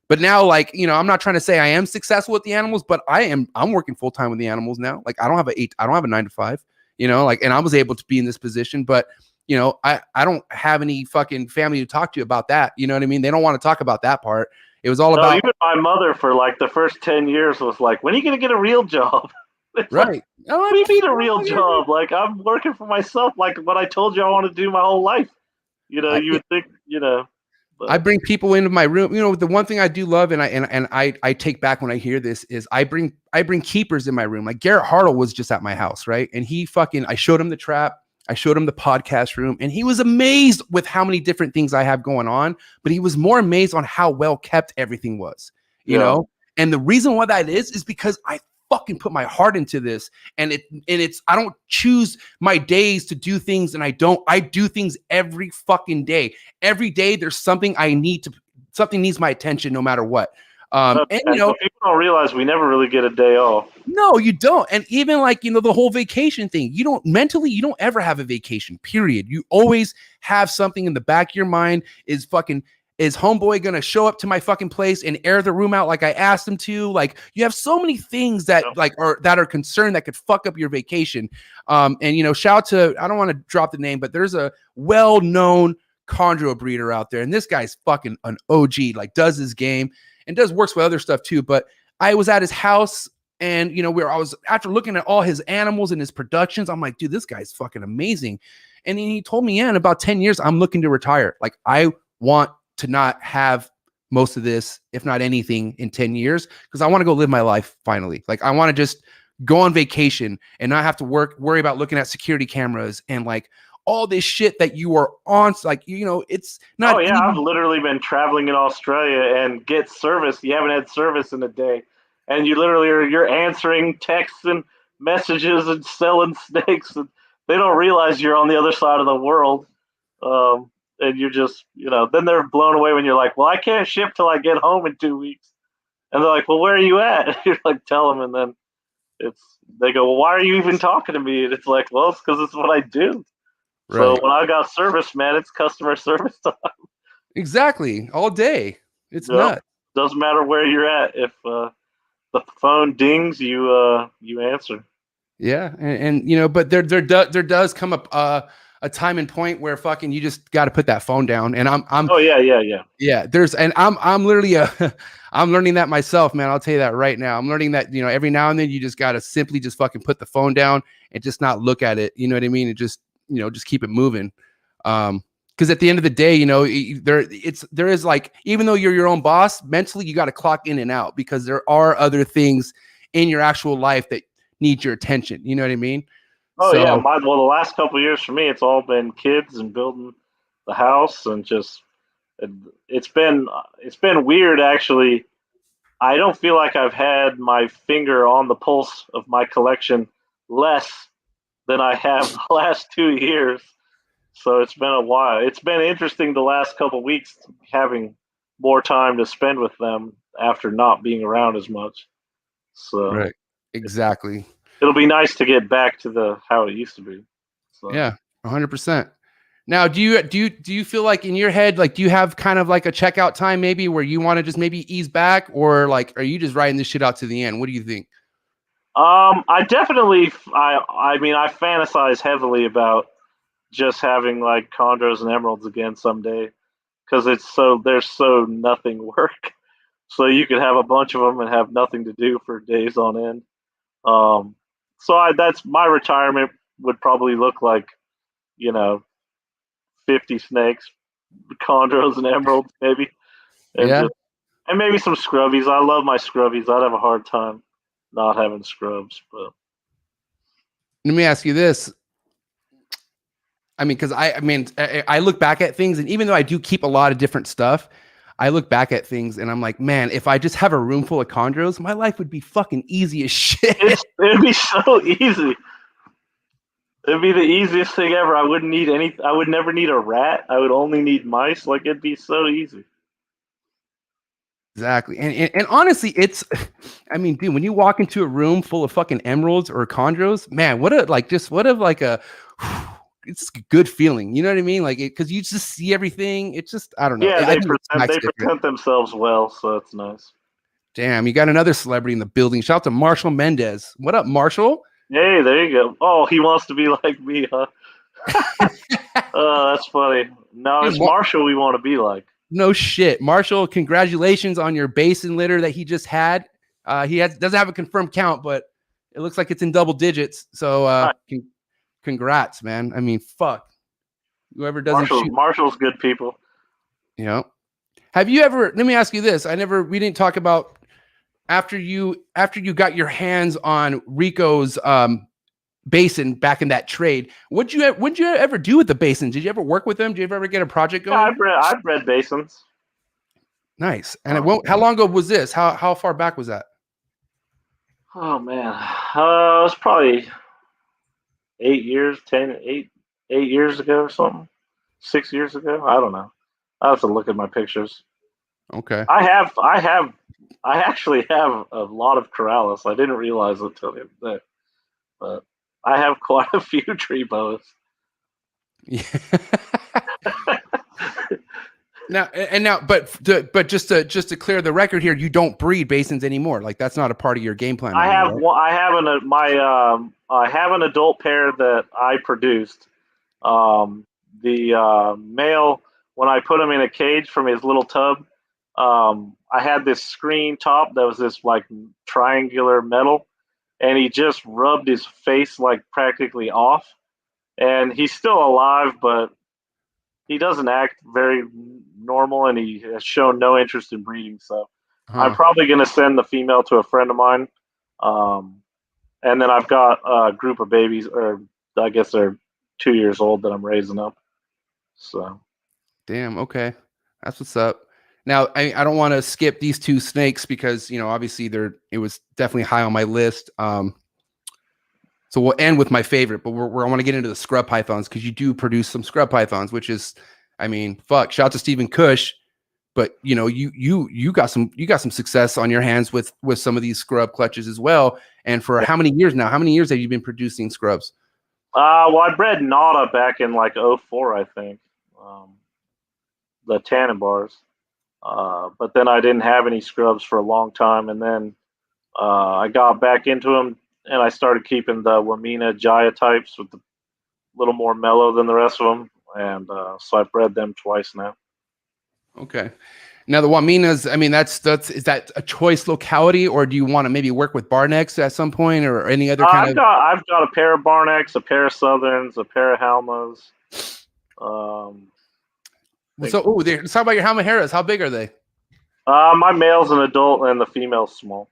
Speaker 2: But now, like, you know, I'm not trying to say I am successful with the animals, but I'm working full time with the animals now. Like, I don't have a 9 to 5, you know, like, and I was able to be in this position, but, you know, I don't have any fucking family to talk to about that. You know what I mean? They don't want to talk about that part. It was all about,
Speaker 3: even my mother for like the first 10 years was like, when are you going to get a real job? It's
Speaker 2: right.
Speaker 3: Like, what do you mean a real job? Like, I'm working for myself, like what I told you I want to do my whole life. You know, you would think, you know. But
Speaker 2: I bring people into my room. You know, the one thing I do love, and I take back when I hear this, is I bring keepers in my room. Like Garrett Hartle was just at my house, right? And I showed him the trap. I showed him the podcast room, and he was amazed with how many different things I have going on, but he was more amazed on how well kept everything was, you know? And the reason why that is because I fucking put my heart into this, and it's, I don't choose my days to do things, and I do things every fucking day. Every day there's something something needs my attention no matter what. And you know,
Speaker 3: people don't realize we never really get a day off. No,
Speaker 2: you don't. And even like, you know, the whole vacation thing, you don't ever have a vacation, period. You always have something in the back of your mind. Is homeboy gonna show up to my fucking place and air the room out like I asked him to? Like, you have so many things that are concerned that could fuck up your vacation. And, you know, shout out to, I don't want to drop the name, but there's a well-known chondro breeder out there, and this guy's fucking an OG, like does his game and works with other stuff too. But I was at his house, and, you know, after looking at all his animals and his productions, I'm like, dude, this guy's fucking amazing. And then he told me, in about 10 years, I'm looking to retire. Like, I want to not have most of this, if not anything, in 10 years, because I want to go live my life finally. Like, I want to just go on vacation and not have to worry about looking at security cameras and like all this shit that you are on. Like, you know, it's not.
Speaker 3: Oh yeah, I've literally been traveling in Australia and get service. You haven't had service in a day, and you're answering texts and messages and selling snakes, and they don't realize you're on the other side of the world. And you're just, you know, then they're blown away when you're like, well, I can't ship till I get home in 2 weeks, and they're like, well, where are you at? You're like, tell them, and then they go, well, why are you even talking to me? And it's like, well, it's because it's what I do. Right. So when I got service, man, it's customer service time.
Speaker 2: Exactly. All day. It's nuts.
Speaker 3: Doesn't matter where you're at. If the phone dings, you answer.
Speaker 2: Yeah. And you know, but there does come up a time and point where fucking you just got to put that phone down. And I'm
Speaker 3: oh yeah.
Speaker 2: I'm literally I'm learning that myself, man. I'll tell you that right now. I'm learning that, you know, every now and then you just got to simply just fucking put the phone down and just not look at it. You know what I mean? And just, you know, just keep it moving. Because at the end of the day, you know, there is like, even though you're your own boss, mentally you got to clock in and out, because there are other things in your actual life that need your attention. You know what I mean?
Speaker 3: Oh yeah. Well, the last couple of years for me, it's all been kids and building the house, and just it's been weird actually. I don't feel like I've had my finger on the pulse of my collection less than I have the last 2 years. So it's been a while. It's been interesting the last couple of weeks having more time to spend with them after not being around as much. So
Speaker 2: right, exactly.
Speaker 3: It'll be nice to get back to how it used to be. So.
Speaker 2: Yeah, 100%. Now, do you feel like in your head, like, do you have kind of like a checkout time maybe where you want to just maybe ease back, or like, are you just riding this shit out to the end? What do you think?
Speaker 3: I definitely, I mean, I fantasize heavily about just having like chondros and emeralds again someday, because they're so nothing work. So you could have a bunch of them and have nothing to do for days on end. Um, that's my retirement would probably look like, you know, 50 snakes, chondros and emeralds maybe, and
Speaker 2: Yeah.
Speaker 3: just and maybe some scrubbies. I love my scrubbies. I'd have a hard time not having scrubs, but
Speaker 2: Let me ask you this. I mean, because I look back at things, and even though I do keep a lot of different stuff, I look back at things and I'm like, man, if I just have a room full of chondros, my life would be fucking easy as shit.
Speaker 3: it'd be so easy. It'd be the easiest thing ever. I wouldn't need any. I would never need a rat. I would only need mice. Like it'd be so easy.
Speaker 2: Exactly. And honestly, it's, I mean, dude, when you walk into a room full of fucking emeralds or chondros, man, it's a good feeling. You know what I mean? Like, because you just see everything. It's just, I don't know.
Speaker 3: Yeah,
Speaker 2: I think it smacks
Speaker 3: they
Speaker 2: different.
Speaker 3: present themselves well, so it's nice.
Speaker 2: Damn, you got another celebrity in the building. Shout out to Marshall Mendez. What up, Marshall?
Speaker 3: Hey, there you go. Oh, he wants to be like me, huh? Oh, that's funny. No,
Speaker 2: Dude,
Speaker 3: it's Marshall we want to be like.
Speaker 2: No shit. Marshall, congratulations on your basin litter that he just had. Doesn't have a confirmed count, but it looks like it's in double digits. So congrats, man. I mean, fuck. Whoever doesn't shoot.
Speaker 3: Marshall's good people.
Speaker 2: You know. Have you ever, let me ask you this. We didn't talk about after you got your hands on Rico's basin back in that trade. What'd you ever do with the basin? Did you ever work with them? Did you ever get a project going?
Speaker 3: Yeah, I've bred basins.
Speaker 2: Nice. And how long ago was this? How far back was that?
Speaker 3: Oh man, it was probably 8 years, 8 years ago or something. 6 years ago, I don't know. I have to look at my pictures.
Speaker 2: Okay.
Speaker 3: I actually have a lot of corrales. I didn't realize it till the other day, but I have quite a few tree boas.
Speaker 2: Yeah. But just to clear the record here, you don't breed basins anymore. Like that's not a part of your game plan.
Speaker 3: I have an adult pair that I produced. The male, when I put him in a cage from his little tub, I had this screen top that was this like triangular metal, and he just rubbed his face like practically off. And he's still alive, but he doesn't act very normal, and he has shown no interest in breeding. So I'm probably going to send the female to a friend of mine. And then I've got a group of babies, or I guess they're 2 years old, that I'm raising up. So,
Speaker 2: damn, okay, that's what's up. Now, I don't want to skip these two snakes because obviously it was definitely high on my list. So we'll end with my favorite, but I want to get into the scrub pythons because you do produce some scrub pythons, which is, I mean, fuck. Shout out to Stephen Cush, but you got some success on your hands with some of these scrub clutches as well. And for how many years now? How many years have you been producing scrubs?
Speaker 3: Well, I bred Nada back in like 04, I think, the tannin bars. But then I didn't have any scrubs for a long time, and then I got back into them, and I started keeping the Wamena Jaya types with a little more mellow than the rest of them, and so I've bred them twice now.
Speaker 2: Okay. Now the Wamenas, I mean, is that a choice locality, or do you want to maybe work with Barnecks at some point, or any other kind of?
Speaker 3: I've got a pair of Barnecks, a pair of Southerns, a pair of Halmas.
Speaker 2: Let's talk about your Halmaheras. How big are they?
Speaker 3: My male's an adult and the female's small.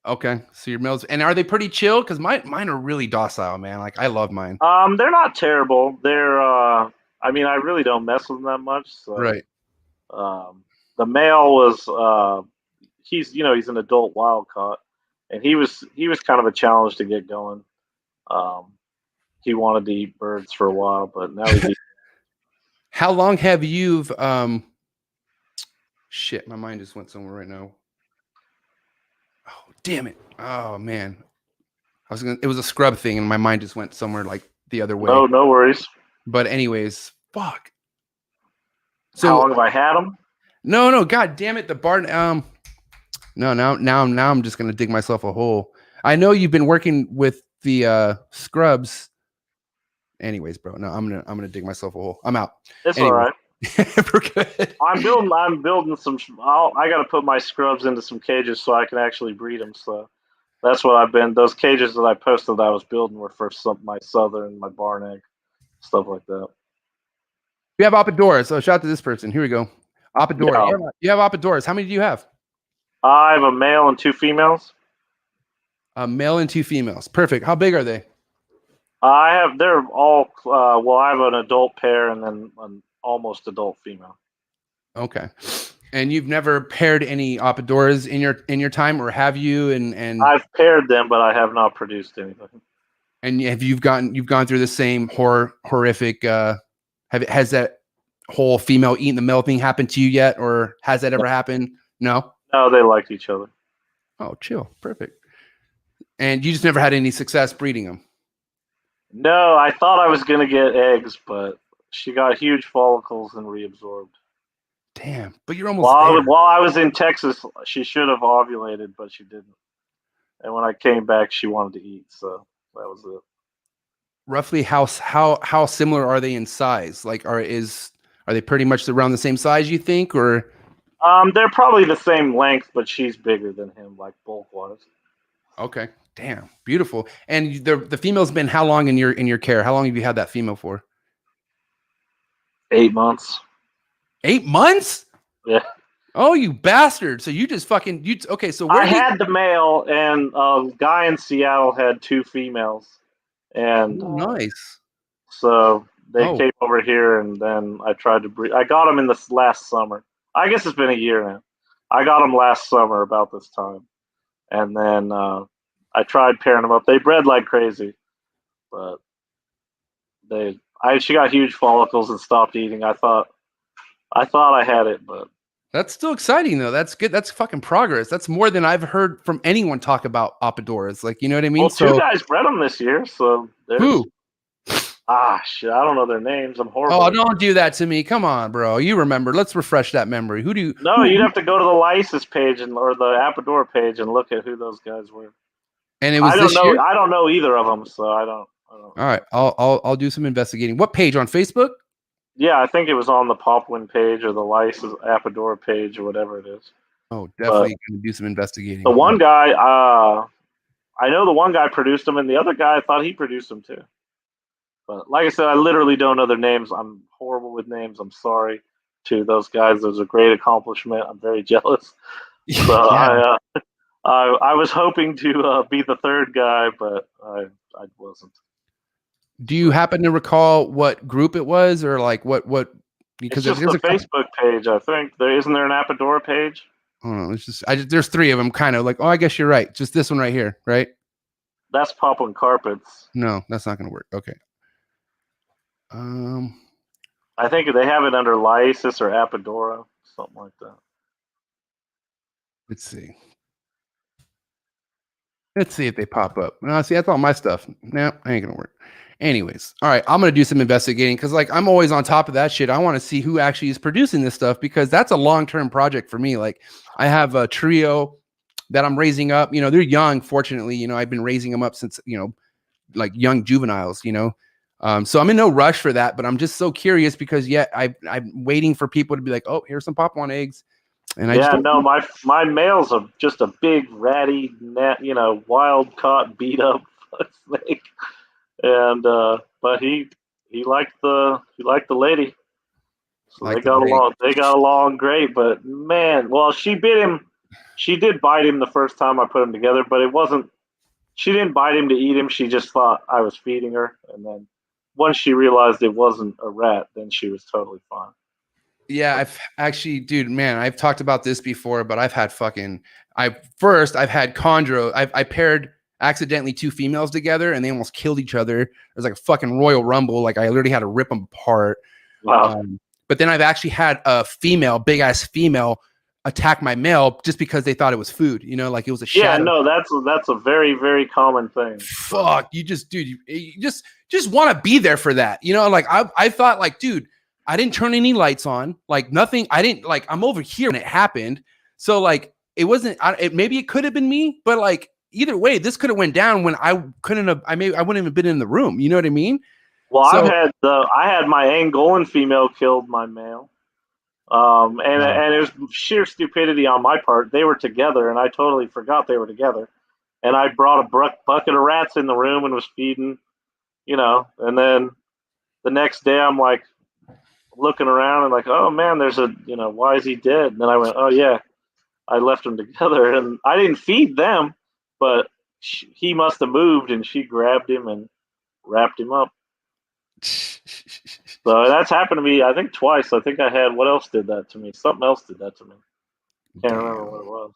Speaker 2: Okay, so your males, and are they pretty chill? Because mine are really docile, man. Like I love mine.
Speaker 3: They're not terrible. They're I mean, I really don't mess with them that much. So,
Speaker 2: right.
Speaker 3: The male was he's an adult wild caught, and he was kind of a challenge to get going. He wanted to eat birds for a while, but now he's
Speaker 2: How long have you shit, my mind just went somewhere right now. Oh, damn it. Oh man. It was a scrub thing and my mind just went somewhere like the other way.
Speaker 3: No worries.
Speaker 2: But anyways, Fuck.
Speaker 3: How long have I had them?
Speaker 2: No, god damn it, the barn. No, now I'm just gonna dig myself a hole. I know you've been working with the scrubs. Anyways, bro, no, I'm gonna dig myself a hole. I'm out.
Speaker 3: It's
Speaker 2: Anyway.
Speaker 3: all right.
Speaker 2: We're good.
Speaker 3: I'm building some. I got to put my scrubs into some cages so I can actually breed them. So that's what I've been. Those cages that I posted that I was building were for my southern, my barn egg, stuff like that.
Speaker 2: We have Oppadors. So shout out to this person. Here we go. Oppador.
Speaker 3: Yeah.
Speaker 2: You have Oppadors. How many do you have?
Speaker 3: I have a male and 2 females.
Speaker 2: A male and 2 females. Perfect. How big are they?
Speaker 3: They're all. Well, I have an adult pair and then an almost adult female.
Speaker 2: Okay. And you've never paired any Oppadors in your time, or have you? And
Speaker 3: I've paired them, but I have not produced anything.
Speaker 2: And you've gone through the same horrific. Has that whole female eating the male thing happened to you yet, or has that ever happened? No.
Speaker 3: No, they liked each other.
Speaker 2: Oh, chill. Perfect. And you just never had any success breeding them?
Speaker 3: No, I thought I was going to get eggs, but she got huge follicles and reabsorbed.
Speaker 2: Damn, but you're almost there.
Speaker 3: While I was in Texas, she should have ovulated, but she didn't. And when I came back, she wanted to eat, so that was it.
Speaker 2: Roughly, how similar are they in size? Like, are they pretty much around the same size, you think, or?
Speaker 3: They're probably the same length, but she's bigger than him, like bulk-wise.
Speaker 2: Okay. Damn, beautiful. And the female's been how long in your care? How long have you had that female for?
Speaker 3: 8 months.
Speaker 2: 8 months?
Speaker 3: Yeah.
Speaker 2: Oh, you bastard! So you just fucking okay? So
Speaker 3: I had the male, and a guy in Seattle had 2 females, and
Speaker 2: nice.
Speaker 3: So they came over here, and then I tried to breed. I got them in this last summer. I guess it's been a year now. I got them last summer about this time, and then I tried pairing them up. They bred like crazy, but she got huge follicles and stopped eating. I thought I had it, but
Speaker 2: that's still exciting though. That's good. That's fucking progress. That's more than I've heard from anyone talk about Oppadoras. Like, you know what I mean?
Speaker 3: Well, 2 guys bred them this year, so
Speaker 2: who?
Speaker 3: Shit, I don't know their names. I'm horrible.
Speaker 2: Oh, don't do that to me. Come on, bro. You remember. Let's refresh that memory. Who do you?
Speaker 3: No, you'd have to go to the Lysis page or the Appadora page and look at who those guys were.
Speaker 2: And it was
Speaker 3: year? I don't know either of them, so I don't.
Speaker 2: All right, I'll do some investigating. What page on Facebook?
Speaker 3: Yeah, I think it was on the Popwin page or the Lysis Appadora page or whatever it is.
Speaker 2: Oh, definitely gonna do some investigating.
Speaker 3: The one guy, I know the one guy produced them, and the other guy I thought he produced them too. But like I said, I literally don't know their names. I'm horrible with names. I'm sorry to those guys. It was a great accomplishment. I'm very jealous. So yeah. I was hoping to be the 3rd guy, but I wasn't.
Speaker 2: Do you happen to recall what group it was, or like what? Because
Speaker 3: it's just a Facebook page, I think. Isn't there an Appadora page?
Speaker 2: Oh, it's just there's 3 of them. Kind of like, oh, I guess you're right. Just this one right here, right?
Speaker 3: That's Poplin Carpets.
Speaker 2: No, that's not going to work. Okay.
Speaker 3: I think they have it under Lysis or Appadora, something like that.
Speaker 2: Let's see. Let's see if they pop up. No, see, that's all my stuff. No, ain't gonna work. Anyways, all right, I'm gonna do some investigating because, like, I'm always on top of that shit. I want to see who actually is producing this stuff because that's a long-term project for me. Like, I have a trio that I'm raising up. You know, they're young. Fortunately, you know, I've been raising them up since, you know, like young juveniles. You know. So I'm in no rush for that, but I'm just so curious because I'm waiting for people to be like, oh, here's some Pop-1 eggs. And
Speaker 3: my male's just a big ratty net, you know, wild caught beat up snake. And but he liked the lady. So they got along great, but man, well, she did bite him the first time I put him together, but she didn't bite him to eat him, she just thought I was feeding her, and then once she realized it wasn't a rat, then she was totally fine.
Speaker 2: Yeah, I've actually, dude, man, I've talked about this before, but I've had I've had chondro. I paired accidentally 2 females together and they almost killed each other. It was like a fucking Royal Rumble. Like, I literally had to rip them apart.
Speaker 3: Wow.
Speaker 2: But then I've actually had a big ass female attack my male just because they thought it was food, you know, like it was a shadow.
Speaker 3: Yeah, no, that's a very, very common thing.
Speaker 2: Fuck, you just, dude, you just want to be there for that, you know, like I thought, like, dude, I didn't turn any lights on, like nothing. I didn't like, I'm over here when it happened. So like, it wasn't, maybe it could have been me, but like either way, this could have went down when I couldn't have, I wouldn't have been in the room. You know what I mean?
Speaker 3: Well,
Speaker 2: So,
Speaker 3: I had my Angolan female killed my male. And it was sheer stupidity on my part. They were together, and I totally forgot they were together. And I brought a bucket of rats in the room and was feeding, And then the next day, I'm like looking around and like, oh man, there's why is he dead? And then I went, oh yeah, I left them together, and I didn't feed them, but he must have moved, and she grabbed him and wrapped him up. So that's happened to me, I think, twice. I think I had, what else did that to me? Something else did that to me. Can't remember what it was.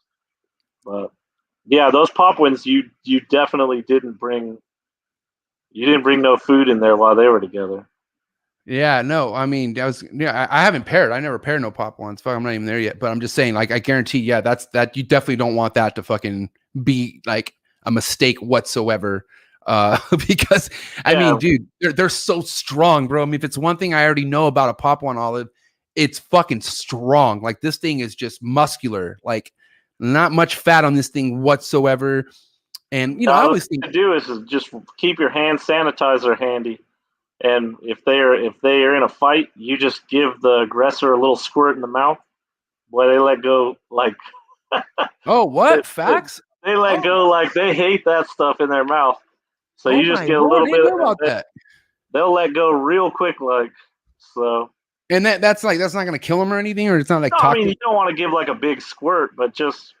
Speaker 3: But yeah, those pop wins, you definitely didn't bring. You didn't bring no food in there while they were together.
Speaker 2: Yeah, no, I mean, I haven't paired. I never paired no pop ones. Fuck, I'm not even there yet. But I'm just saying, like, I guarantee, yeah, that you definitely don't want that to fucking be like a mistake whatsoever. Because I mean, dude, they're so strong, bro. I mean, if it's one thing I already know about a pop one olive, it's fucking strong. Like this thing is just muscular, like not much fat on this thing whatsoever. And I always think
Speaker 3: to do is just keep your hand sanitizer handy. And if they are in a fight, you just give the aggressor a little squirt in the mouth. Boy, they let go like.
Speaker 2: Oh, what facts?
Speaker 3: They let go like they hate that stuff in their mouth. So you just get a little bit
Speaker 2: about that.
Speaker 3: They'll let go real quick, like so.
Speaker 2: And that's not going to kill them or anything, or it's not like.
Speaker 3: No, I mean, you don't want to give like a big squirt, but just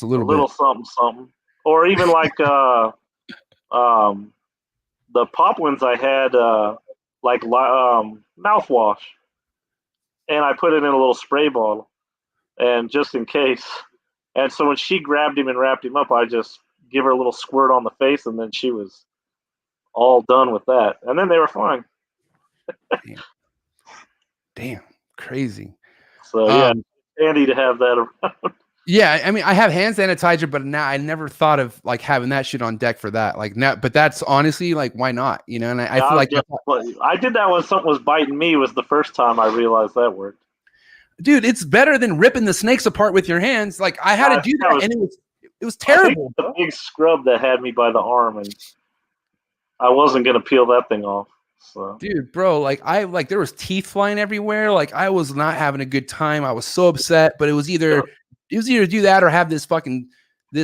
Speaker 2: a little
Speaker 3: something, or even like the pop ones I had like mouthwash, and I put it in a little spray bottle, and just in case. And so when she grabbed him and wrapped him up, I just give her a little squirt on the face, and then she was all done with that, and then they were fine.
Speaker 2: Damn, crazy.
Speaker 3: So yeah, handy to have that around.
Speaker 2: Yeah, I mean, I have hand sanitizer, but now I never thought of like having that shit on deck for that. Like now, but that's honestly like, why not? And I feel like
Speaker 3: I did that when something was biting me. Was the first time I realized that worked.
Speaker 2: Dude, it's better than ripping the snakes apart with your hands. Like I had to do that, and it was terrible.
Speaker 3: The big scrub that had me by the arm, and I wasn't gonna peel that thing off. So. Dude,
Speaker 2: bro, like there was teeth flying everywhere. Like I was not having a good time. I was so upset, but it was either do that or have this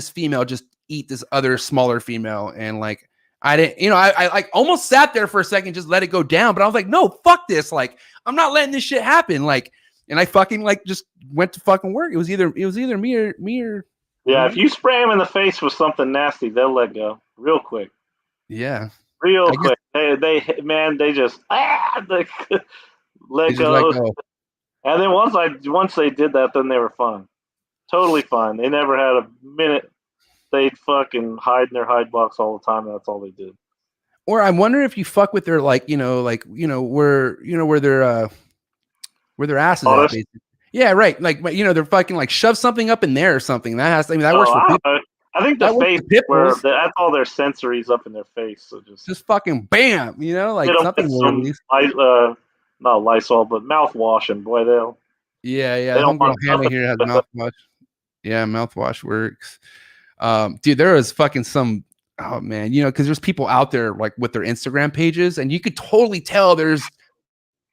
Speaker 2: female just eat this other smaller female. And like I didn't, I like almost sat there for a second, just let it go down. But I was like, no, fuck this. Like I'm not letting this shit happen. Like, and I fucking like just went to fucking work. It was either me or.
Speaker 3: Yeah, if you spray them in the face with something nasty, they'll let go real quick.
Speaker 2: Yeah.
Speaker 3: Real quick. They just let go. And then once they did that, then they were fine. Totally fine. They never had a minute. They'd fucking hide in their hide box all the time. That's all they did.
Speaker 2: Or I wonder if you fuck with their where their asses at, basically. Yeah, right. Like they're fucking like shove something up in there or something. That has. I mean, that works for people.
Speaker 3: I think the face where that's all their sensories up in their face. So just
Speaker 2: fucking bam, like something
Speaker 3: will not Lysol, but mouthwash, and boy, they'll.
Speaker 2: Yeah. Homegirl Hannah here has mouthwash. Yeah, mouthwash works. Dude, there was fucking some. Oh man, because there's people out there like with their Instagram pages, and you could totally tell there's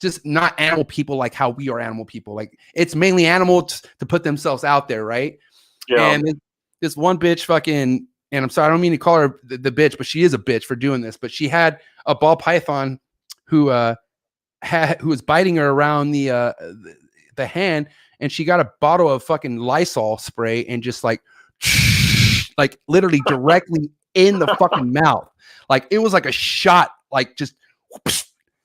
Speaker 2: just not animal people like how we are animal people. Like it's mainly animals to put themselves out there, right? Yeah. And this one bitch fucking, and I'm sorry, I don't mean to call her the bitch, but she is a bitch for doing this. But she had a ball python who was biting her around the hand, and she got a bottle of fucking Lysol spray and just like literally directly in the fucking mouth. Like it was like a shot, like just.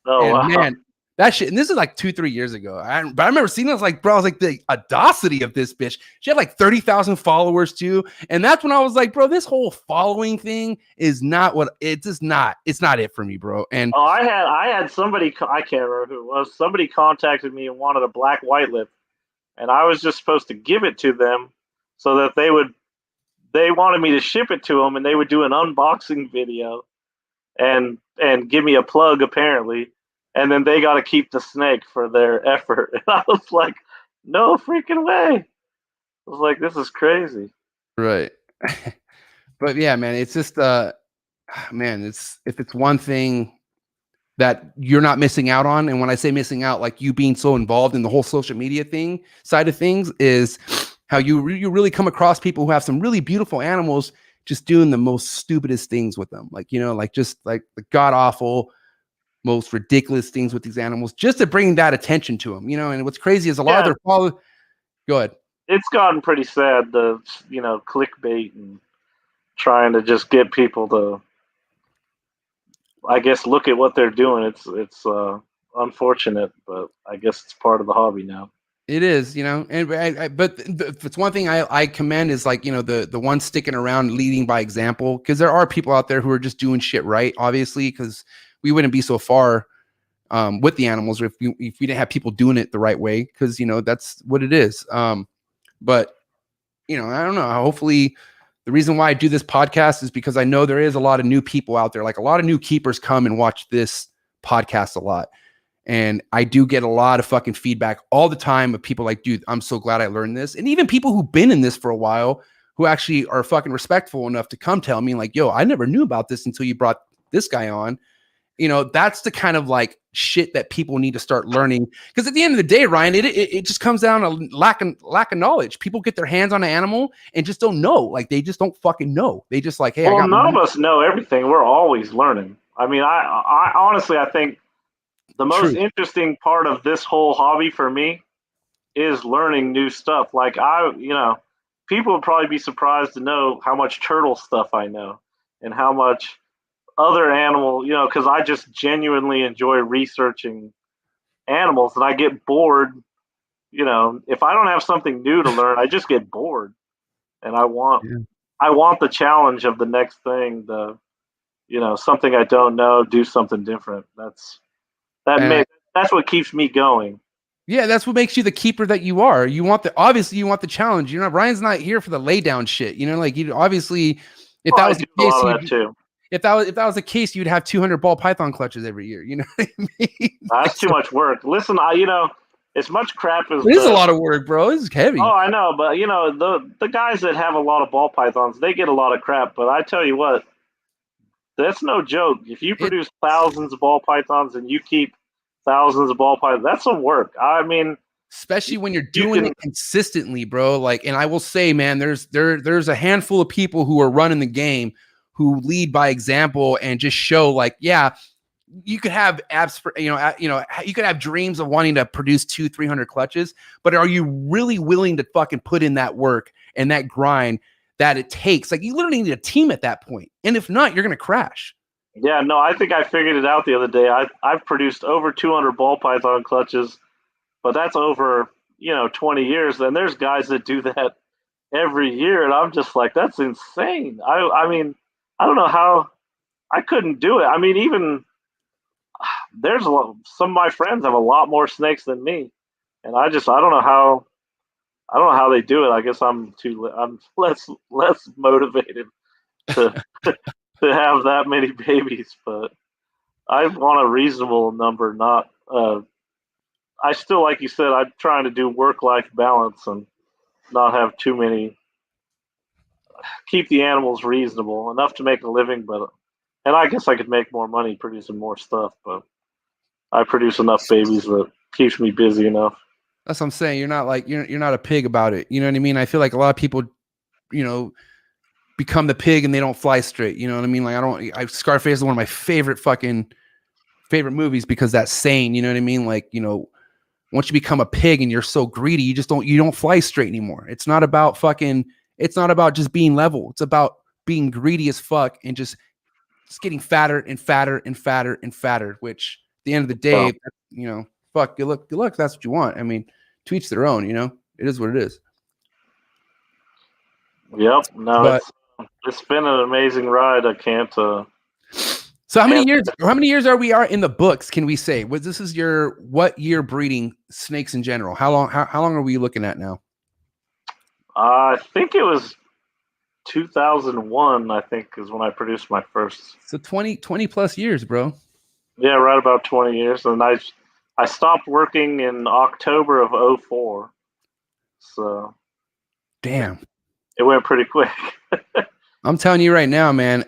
Speaker 2: Wow. Man, that shit, and this is like 2-3 years ago. But I remember seeing this, like, bro, I was like, the audacity of this bitch. She had like 30,000 followers too, and that's when I was like, bro, this whole following thing is not what it's just not. It's not it for me, bro. And
Speaker 3: I had somebody, I can't remember who it was. Somebody contacted me and wanted a black white lip, and I was just supposed to give it to them so that they wanted me to ship it to them, and they would do an unboxing video, and give me a plug apparently. and then they got to keep the snake for their effort. And I was like, no freaking way. I was like, this is crazy.
Speaker 2: Right. But yeah, man, it's just man, it's if it's one thing that you're not missing out on, and when I say missing out, like you being so involved in the whole social media thing side of things, is how you really come across people who have some really beautiful animals just doing the most stupidest things with them, like, you know, like just like the god awful, most ridiculous things with these animals, just to bring that attention to them, you know. And what's crazy is a lot of their followers. Go ahead.
Speaker 3: It's gotten pretty sad, the clickbait and trying to just get people to, I guess, look at what they're doing. It's unfortunate, but I guess it's part of the hobby now.
Speaker 2: It is, you know, and but if it's one thing I commend is, like, you know, the one sticking around, leading by example, because there are people out there who are just doing shit right, obviously, because we wouldn't be so far with the animals if we didn't have people doing it the right way, because, you know, that's what it is. But, you know, I don't know. Hopefully, the reason why I do this podcast is because I know there is a lot of new people out there. Like, a lot of new keepers come and watch this podcast a lot. And I do get a lot of fucking feedback all the time of people like, dude, I'm so glad I learned this. And even people who've been in this for a while, who actually are fucking respectful enough to come tell me, like, yo, I never knew about this until you brought this guy on. You know, that's the kind of like shit that people need to start learning. Because at the end of the day, Ryan, it just comes down to lack of knowledge. People get their hands on an animal and just don't know. Like, they just don't fucking know. They just like, hey,
Speaker 3: Well,
Speaker 2: I got
Speaker 3: none of us know everything. We're always learning. I mean, I honestly, I think the most interesting part of this whole hobby for me is learning new stuff. Like, people would probably be surprised to know how much turtle stuff I know and how much other animal, because I just genuinely enjoy researching animals, and I get bored. If I don't have something new to learn, I just get bored, and I want the challenge of the next thing. Something I don't know, do something different. That's what keeps me going.
Speaker 2: Yeah, that's what makes you the keeper that you are. You want the challenge. You know, Ryan's not here for the lay down shit. You know, like, you obviously, if that was the case, if that was the case, you'd have 200 ball python clutches every year. You know what I mean?
Speaker 3: That's too much work. Listen, as much crap as
Speaker 2: it is a lot of work, bro. It's heavy.
Speaker 3: Oh, I know, but the guys that have a lot of ball pythons, they get a lot of crap. But I tell you what, that's no joke. If you produce thousands of ball pythons and you keep thousands of ball pythons, that's some work. I mean,
Speaker 2: especially when you're doing it consistently, bro. Like, and I will say, man, there's a handful of people who are running the game who lead by example and just show, like, yeah, you could have you could have dreams of wanting to produce 200-300 clutches, but are you really willing to fucking put in that work and that grind that it takes? Like, you literally need a team at that point. And if not, you're going to crash.
Speaker 3: Yeah, no, I think I figured it out the other day. I've produced over 200 ball python clutches, but that's over, 20 years. And there's guys that do that every year. And I'm just like, that's insane. I mean, I don't know how I couldn't do it. I mean, even there's some of my friends have a lot more snakes than me. And I don't know how they do it. I guess I'm less motivated to to have that many babies, but I want a reasonable number. Not I still, like you said, I'm trying to do work-life balance and not have too many. Keep the animals reasonable enough to make a living, and I guess I could make more money producing more stuff. But I produce enough babies that keeps me busy enough.
Speaker 2: That's what I'm saying. You're not like you're not a pig about it. You know what I mean? I feel like a lot of people, become the pig and they don't fly straight. You know what I mean? Like, Scarface is one of my favorite movies because that's saying, you know what I mean? Like, once you become a pig and you're so greedy, you don't fly straight anymore. It's not about just being level. It's about being greedy as fuck and just getting fatter and fatter and fatter and fatter, which at the end of the day, fuck, good luck. That's what you want. I mean, to each their own, it is what it is.
Speaker 3: Yep. No, it's been an amazing ride. I can't.
Speaker 2: So how many years are we in the books? Can we say this is your what year breeding snakes in general? How long are we looking at now?
Speaker 3: I think it was 2001. I think is when I produced my first.
Speaker 2: So 20 plus years, bro.
Speaker 3: Yeah, right about 20 years. And I stopped working in October of '04. So
Speaker 2: Damn.
Speaker 3: it went pretty quick.
Speaker 2: I'm telling you right now, man,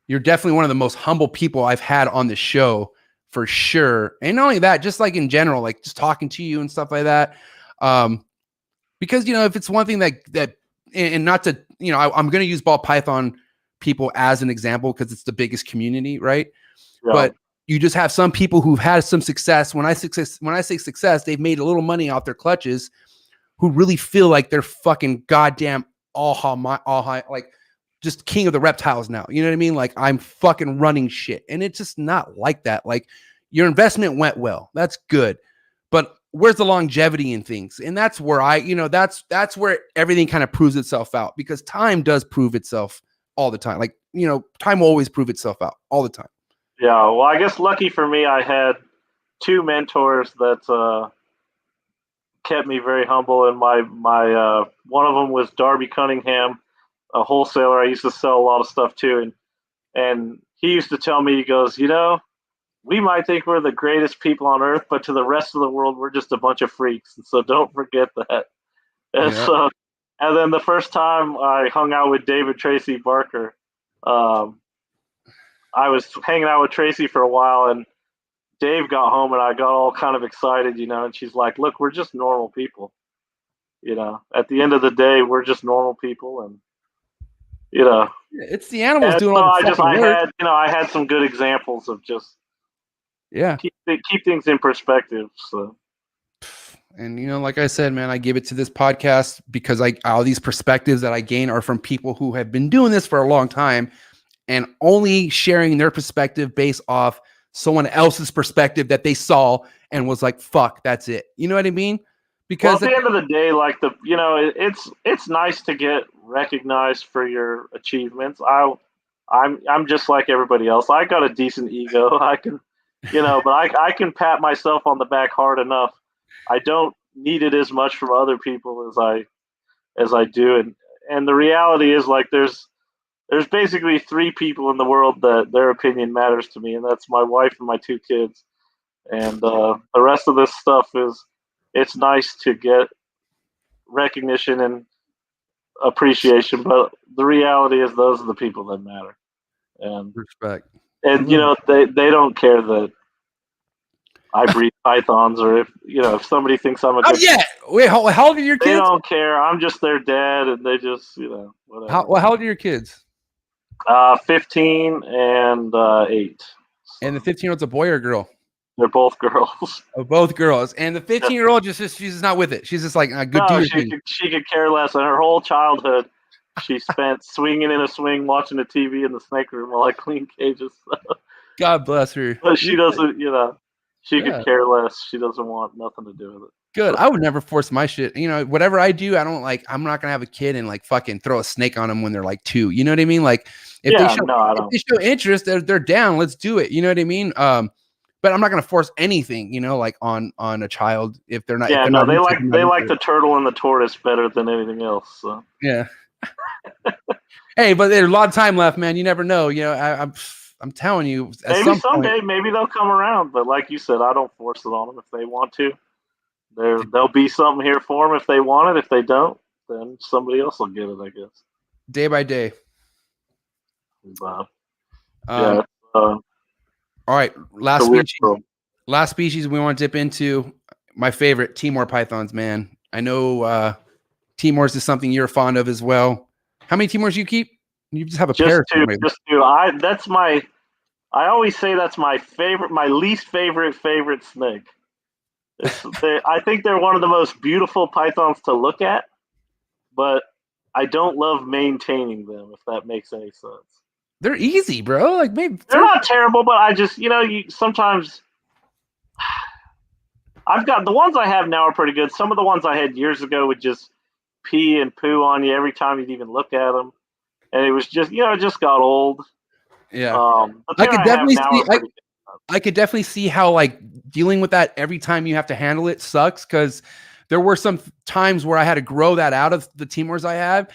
Speaker 2: you're definitely one of the most humble people I've had on the show for sure. And not only that, just like in general, like just talking to you and stuff like that. Because, you know, if it's one thing and not to, you know, I'm going to use ball python people as an example because it's the biggest community, right?
Speaker 3: Yeah.
Speaker 2: But you just have some people who've had some success. When I say success, they've made a little money off their clutches, who really feel like they're fucking goddamn all high, like just king of the reptiles now. You know what I mean? Like I'm fucking running shit. And it's just not like that. Like your investment went well. That's good. But where's the longevity in things? And that's where that's where everything kind of proves itself out, because time does prove itself all the time. Like, you know, time will always prove itself out all the time.
Speaker 3: Yeah. Well, I guess lucky for me, I had two mentors that kept me very humble. And my one of them was Darby Cunningham, a wholesaler I used to sell a lot of stuff to. And he used to tell me, he goes, you know, we might think we're the greatest people on earth, but to the rest of the world, we're just a bunch of freaks. And so don't forget that. And
Speaker 2: Yeah.
Speaker 3: so, and then the first time I hung out with David Tracy Barker, I was hanging out with Tracy for a while, and Dave got home, and I got all kind of excited, you know, and she's like, look, we're just normal people. You know, at the end of the day, we're just normal people. And, you know,
Speaker 2: It's the animals
Speaker 3: and
Speaker 2: doing
Speaker 3: so
Speaker 2: all the fucking work.
Speaker 3: I had some good examples of just
Speaker 2: Yeah.
Speaker 3: keep things in perspective. So.
Speaker 2: And, you know, like I said, man, I give it to this podcast because all these perspectives that I gain are from people who have been doing this for a long time and only sharing their perspective based off someone else's perspective that they saw and was like, fuck, that's it. You know what I mean? Because
Speaker 3: at the end of the day, like it's nice to get recognized for your achievements. I'm just like everybody else. I got a decent ego. I can, but I can pat myself on the back hard enough. I don't need it as much from other people as I do. And the reality is, like, there's basically three people in the world that their opinion matters to me, and that's my wife and my two kids. And the rest of this stuff it's nice to get recognition and appreciation, but the reality is those are the people that matter. And
Speaker 2: respect.
Speaker 3: And they don't care that I breed pythons, or if somebody thinks I'm a good
Speaker 2: yeah. Wait, how old are your kids?
Speaker 3: They don't care. I'm just their dad, and they just whatever.
Speaker 2: How old are your kids?
Speaker 3: 15 and 8.
Speaker 2: And the 15-year-old's a boy or a girl?
Speaker 3: They're both girls.
Speaker 2: Oh, both girls. And the 15-year-old she's just not with it. She's just like, good
Speaker 3: no,
Speaker 2: dude.
Speaker 3: She could care less. And her whole childhood, she spent swinging in a swing, watching the TV in the snake room while I clean cages.
Speaker 2: God bless her.
Speaker 3: But she doesn't, she could care less. She doesn't want nothing to do with it.
Speaker 2: Good. I would never force my shit. Whatever I do, I'm not gonna have a kid and like fucking throw a snake on them when they're like 2. You know what I mean? Like if they show interest, they're down. Let's do it. You know what I mean? But I'm not gonna force anything, like on a child if they're not.
Speaker 3: Yeah, no, they like the turtle and the tortoise better than anything else. So
Speaker 2: yeah. Hey, but there's a lot of time left, man. You never know. I'm telling you.
Speaker 3: Maybe someday, maybe they'll come around. But like you said, I don't force it on them. If they want to, there'll be something here for them if they want it. If they don't, then somebody else will get it, I guess.
Speaker 2: Day by day.
Speaker 3: All
Speaker 2: right, last species we want to dip into. My favorite, Timor pythons, man. I know Timors is something you're fond of as well. How many Timors do you keep? You just have a pair.
Speaker 3: Just two. I always say that's my favorite, my least favorite snake. I think they're one of the most beautiful pythons to look at, but I don't love maintaining them, if that makes any sense.
Speaker 2: They're easy, bro. Like, maybe
Speaker 3: they're not terrible, but I just, sometimes I've got the ones I have now are pretty good. Some of the ones I had years ago would just pee and poo on you every time you'd even look at them, and it was just, it just got old.
Speaker 2: Yeah, I could definitely see how like dealing with that every time you have to handle it sucks, because there were some times where I had to grow that out of the Timors I have,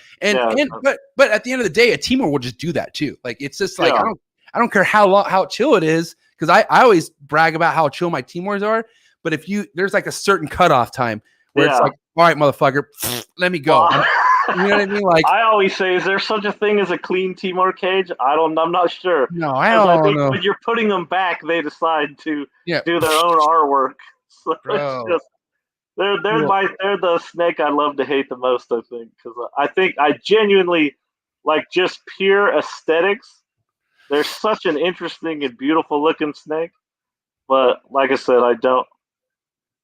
Speaker 2: but at the end of the day, a Timor will just do that too. Like, it's just like I don't care how chill it is, because I always brag about how chill my Timors are, but there's like a certain cutoff time where it's like, all right, motherfucker, let me go.
Speaker 3: Well,
Speaker 2: you know what I mean? Like,
Speaker 3: I always say, is there such a thing as a clean Timor cage? I'm not sure.
Speaker 2: no, I
Speaker 3: 'Cause
Speaker 2: don't
Speaker 3: think
Speaker 2: know.
Speaker 3: when you're putting them back, they decide to
Speaker 2: Yeah,
Speaker 3: do their own artwork. So
Speaker 2: bro.
Speaker 3: it's just they're the snake I love to hate the most. I think because I think I genuinely like just pure aesthetics. They're such an interesting and beautiful looking snake, but like I said, I don't.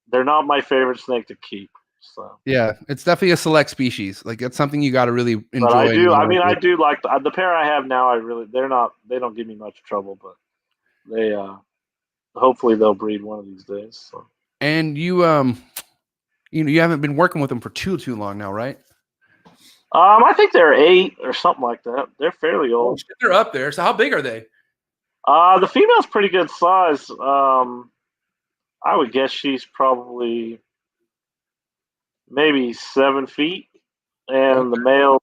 Speaker 3: They're not my favorite snake to keep. So.
Speaker 2: Yeah, it's definitely a select species. Like it's something you got to really enjoy.
Speaker 3: But I do. I mean, I
Speaker 2: with.
Speaker 3: do like the pair I have now. I really, they're not. They don't give me much trouble, but they. Hopefully, they'll breed one of these days. So.
Speaker 2: And you you haven't been working with them for too long now, right?
Speaker 3: I think they're 8 or something like that. They're fairly
Speaker 2: Oh,
Speaker 3: old.
Speaker 2: shit, they're up there. So how big are they?
Speaker 3: The female's pretty good size. I would guess she's probably maybe 7 feet, and the
Speaker 2: Okay.
Speaker 3: male.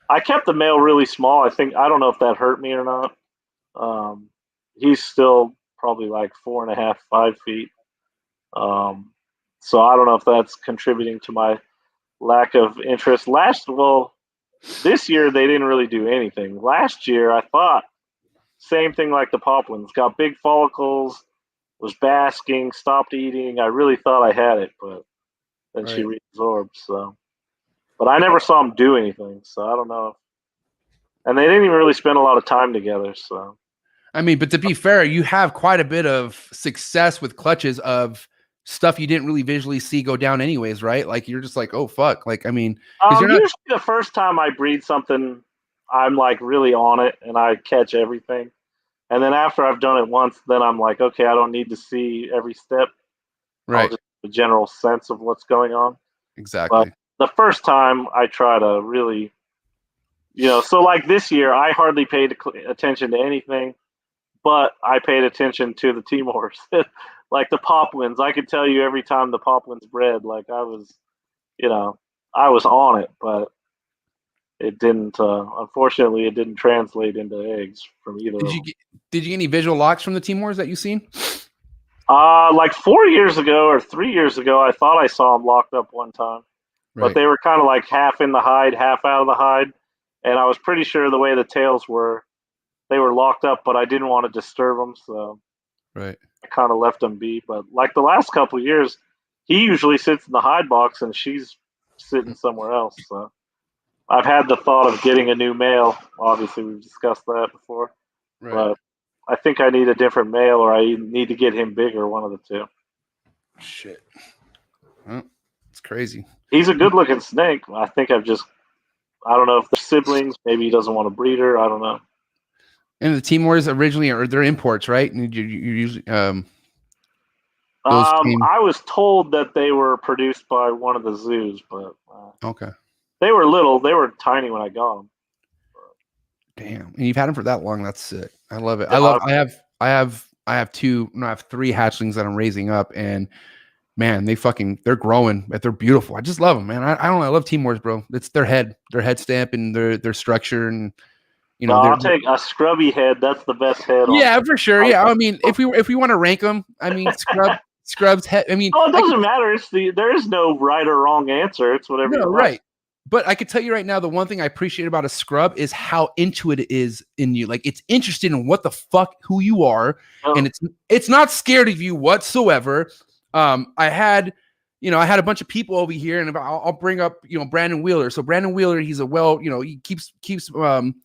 Speaker 3: I kept the male really small. I don't know if that hurt me or not. He's still probably like 4.5, 5 feet. So I don't know if that's contributing to my lack of interest. This year they didn't really do anything. Last year I thought same thing like the poplins, got big follicles, was basking, stopped eating. I really thought I had it, but then she
Speaker 2: Right.
Speaker 3: reabsorbed. So, but I never saw them do anything, so I don't know. And they didn't even really spend a lot of time together. So,
Speaker 2: I mean, but to be fair, you have quite a bit of success with clutches of stuff you didn't really visually see go down anyways, right? Like you're just like, oh fuck. Like, I mean, because you're not
Speaker 3: usually the first time I breed something, I'm like really on it and I catch everything. And then after I've done it once, then I'm like, okay, I don't need to see every step. I'll
Speaker 2: right.
Speaker 3: just have a general sense of what's going on. But
Speaker 2: Exactly.
Speaker 3: the first time I try to really, so like this year, I hardly paid attention to anything, but I paid attention to the Timors. Like the poplins, I could tell you every time the poplins bred, like you know, I was on it, but it didn't, unfortunately, it didn't translate into eggs from either
Speaker 2: Did
Speaker 3: of
Speaker 2: you
Speaker 3: them.
Speaker 2: get any visual locks from the Timors that you've seen?
Speaker 3: Like 4 years ago or 3 years ago, I thought I saw them locked up one time, but
Speaker 2: Right.
Speaker 3: they were kind of like half in the hide, half out of the hide. And I was pretty sure the way the tails were, they were locked up, but I didn't want to disturb them, so
Speaker 2: Right.
Speaker 3: I kind of left them be. But like the last couple of years, he usually sits in the hide box and she's sitting somewhere else. So I've had the thought of getting a new male. Obviously, we've discussed that before,
Speaker 2: Right.
Speaker 3: but I think I need a different male, or I need to get him bigger. One of the two.
Speaker 2: Shit. Well, it's crazy.
Speaker 3: He's a good-looking snake. I think I don't know if they're siblings. Maybe he doesn't want to breed her. I don't know.
Speaker 2: And the Timors originally are they're imports, right? And you usually those came
Speaker 3: I was told that they were produced by one of the zoos, but
Speaker 2: okay.
Speaker 3: they were little. They were tiny when I got them.
Speaker 2: Damn. And you've had them for that long. That's sick. I love it.
Speaker 3: Yeah,
Speaker 2: I have two, no, I have 3 hatchlings that I'm raising up, and man, they're growing, but they're beautiful. I just love them, man. I don't know. I love Timors, bro. It's their head stamp and their structure, and
Speaker 3: I'll take a scrubby head. That's the best head on.
Speaker 2: yeah, for sure. Yeah. I mean, if we want to rank them, I mean, Scrub's head. I mean,
Speaker 3: Oh, it doesn't matter. There is no right or wrong answer. It's whatever you like.
Speaker 2: right. But I could tell you right now, the one thing I appreciate about a scrub is how into it is in you. Like it's interested in what the fuck who you are, and it's not scared of you whatsoever. I had a bunch of people over here, and I'll bring up Brandon Wheeler. So Brandon Wheeler, he's he keeps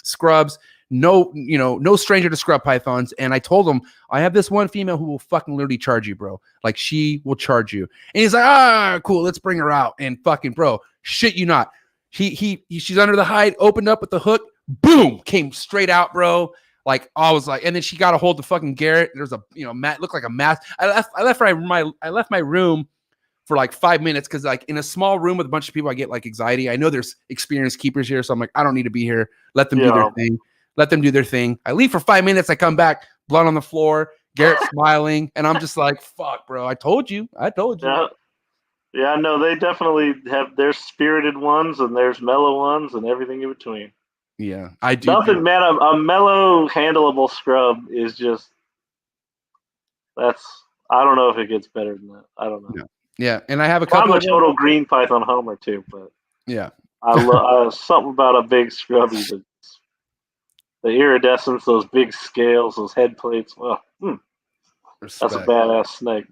Speaker 2: scrubs. No stranger to scrub pythons. And I told him I have this one female who will fucking literally charge you, bro. Like she will charge you. And he's like, cool, let's bring her out. And fucking bro, shit you not. She's under the hide, opened up with the hook, boom, came straight out, bro. Like I was like, and then she got a hold of fucking Garrett. There's a mat, looked like a mask. I left my room for like 5 minutes because like in a small room with a bunch of people, I get like anxiety. I know there's experienced keepers here, so I'm like, I don't need to be here. Let them do their thing. Let them do their thing. I leave for 5 minutes. I come back, blood on the floor, Garrett smiling, and I'm just like, fuck, bro. I told you.
Speaker 3: Yeah, no, they definitely have. There's spirited ones and there's mellow ones and everything in between.
Speaker 2: Yeah, I do.
Speaker 3: Nothing, man. A mellow, handleable scrub is just I don't know if it gets better than that. I don't know.
Speaker 2: Yeah. Yeah, and I have a
Speaker 3: I'm
Speaker 2: couple
Speaker 3: a
Speaker 2: of them.
Speaker 3: total green python homer too, but
Speaker 2: Yeah.
Speaker 3: I love something about a big scrubby. The iridescence, those big scales, those head plates. Well, that's a
Speaker 2: Respect.
Speaker 3: badass snake.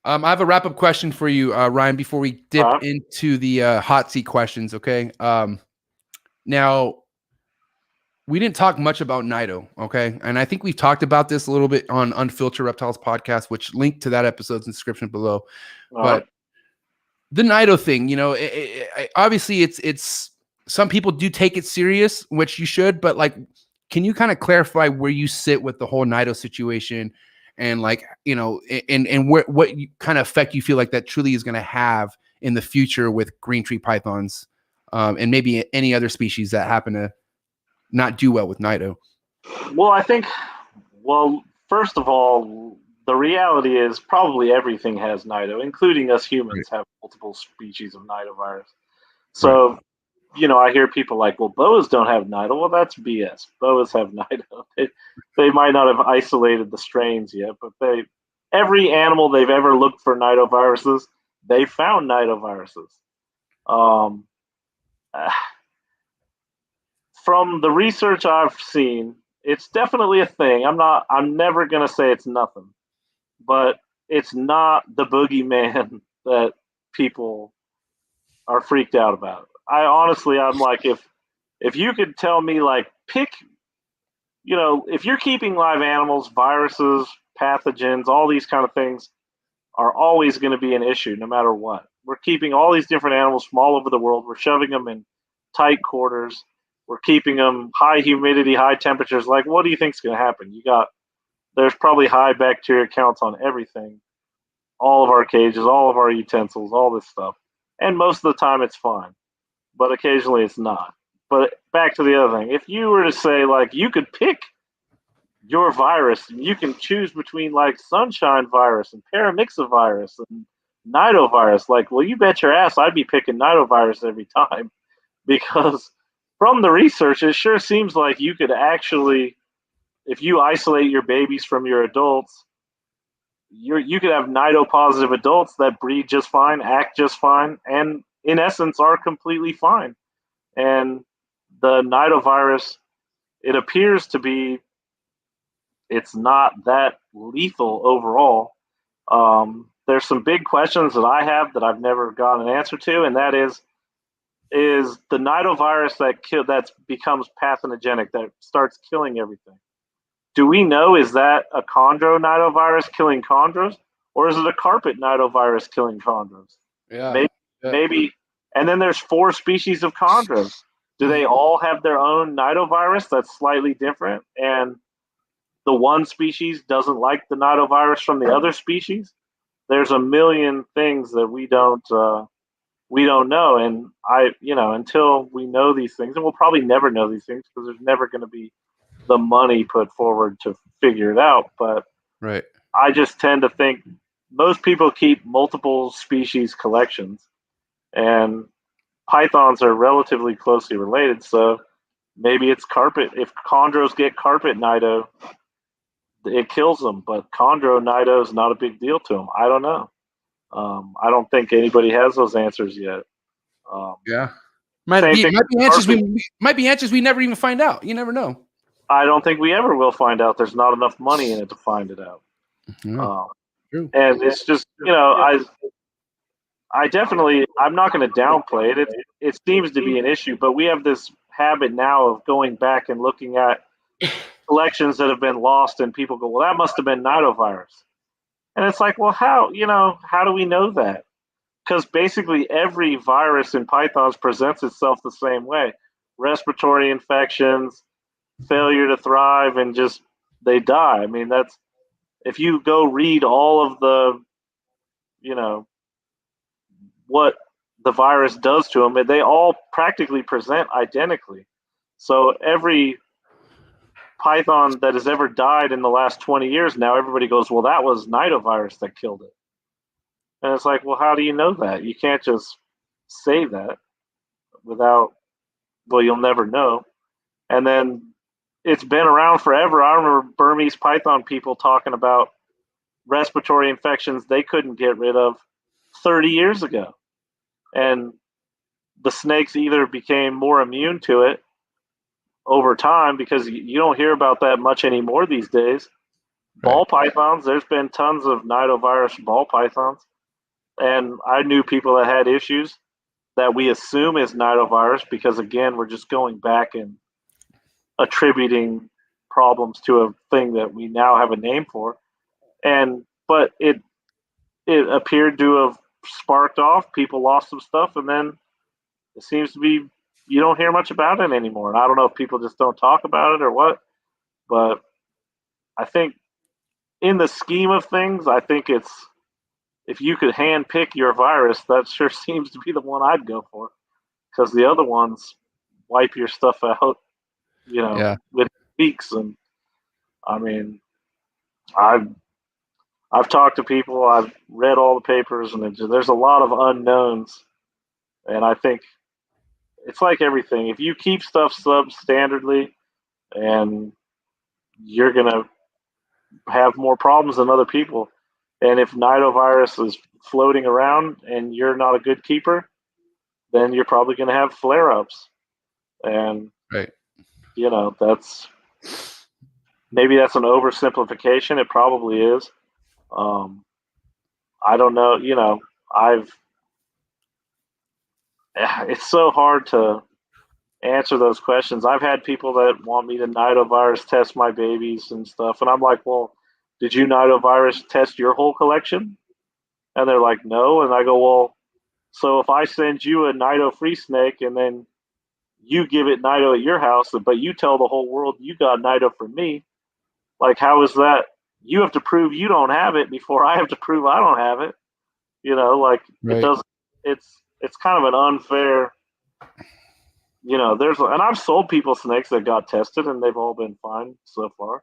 Speaker 2: I have a wrap-up question for you, Ryan, before we dip
Speaker 3: All right.
Speaker 2: into the hot seat questions, okay? Now, we didn't talk much about Nido, okay? And I think we've talked about this a little bit on Unfiltered Reptiles podcast, which link to that episode's in the description below.
Speaker 3: All
Speaker 2: But
Speaker 3: right.
Speaker 2: the Nido thing, you know, obviously it's some people do take it serious, which you should, but like, can you kind of clarify where you sit with the whole Nido situation and like, you know, and what kind of effect you feel like that truly is going to have in the future with green tree pythons and maybe any other species that happen to not do well with Nido?
Speaker 3: Well, first of all, the reality is probably everything has Nido, including us humans have multiple species of nidovirus. So, I hear people like, well, boas don't have Nido. Well, that's BS. Boas have Nido. They might not have isolated the strains yet, but every animal they've ever looked for nidoviruses, they found nidoviruses. Um, from the research I've seen, it's definitely a thing. I'm never gonna say it's nothing, but it's not the boogeyman that people are freaked out about. I'm like, if you could tell me like pick, if you're keeping live animals, viruses, pathogens, all these kind of things are always going to be an issue no matter what. We're keeping all these different animals from all over the world. We're shoving them in tight quarters. We're keeping them high humidity, high temperatures. Like, what do you think is going to happen? There's probably high bacteria counts on everything, all of our cages, all of our utensils, all this stuff. And most of the time it's fine, but occasionally it's not. But back to the other thing. If you were to say, like, you could pick your virus, and you can choose between like sunshine virus and paramyxovirus and nidovirus. Like, well, you bet your ass I'd be picking nidovirus every time because from the research, it sure seems like you could actually, if you isolate your babies from your adults, you could have nido positive adults that breed just fine, act just fine, and in essence are completely fine. And the nidovirus, it appears to be it's not that lethal overall. There's some big questions that I have that I've never gotten an answer to, and that is the nidovirus that becomes pathogenic, that starts killing everything. Do we know, is that a chondro nidovirus killing chondros, or is it a carpet nidovirus killing chondros?
Speaker 2: Yeah.
Speaker 3: Maybe. And then there's 4 species of chondros. Do they all have their own nidovirus that's slightly different? And the one species doesn't like the nidovirus from the other species? There's a million things that we don't know, and until we know these things, and we'll probably never know these things because there's never going to be the money put forward to figure it out. But
Speaker 2: Right.
Speaker 3: I just tend to think most people keep multiple species collections, and pythons are relatively closely related. So maybe it's carpet. If chondros get carpet nido, it kills them. But chondro nido is not a big deal to them. I don't know. I don't think anybody has those answers yet.
Speaker 2: Yeah. Might
Speaker 3: Same
Speaker 2: be
Speaker 3: thing.
Speaker 2: might be answers we never even find out. You never know.
Speaker 3: I don't think we ever will find out. There's not enough money in it to find it out.
Speaker 2: Yeah, true.
Speaker 3: And it's just, I definitely, I'm not going to downplay it. It seems to be an issue, but we have this habit now of going back and looking at collections that have been lost, and people go, well, that must have been nidovirus. And it's like, well, how do we know that? Because basically every virus in pythons presents itself the same way: respiratory infections, failure to thrive, and just they die. I mean, that's, if you go read all of the, what the virus does to them, they all practically present identically. So every python that has ever died in the last 20 years, now everybody goes, well, that was nidovirus that killed it. And it's like, well, how do you know that? You can't just say that without, well, you'll never know. And then it's been around forever. I remember Burmese python people talking about respiratory infections they couldn't get rid of 30 years ago. And the snakes either became more immune to it over time, because you don't hear about that much anymore these days. Ball pythons, there's been tons of nidovirus ball pythons. And I knew people that had issues that we assume is nidovirus because, again, we're just going back and attributing problems to a thing that we now have a name for. But it appeared to have sparked off. People lost some stuff, and then it seems to be you don't hear much about it anymore. And I don't know if people just don't talk about it or what, but I think in the scheme of things, I think it's, if you could hand pick your virus, that sure seems to be the one I'd go for, because the other ones wipe your stuff out, with weeks. And I mean, I've talked to people, I've read all the papers, and there's a lot of unknowns. And I think it's like everything. If you keep stuff substandardly, and you're gonna have more problems than other people. And if nidovirus is floating around and you're not a good keeper, then you're probably going to have flare-ups. And that's maybe that's an oversimplification. It probably is. I don't know. It's so hard to answer those questions. I've had people that want me to nidovirus test my babies and stuff, and I'm like, well, did you nidovirus test your whole collection? And they're like, no. And I go, well, so if I send you a nido-free snake and then you give it nido at your house, but you tell the whole world you got nido from me, like, how is that? You have to prove you don't have it before I have to prove I don't have it. It doesn't. It's kind of an unfair. And I've sold people snakes that got tested and they've all been fine so far.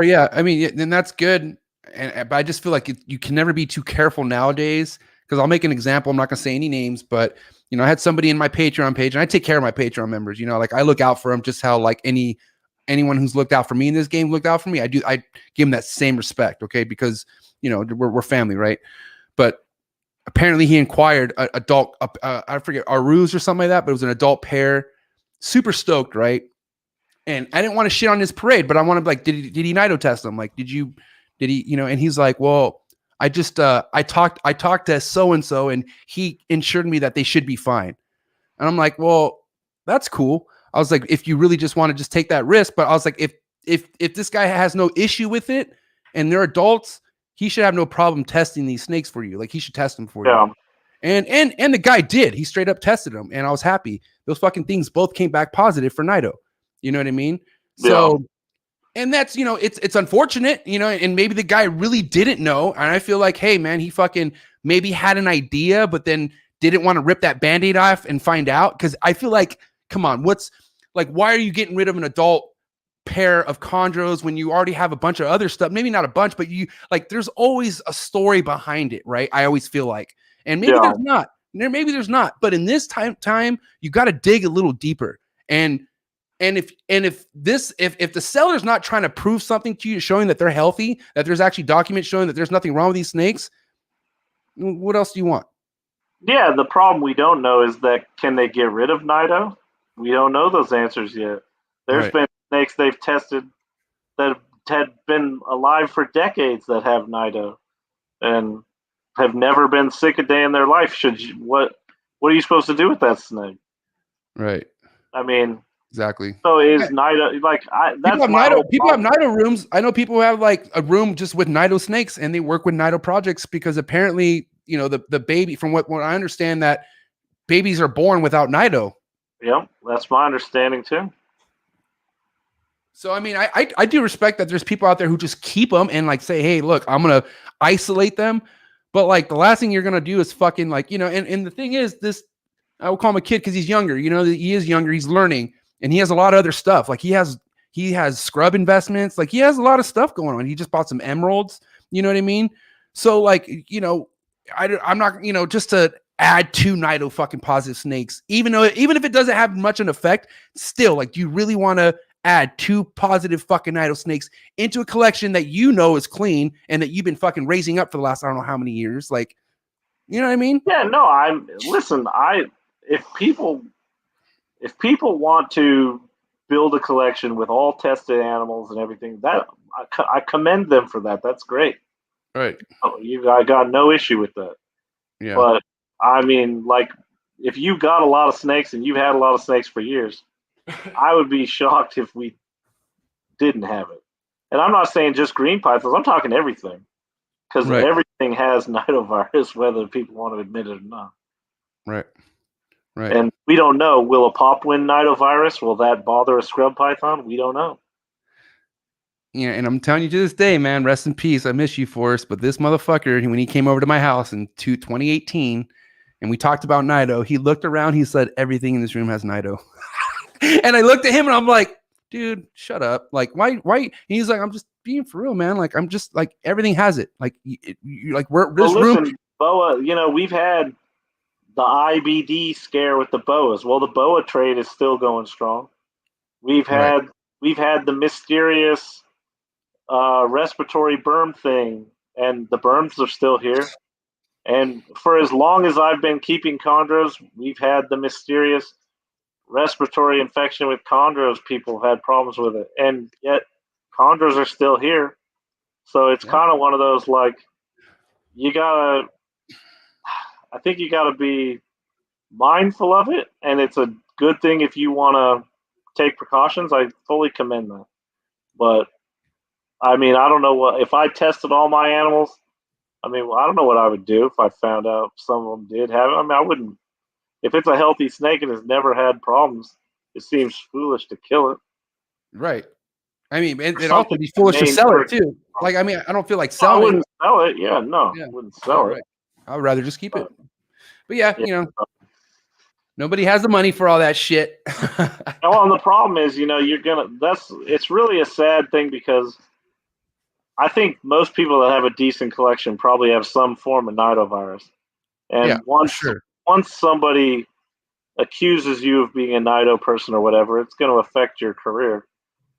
Speaker 2: Yeah. I mean, and that's good. But I just feel like you can never be too careful nowadays. Because I'll make an example. I'm not going to say any names, but I had somebody in my Patreon page, and I take care of my Patreon members. I look out for them just how like anyone who's looked out for me in this game looked out for me. I give them that same respect, okay? Because we're family, right? But apparently he inquired adult, I forget, Arus or something like that, but it was an adult pair, super stoked, right? And I didn't want to shit on his parade, but I wanted, like, did he nido test them? Like, did he, and he's like, well, I just, I talked to so-and-so and he assured me that they should be fine. And I'm like, well, that's cool. I was like, if you really just want to just take that risk, but I was like, if this guy has no issue with it and they're adults, he should have no problem testing these snakes for you. Like, he should test them for you. And the guy did. He straight up tested them, and I was happy. Those fucking things both came back positive for nido. You know what I mean? So, and that's, it's unfortunate, and maybe the guy really didn't know. And I feel like, hey, man, he fucking maybe had an idea, but then didn't want to rip that Band-Aid off and find out. Because I feel like, come on, why are you getting rid of an adult pair of chondros when you already have a bunch of other stuff? Maybe not a bunch, but there's always a story behind it, right? I always feel like, and maybe there's not. Maybe there's not. But in this time, you got to dig a little deeper. And if the seller's not trying to prove something to you, showing that they're healthy, that there's actually documents showing that there's nothing wrong with these snakes, what else do you want?
Speaker 3: Yeah, the problem we don't know is that, can they get rid of nido? We don't know those answers yet. There's been snakes they've tested that had been alive for decades that have nido and have never been sick a day in their life. What are you supposed to do with that snake?
Speaker 2: Right.
Speaker 3: I mean,
Speaker 2: exactly.
Speaker 3: So is nido
Speaker 2: people have nido rooms. I know people who have like a room just with nido snakes, and they work with nido projects because apparently, the baby, from what I understand, that babies are born without nido.
Speaker 3: Yep, that's my understanding too.
Speaker 2: So, I mean, I do respect that there's people out there who just keep them and like say, hey, look, I'm going to isolate them. But like the last thing you're going to do is fucking like, and the thing is, this, I will call him a kid because he's younger, he is younger, he's learning, and he has a lot of other stuff. Like he has scrub investments. Like he has a lot of stuff going on. He just bought some emeralds. You know what I mean? So like, I'm not, just to add 2 nido fucking positive snakes, even if it doesn't have much an effect, still, like, do you really want to add 2 positive fucking Nido snakes into a collection that you know is clean and that you've been fucking raising up for the last I don't know how many years. Like, you know what I mean?
Speaker 3: Yeah, no, if people want to build a collection with all tested animals and everything, that I commend them for that. That's great.
Speaker 2: Right.
Speaker 3: I got no issue with that.
Speaker 2: Yeah.
Speaker 3: But I mean, like, if you got a lot of snakes and you've had a lot of snakes for years, I would be shocked if we didn't have it. And I'm not saying just green pythons. I'm talking everything, because
Speaker 2: Right.
Speaker 3: everything has nidovirus, whether people want to admit it or not.
Speaker 2: Right. Right.
Speaker 3: And we don't know. Will a popwin nidovirus? Will that bother a scrub python? We don't know.
Speaker 2: Yeah, and I'm telling you to this day, man, rest in peace. I miss you, Forrest. But this motherfucker, when he came over to my house in 2018 and we talked about Nido, he looked around, he said, everything in this room has Nido. And I looked at him and I'm like, dude, shut up. Like, why? And he's like, I'm just being for real, man. Like, I'm just like, everything has it. Like,
Speaker 3: Listen, boa, we've had the IBD scare with the boas. Well, the boa trade is still going strong. We've had the mysterious respiratory berm thing, and the berms are still here. And for as long as I've been keeping chondros, we've had the mysterious respiratory infection with chondros. People have had problems with it, and yet chondros are still here. So it's kind of one of those, like, I think you gotta be mindful of it, and it's a good thing if you want to take precautions. I fully commend that. But I mean, I don't know if I tested all my animals. I mean, I don't know what I would do if I found out some of them did have it. I mean, I wouldn't. If it's a healthy snake and has never had problems, it seems foolish to kill it.
Speaker 2: Right. I mean, it also be foolish to sell it too. Like, I mean, I don't feel like selling.
Speaker 3: I wouldn't sell it. Yeah, no, I wouldn't sell it.
Speaker 2: I would rather just keep it. But yeah, nobody has the money for all that shit.
Speaker 3: Well, and the problem is, it's really a sad thing, because I think most people that have a decent collection probably have some form of nidovirus. And once somebody accuses you of being a nido person or whatever, it's going to affect your career.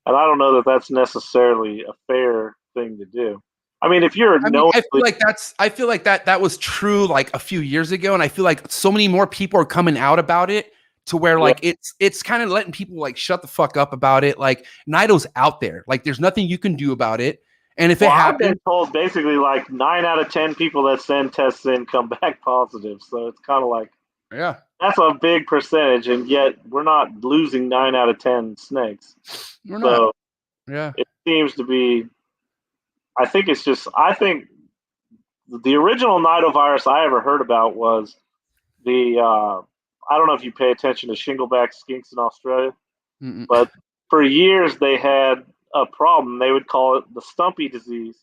Speaker 3: And I don't know that that's necessarily a fair thing to do. I mean, if you're
Speaker 2: I feel like that was true like a few years ago, and I feel like so many more people are coming out about it to where like it's kind of letting people like shut the fuck up about it. Like, Nido's out there. Like, there's nothing you can do about it. And if it happens,
Speaker 3: I've been told basically like 9 out of 10 people that send tests in come back positive. So it's kind of like, that's a big percentage, and yet we're not losing 9 out of 10 snakes.
Speaker 2: We're not.
Speaker 3: It seems to be. I think the original nidovirus I ever heard about was the. I don't know if you pay attention to shingleback skinks in Australia, but for years they had a problem. They would call it the stumpy disease,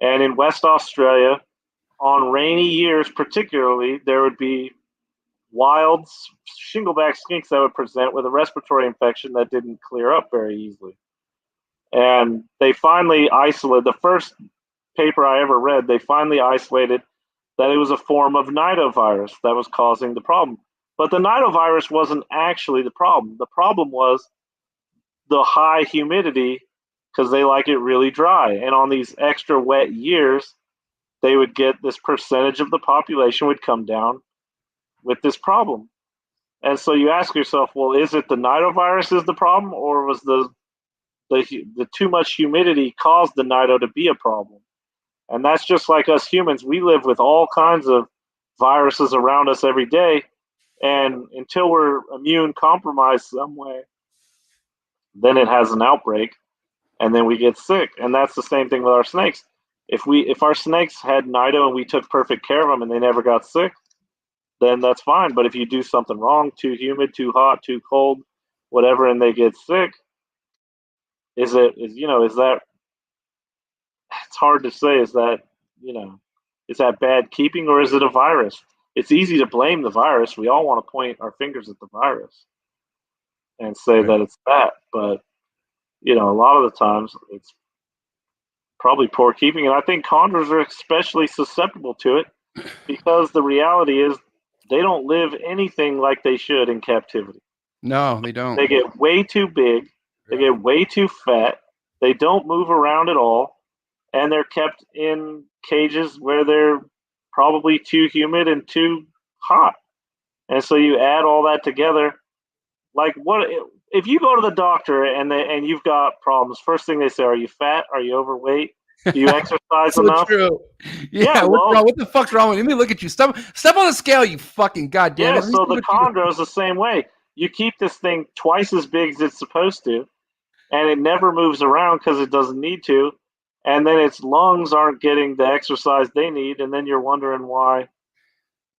Speaker 3: and in West Australia, on rainy years particularly, there would be wild shingleback skinks that would present with a respiratory infection that didn't clear up very easily. And they finally isolated, the first paper I ever read, they finally isolated that it was a form of nidovirus that was causing the problem. But the nidovirus wasn't actually the problem. The problem was the high humidity, because they like it really dry. And on these extra wet years, they would get this percentage of the population would come down with this problem. And so you ask yourself, well, is it the nidovirus is the problem, or was the too much humidity caused the nido to be a problem? And that's just like us humans. We live with all kinds of viruses around us every day. And until we're immune compromised some way, then it has an outbreak, and then we get sick. And that's the same thing with our snakes. If our snakes had nido and we took perfect care of them and they never got sick, then that's fine. But if you do something wrong, too humid, too hot, too cold, whatever, and they get sick, is that, it's hard to say. Is that bad keeping, or is it a virus? It's easy to blame the virus. We all want to point our fingers at the virus and say that it's that. But, a lot of the times it's probably poor keeping. And I think chondros are especially susceptible to it, because the reality is they don't live anything like they should in captivity.
Speaker 2: No, they don't.
Speaker 3: They get way too big. They get way too fat. They don't move around at all, and they're kept in cages where they're probably too humid and too hot. And so you add all that together. Like, what if you go to the doctor and you've got problems? First thing they say, are you fat? Are you overweight? Do you exercise
Speaker 2: So
Speaker 3: enough?
Speaker 2: true.
Speaker 3: Yeah,
Speaker 2: what the fuck's wrong with you? Let me look at you. Step on the scale, you fucking goddamn
Speaker 3: yeah.
Speaker 2: it.
Speaker 3: So the chondro is the same way. You keep this thing twice as big as it's supposed to, and it never moves around because it doesn't need to. And then its lungs aren't getting the exercise they need, and then you're wondering why,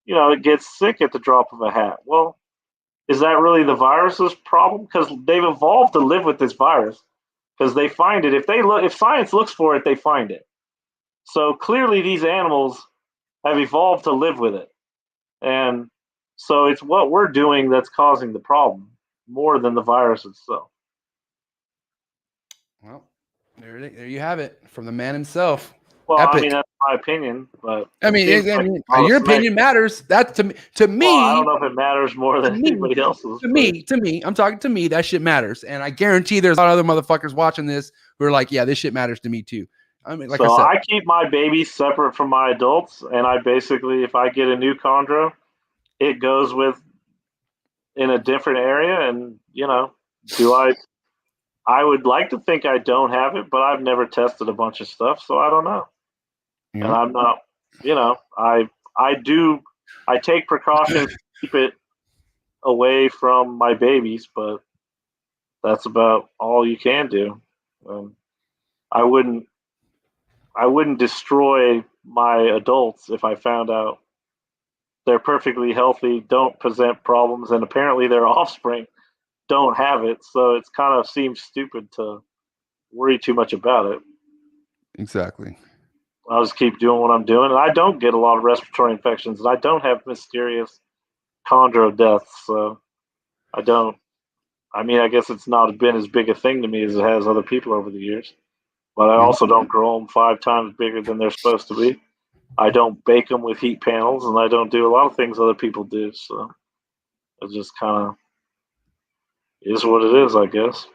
Speaker 3: it gets sick at the drop of a hat. Well, is that really the virus's problem? Because they've evolved to live with this virus. Because they find it. If science looks for it, they find it. So clearly, these animals have evolved to live with it, and so it's what we're doing that's causing the problem more than the virus itself.
Speaker 2: Well, there you have it from the man himself.
Speaker 3: Well,
Speaker 2: Epic.
Speaker 3: I mean, that's my opinion, but
Speaker 2: your opinion matters. That to me.
Speaker 3: Well, I don't know if it matters more than anybody else's.
Speaker 2: To me, I'm talking to me. That shit matters, and I guarantee there's a lot of other motherfuckers watching this who are like, "Yeah, this shit matters to me too." I mean, like
Speaker 3: so
Speaker 2: I said,
Speaker 3: I keep my babies separate from my adults, and I basically, if I get a new chondro, it goes with in a different area, and do I would like to think I don't have it, but I've never tested a bunch of stuff, so I don't know.
Speaker 2: yeah.
Speaker 3: And I'm not, I take precautions to keep it away from my babies, but that's about all you can do. I wouldn't destroy my adults if I found out they're perfectly healthy, don't present problems, and apparently their offspring don't have it. So it's kind of seems stupid to worry too much about it.
Speaker 2: Exactly.
Speaker 3: I'll just keep doing what I'm doing, and I don't get a lot of respiratory infections, and I don't have mysterious chondro deaths. So I don't. I mean, I guess it's not been as big a thing to me as it has other people over the years. But I also don't grow them 5 times bigger than they're supposed to be. I don't bake them with heat panels, and I don't do a lot of things other people do. So it just kind of is what it is, I guess.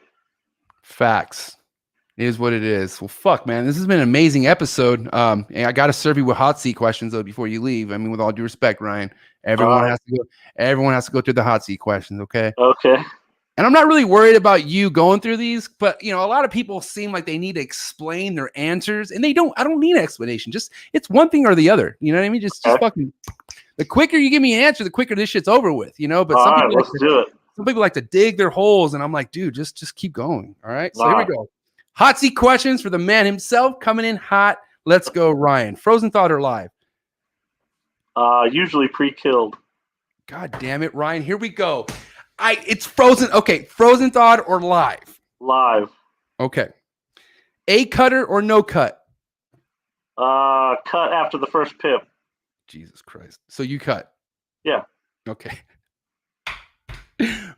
Speaker 2: Facts. It is what it is. Well, fuck, man. This has been an amazing episode. And I got to serve you with hot seat questions though before you leave. I mean, with all due respect, Ryan, everyone has to go through the hot seat questions. Okay.
Speaker 3: Okay.
Speaker 2: And I'm not really worried about you going through these, but a lot of people seem like they need to explain their answers, and they don't. I don't need an explanation. Just it's one thing or the other. You know what I mean? Just fucking. The quicker you give me an answer, the quicker this shit's over with. But
Speaker 3: let's do it.
Speaker 2: Some people like to dig their holes, and I'm like, dude, just keep going. All right. So here we go. Hot seat questions for the man himself, coming in hot. Let's go, Ryan. Frozen thought or live?
Speaker 3: Usually pre-killed.
Speaker 2: God damn it, Ryan. Here we go. It's frozen. Okay, frozen thawed or live?
Speaker 3: Live.
Speaker 2: Okay. A cutter or no cut?
Speaker 3: Cut after the first pip.
Speaker 2: Jesus Christ. So you cut?
Speaker 3: Yeah.
Speaker 2: Okay.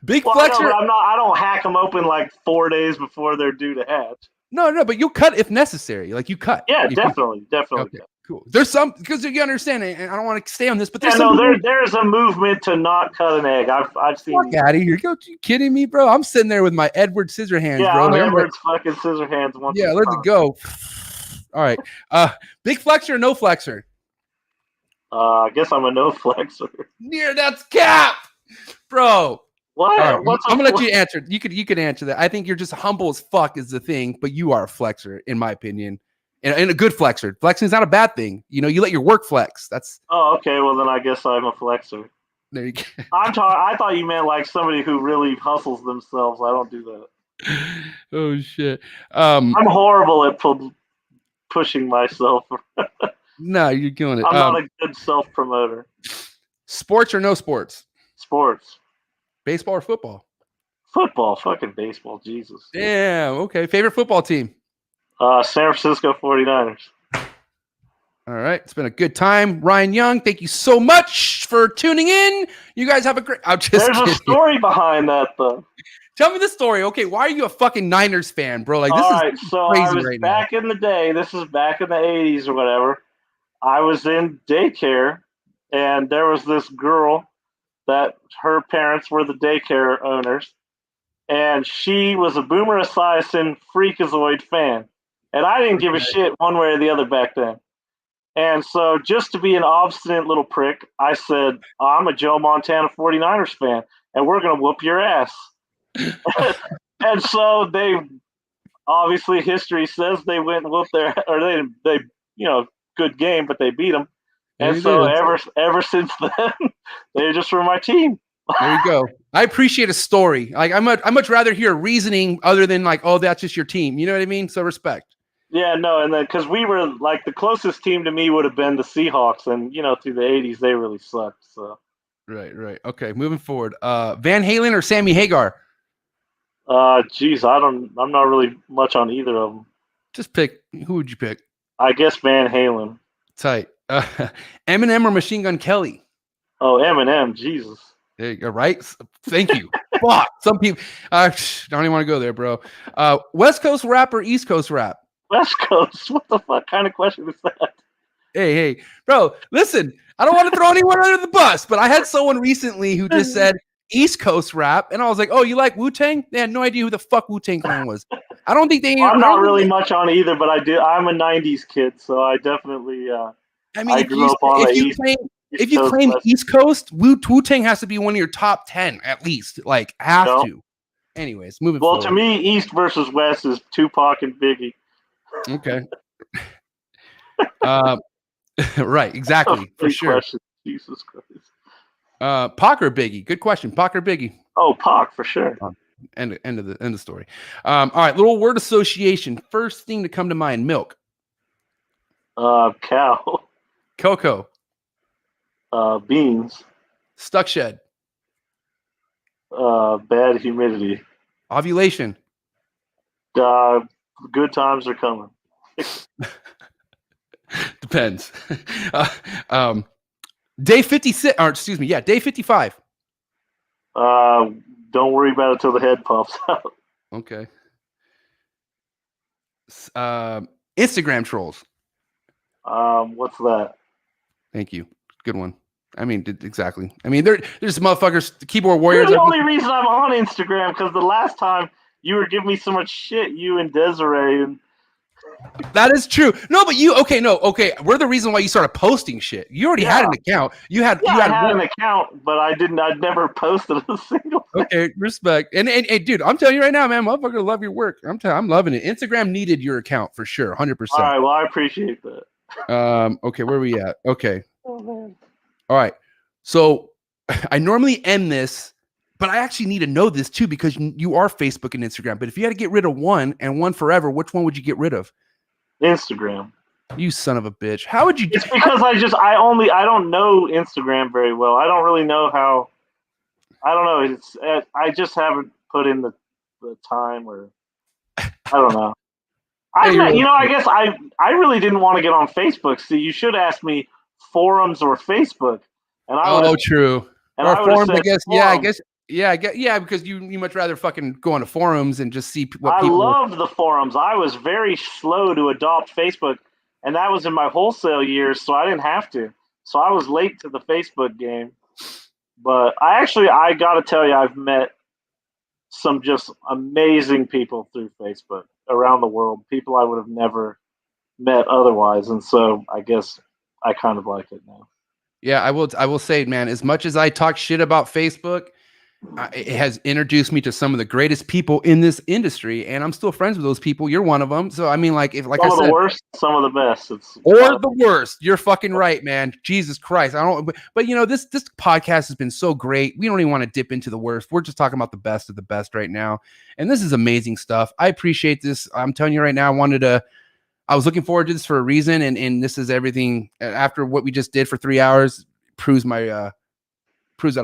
Speaker 2: Big flexor.
Speaker 3: No, I don't hack them open like 4 days before they're due to hatch.
Speaker 2: No, but you'll cut if necessary. Like you cut.
Speaker 3: Yeah, definitely.
Speaker 2: Okay, cool. There's some because you understand, and I don't want to stay on this, but there's
Speaker 3: there's a movement to not cut an egg. I've seen.
Speaker 2: Fuck out of here! You kidding me, bro? I'm sitting there with my Edward Scissorhands,
Speaker 3: yeah,
Speaker 2: bro.
Speaker 3: I'm Edward's fucking Scissorhands.
Speaker 2: Yeah, let's go. All right, big flexor or no flexor?
Speaker 3: I guess I'm a no flexor.
Speaker 2: That's cap, bro.
Speaker 3: What?
Speaker 2: Right, I'm gonna let you answer. You could answer that. I think you're just humble as fuck is the thing, but you are a flexor, in my opinion, and a good flexor. Flexing is not a bad thing. You let your work flex. That's.
Speaker 3: Oh, okay. Well, then I guess I'm a flexor.
Speaker 2: There you go.
Speaker 3: I thought you meant like somebody who really hustles themselves. I don't do that.
Speaker 2: Oh shit.
Speaker 3: I'm horrible at pushing myself.
Speaker 2: No, you're killing it.
Speaker 3: I'm not a good self promoter.
Speaker 2: Sports or no sports?
Speaker 3: Sports.
Speaker 2: Baseball or football?
Speaker 3: Football. Fucking baseball. Jesus.
Speaker 2: Damn. Okay. Favorite football team?
Speaker 3: San Francisco 49ers.
Speaker 2: All right. It's been a good time. Ryan Young, thank you so much for tuning in. You guys have a great... There's
Speaker 3: a story behind that, though.
Speaker 2: Tell me the story. Okay, why are you a fucking Niners fan, bro? Like, this
Speaker 3: All
Speaker 2: is
Speaker 3: right, so
Speaker 2: crazy
Speaker 3: I was
Speaker 2: right
Speaker 3: back in the day. This is back in the 80s or whatever. I was in daycare, and there was this girl that her parents were the daycare owners, and she was a Boomer Esiason Freakazoid fan. And I didn't give a shit one way or the other back then. And so just to be an obstinate little prick, I said, I'm a Joe Montana 49ers fan, and we're going to whoop your ass. And so they, obviously history says they went and whooped their, or they good game, but they beat them. And so ever since then, they just were my team.
Speaker 2: There you go. I appreciate a story. Like I much rather hear reasoning other than like, oh, that's just your team. You know what I mean? So respect.
Speaker 3: Yeah, no, and then because we were like the closest team to me would have been the Seahawks, and through the '80s they really sucked. So
Speaker 2: right. Okay, moving forward. Van Halen or Sammy Hagar?
Speaker 3: Geez, I'm not really much on either of them.
Speaker 2: Just pick. Who would you pick?
Speaker 3: I guess Van Halen.
Speaker 2: Tight. Eminem or Machine Gun Kelly?
Speaker 3: Oh, Eminem, Jesus.
Speaker 2: There you go, right? Thank you. Fuck. Some people don't even want to go there, bro. West Coast rap or East Coast rap?
Speaker 3: West Coast? What the fuck kind of question is that?
Speaker 2: Hey, bro, listen, I don't want to throw anyone under the bus, but I had someone recently who just said East Coast rap, and I was like, oh, you like Wu-Tang? They had no idea who the fuck Wu-Tang Clan was. I don't think they...
Speaker 3: I'm not really much on either, but I'm a 90s kid, so I definitely...
Speaker 2: I mean, if you claim East Coast, Wu-Tang has to be one of your top 10, at least. Like, have to. Anyways, moving forward.
Speaker 3: Well, to me, East versus West is Tupac and Biggie.
Speaker 2: Okay. Right, exactly, for sure.
Speaker 3: Question. Jesus Christ.
Speaker 2: Pac or Biggie? Good question. Pac or Biggie?
Speaker 3: Oh, Pac for sure.
Speaker 2: End of the story. All right, little word association. First thing to come to mind: milk.
Speaker 3: Cow.
Speaker 2: Cocoa.
Speaker 3: Beans.
Speaker 2: Stuck shed.
Speaker 3: Bad humidity.
Speaker 2: Ovulation.
Speaker 3: Good times are coming.
Speaker 2: Depends. Day 56, or excuse me, day 55.
Speaker 3: Don't worry about it till the head pops out.
Speaker 2: Okay. Instagram trolls.
Speaker 3: What's that?
Speaker 2: Thank you. Good one. I mean, exactly. I mean, there's motherfuckers, keyboard warriors.
Speaker 3: You're the only reason I'm on Instagram, because the last time you were giving me so much shit, you and Desiree. And
Speaker 2: that is true. No, but okay. We're the reason why you started posting shit. You already had an account. I had
Speaker 3: an account, but I'd never posted a single thing. Okay,
Speaker 2: respect. And dude, I'm telling you right now, man, motherfucker, love your work. I'm loving it. Instagram needed your account for sure, 100%.
Speaker 3: All right, well, I appreciate that.
Speaker 2: Okay, where are we at? Okay. Oh, man. All right. So I normally end this, but I actually need to know this too, because you are Facebook and Instagram. But if you had to get rid of one and one forever, which one would you get rid of?
Speaker 3: Instagram.
Speaker 2: You son of a bitch. How would you do?
Speaker 3: It's because I don't know Instagram very well. I don't really know how. I don't know. I just haven't put in the time, or I don't know. I guess I really didn't want to get on Facebook. See, you should ask me forums or Facebook. And I
Speaker 2: true.
Speaker 3: And
Speaker 2: or forums, I guess.
Speaker 3: Forums.
Speaker 2: Yeah, because you much rather fucking go on to forums and just see what people.
Speaker 3: I loved the forums. I was very slow to adopt Facebook, and that was in my wholesale years, so I didn't have to. So I was late to the Facebook game. But I got to tell you, I've met some just amazing people through Facebook around the world, people I would have never met otherwise. And so I guess I kind of like it now.
Speaker 2: Yeah, I will say, man, as much as I talk shit about Facebook, it has introduced me to some of the greatest people in this industry, and I'm still friends with those people. You're one of them. So I mean, like I said,
Speaker 3: some of the worst, some of the best.
Speaker 2: The worst. You're fucking right, man. Jesus Christ. I don't. But this podcast has been so great. We don't even want to dip into the worst. We're just talking about the best of the best right now, and this is amazing stuff. I appreciate this. I'm telling you right now. I was looking forward to this for a reason, and this is everything. After what we just did for 3 hours, proves that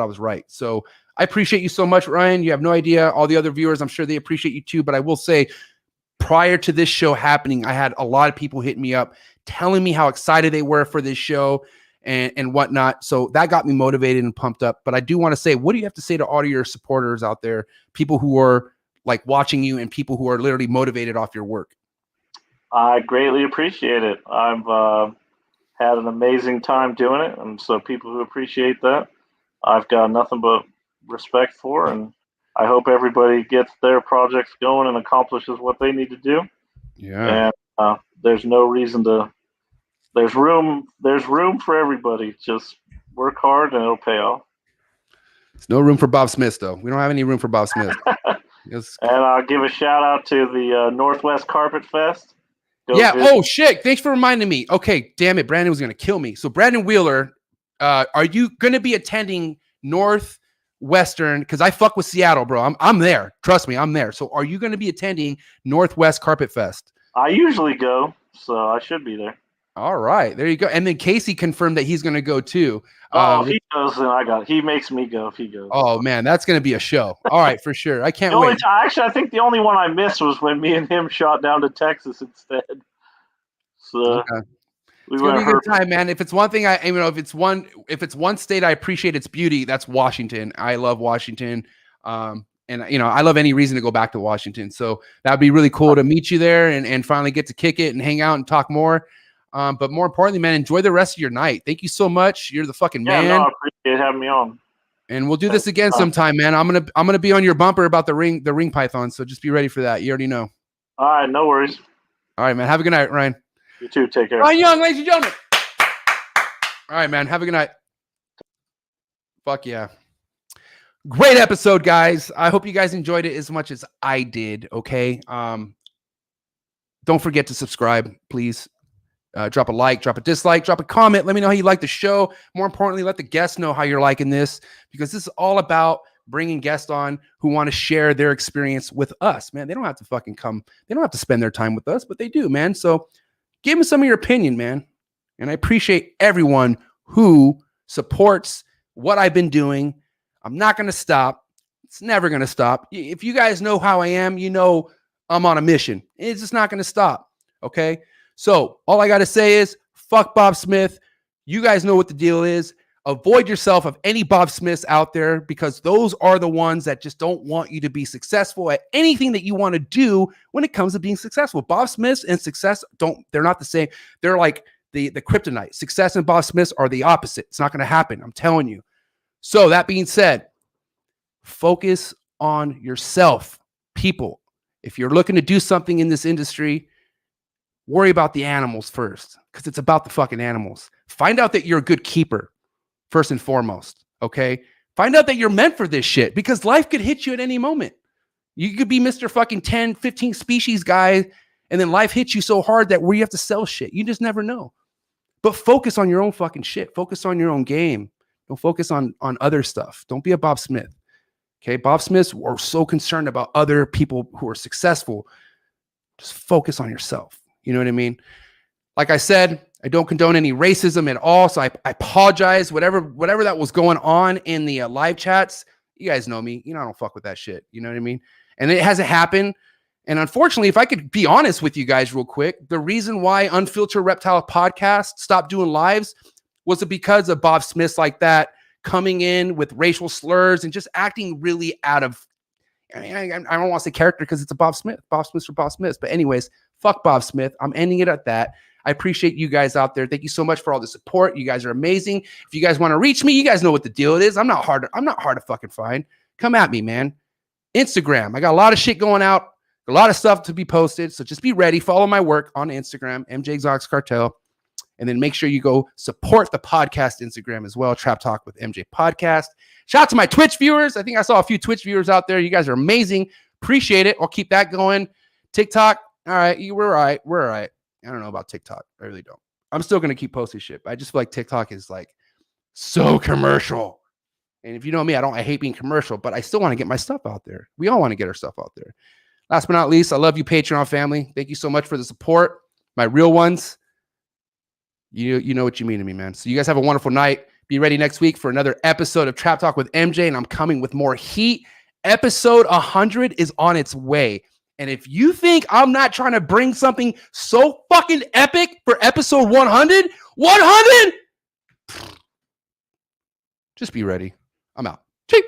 Speaker 2: I was right. So I appreciate you so much, Ryan. You have no idea. All the other viewers, I'm sure they appreciate you too. But I will say, prior to this show happening, I had a lot of people hitting me up, telling me how excited they were for this show and whatnot. So that got me motivated and pumped up. But I do want to say, what do you have to say to all of your supporters out there, people who are like watching you and people who are literally motivated off your work?
Speaker 3: I greatly appreciate it. I've had an amazing time doing it. And so people who appreciate that, I've got nothing but respect for. And I hope everybody gets their projects going and accomplishes what they need to do.
Speaker 2: Yeah.
Speaker 3: And there's no reason to. There's room. There's room for everybody. Just work hard and it'll pay off.
Speaker 2: There's no room for Bob Smith, though. We don't have any room for Bob Smith.
Speaker 3: And I'll give a shout out to the Northwest Carpet Fest.
Speaker 2: Yeah. Oh, shit. Thanks for reminding me. Okay. Damn it. Brandon was going to kill me. So, Brandon Wheeler, are you going to be attending Northwestern? Because I fuck with Seattle, bro. I'm there. Trust me, I'm there. So, are you going to be attending Northwest Carpet Fest?
Speaker 3: I usually go, so I should be there.
Speaker 2: All right. There you go. And then Casey confirmed that he's going to go too.
Speaker 3: If he goes, then I got it. He makes me go if he goes.
Speaker 2: Oh, man. That's going to be a show. All right. For sure. I can't wait.
Speaker 3: Actually, I think the only one I missed was when me and him shot down to Texas instead. So
Speaker 2: okay. It's gonna be a good time, man. If it's one thing if it's one state I appreciate its beauty, that's Washington. I love Washington. And I love any reason to go back to Washington. So that'd be really cool to meet you there and finally get to kick it and hang out and talk more. But more importantly, man, enjoy the rest of your night. Thank you so much. You're the fucking man.
Speaker 3: No, I appreciate having me on.
Speaker 2: And we'll do this again sometime, man. I'm gonna be on your bumper about the ring python. So just be ready for that. You already know.
Speaker 3: All right, no worries.
Speaker 2: All right, man. Have a good night, Ryan.
Speaker 3: You too. Take care.
Speaker 2: Ryan Young, ladies and gentlemen. All right, man. Have a good night. Fuck yeah. Great episode, guys. I hope you guys enjoyed it as much as I did. Okay. Don't forget to subscribe, please. Drop a like, drop a dislike, drop a comment. Let me know how you like the show. More importantly, let the guests know how you're liking this, because this is all about bringing guests on who want to share their experience with us, man. They don't have to fucking come. They don't have to spend their time with us, but they do, man. So give me some of your opinion, man. And I appreciate everyone who supports what I've been doing. I'm not going to stop. It's never going to stop. If you guys know how I am, you know I'm on a mission. It's just not going to stop. Okay? So all I got to say is fuck Bob Smith. You guys know what the deal is. Avoid yourself of any Bob Smiths out there, because those are the ones that just don't want you to be successful at anything that you want to do when it comes to being successful. Bob Smiths and success they're not the same. They're like the kryptonite. Success and Bob Smiths are the opposite. It's not going to happen. I'm telling you. So that being said, focus on yourself, people. If you're looking to do something in this industry, worry about the animals first, because it's about the fucking animals. Find out that you're a good keeper first and foremost, okay? Find out that you're meant for this shit, because life could hit you at any moment. You could be Mr. fucking 10, 15 species guy, and then life hits you so hard that where you have to sell shit. You just never know. But focus on your own fucking shit. Focus on your own game. Don't focus on other stuff. Don't be a Bob Smith. Okay? Bob Smiths are so concerned about other people who are successful. Just focus on yourself. You know what I mean? Like I said, I don't condone any racism at all. So I apologize. Whatever that was going on in the live chats, you guys know me. You know, I don't fuck with that shit. You know what I mean? And it hasn't happened. And unfortunately, if I could be honest with you guys real quick, the reason why Unfiltered Reptile Podcast stopped doing lives was it because of Bob Smiths like that coming in with racial slurs and just acting really out of, I don't want to say character because it's a Bob Smith. Bob Smiths for Bob Smiths. But anyways, fuck Bob Smith. I'm ending it at that. I appreciate you guys out there. Thank you so much for all the support. You guys are amazing. If you guys want to reach me, you guys know what the deal is. I'm not hard to fucking find. Come at me, man. Instagram. I got a lot of shit going out. A lot of stuff to be posted. So just be ready. Follow my work on Instagram, mjexoticscartal. And then make sure you go support the podcast Instagram as well. Trap Talk with MJ Podcast. Shout out to my Twitch viewers. I think I saw a few Twitch viewers out there. You guys are amazing. Appreciate it. I'll keep that going. TikTok. All right. We're all right. We're all right. I don't know about TikTok. I really don't. I'm still going to keep posting shit. I just feel like TikTok is like so commercial. And if you know me, I hate being commercial, but I still want to get my stuff out there. We all want to get our stuff out there. Last but not least, I love you, Patreon family. Thank you so much for the support. My real ones. You know what you mean to me, man. So you guys have a wonderful night. Be ready next week for another episode of Trap Talk with MJ, and I'm coming with more heat. Episode 100 is on its way. And if you think I'm not trying to bring something so fucking epic for episode 100, just be ready. I'm out. Cheap.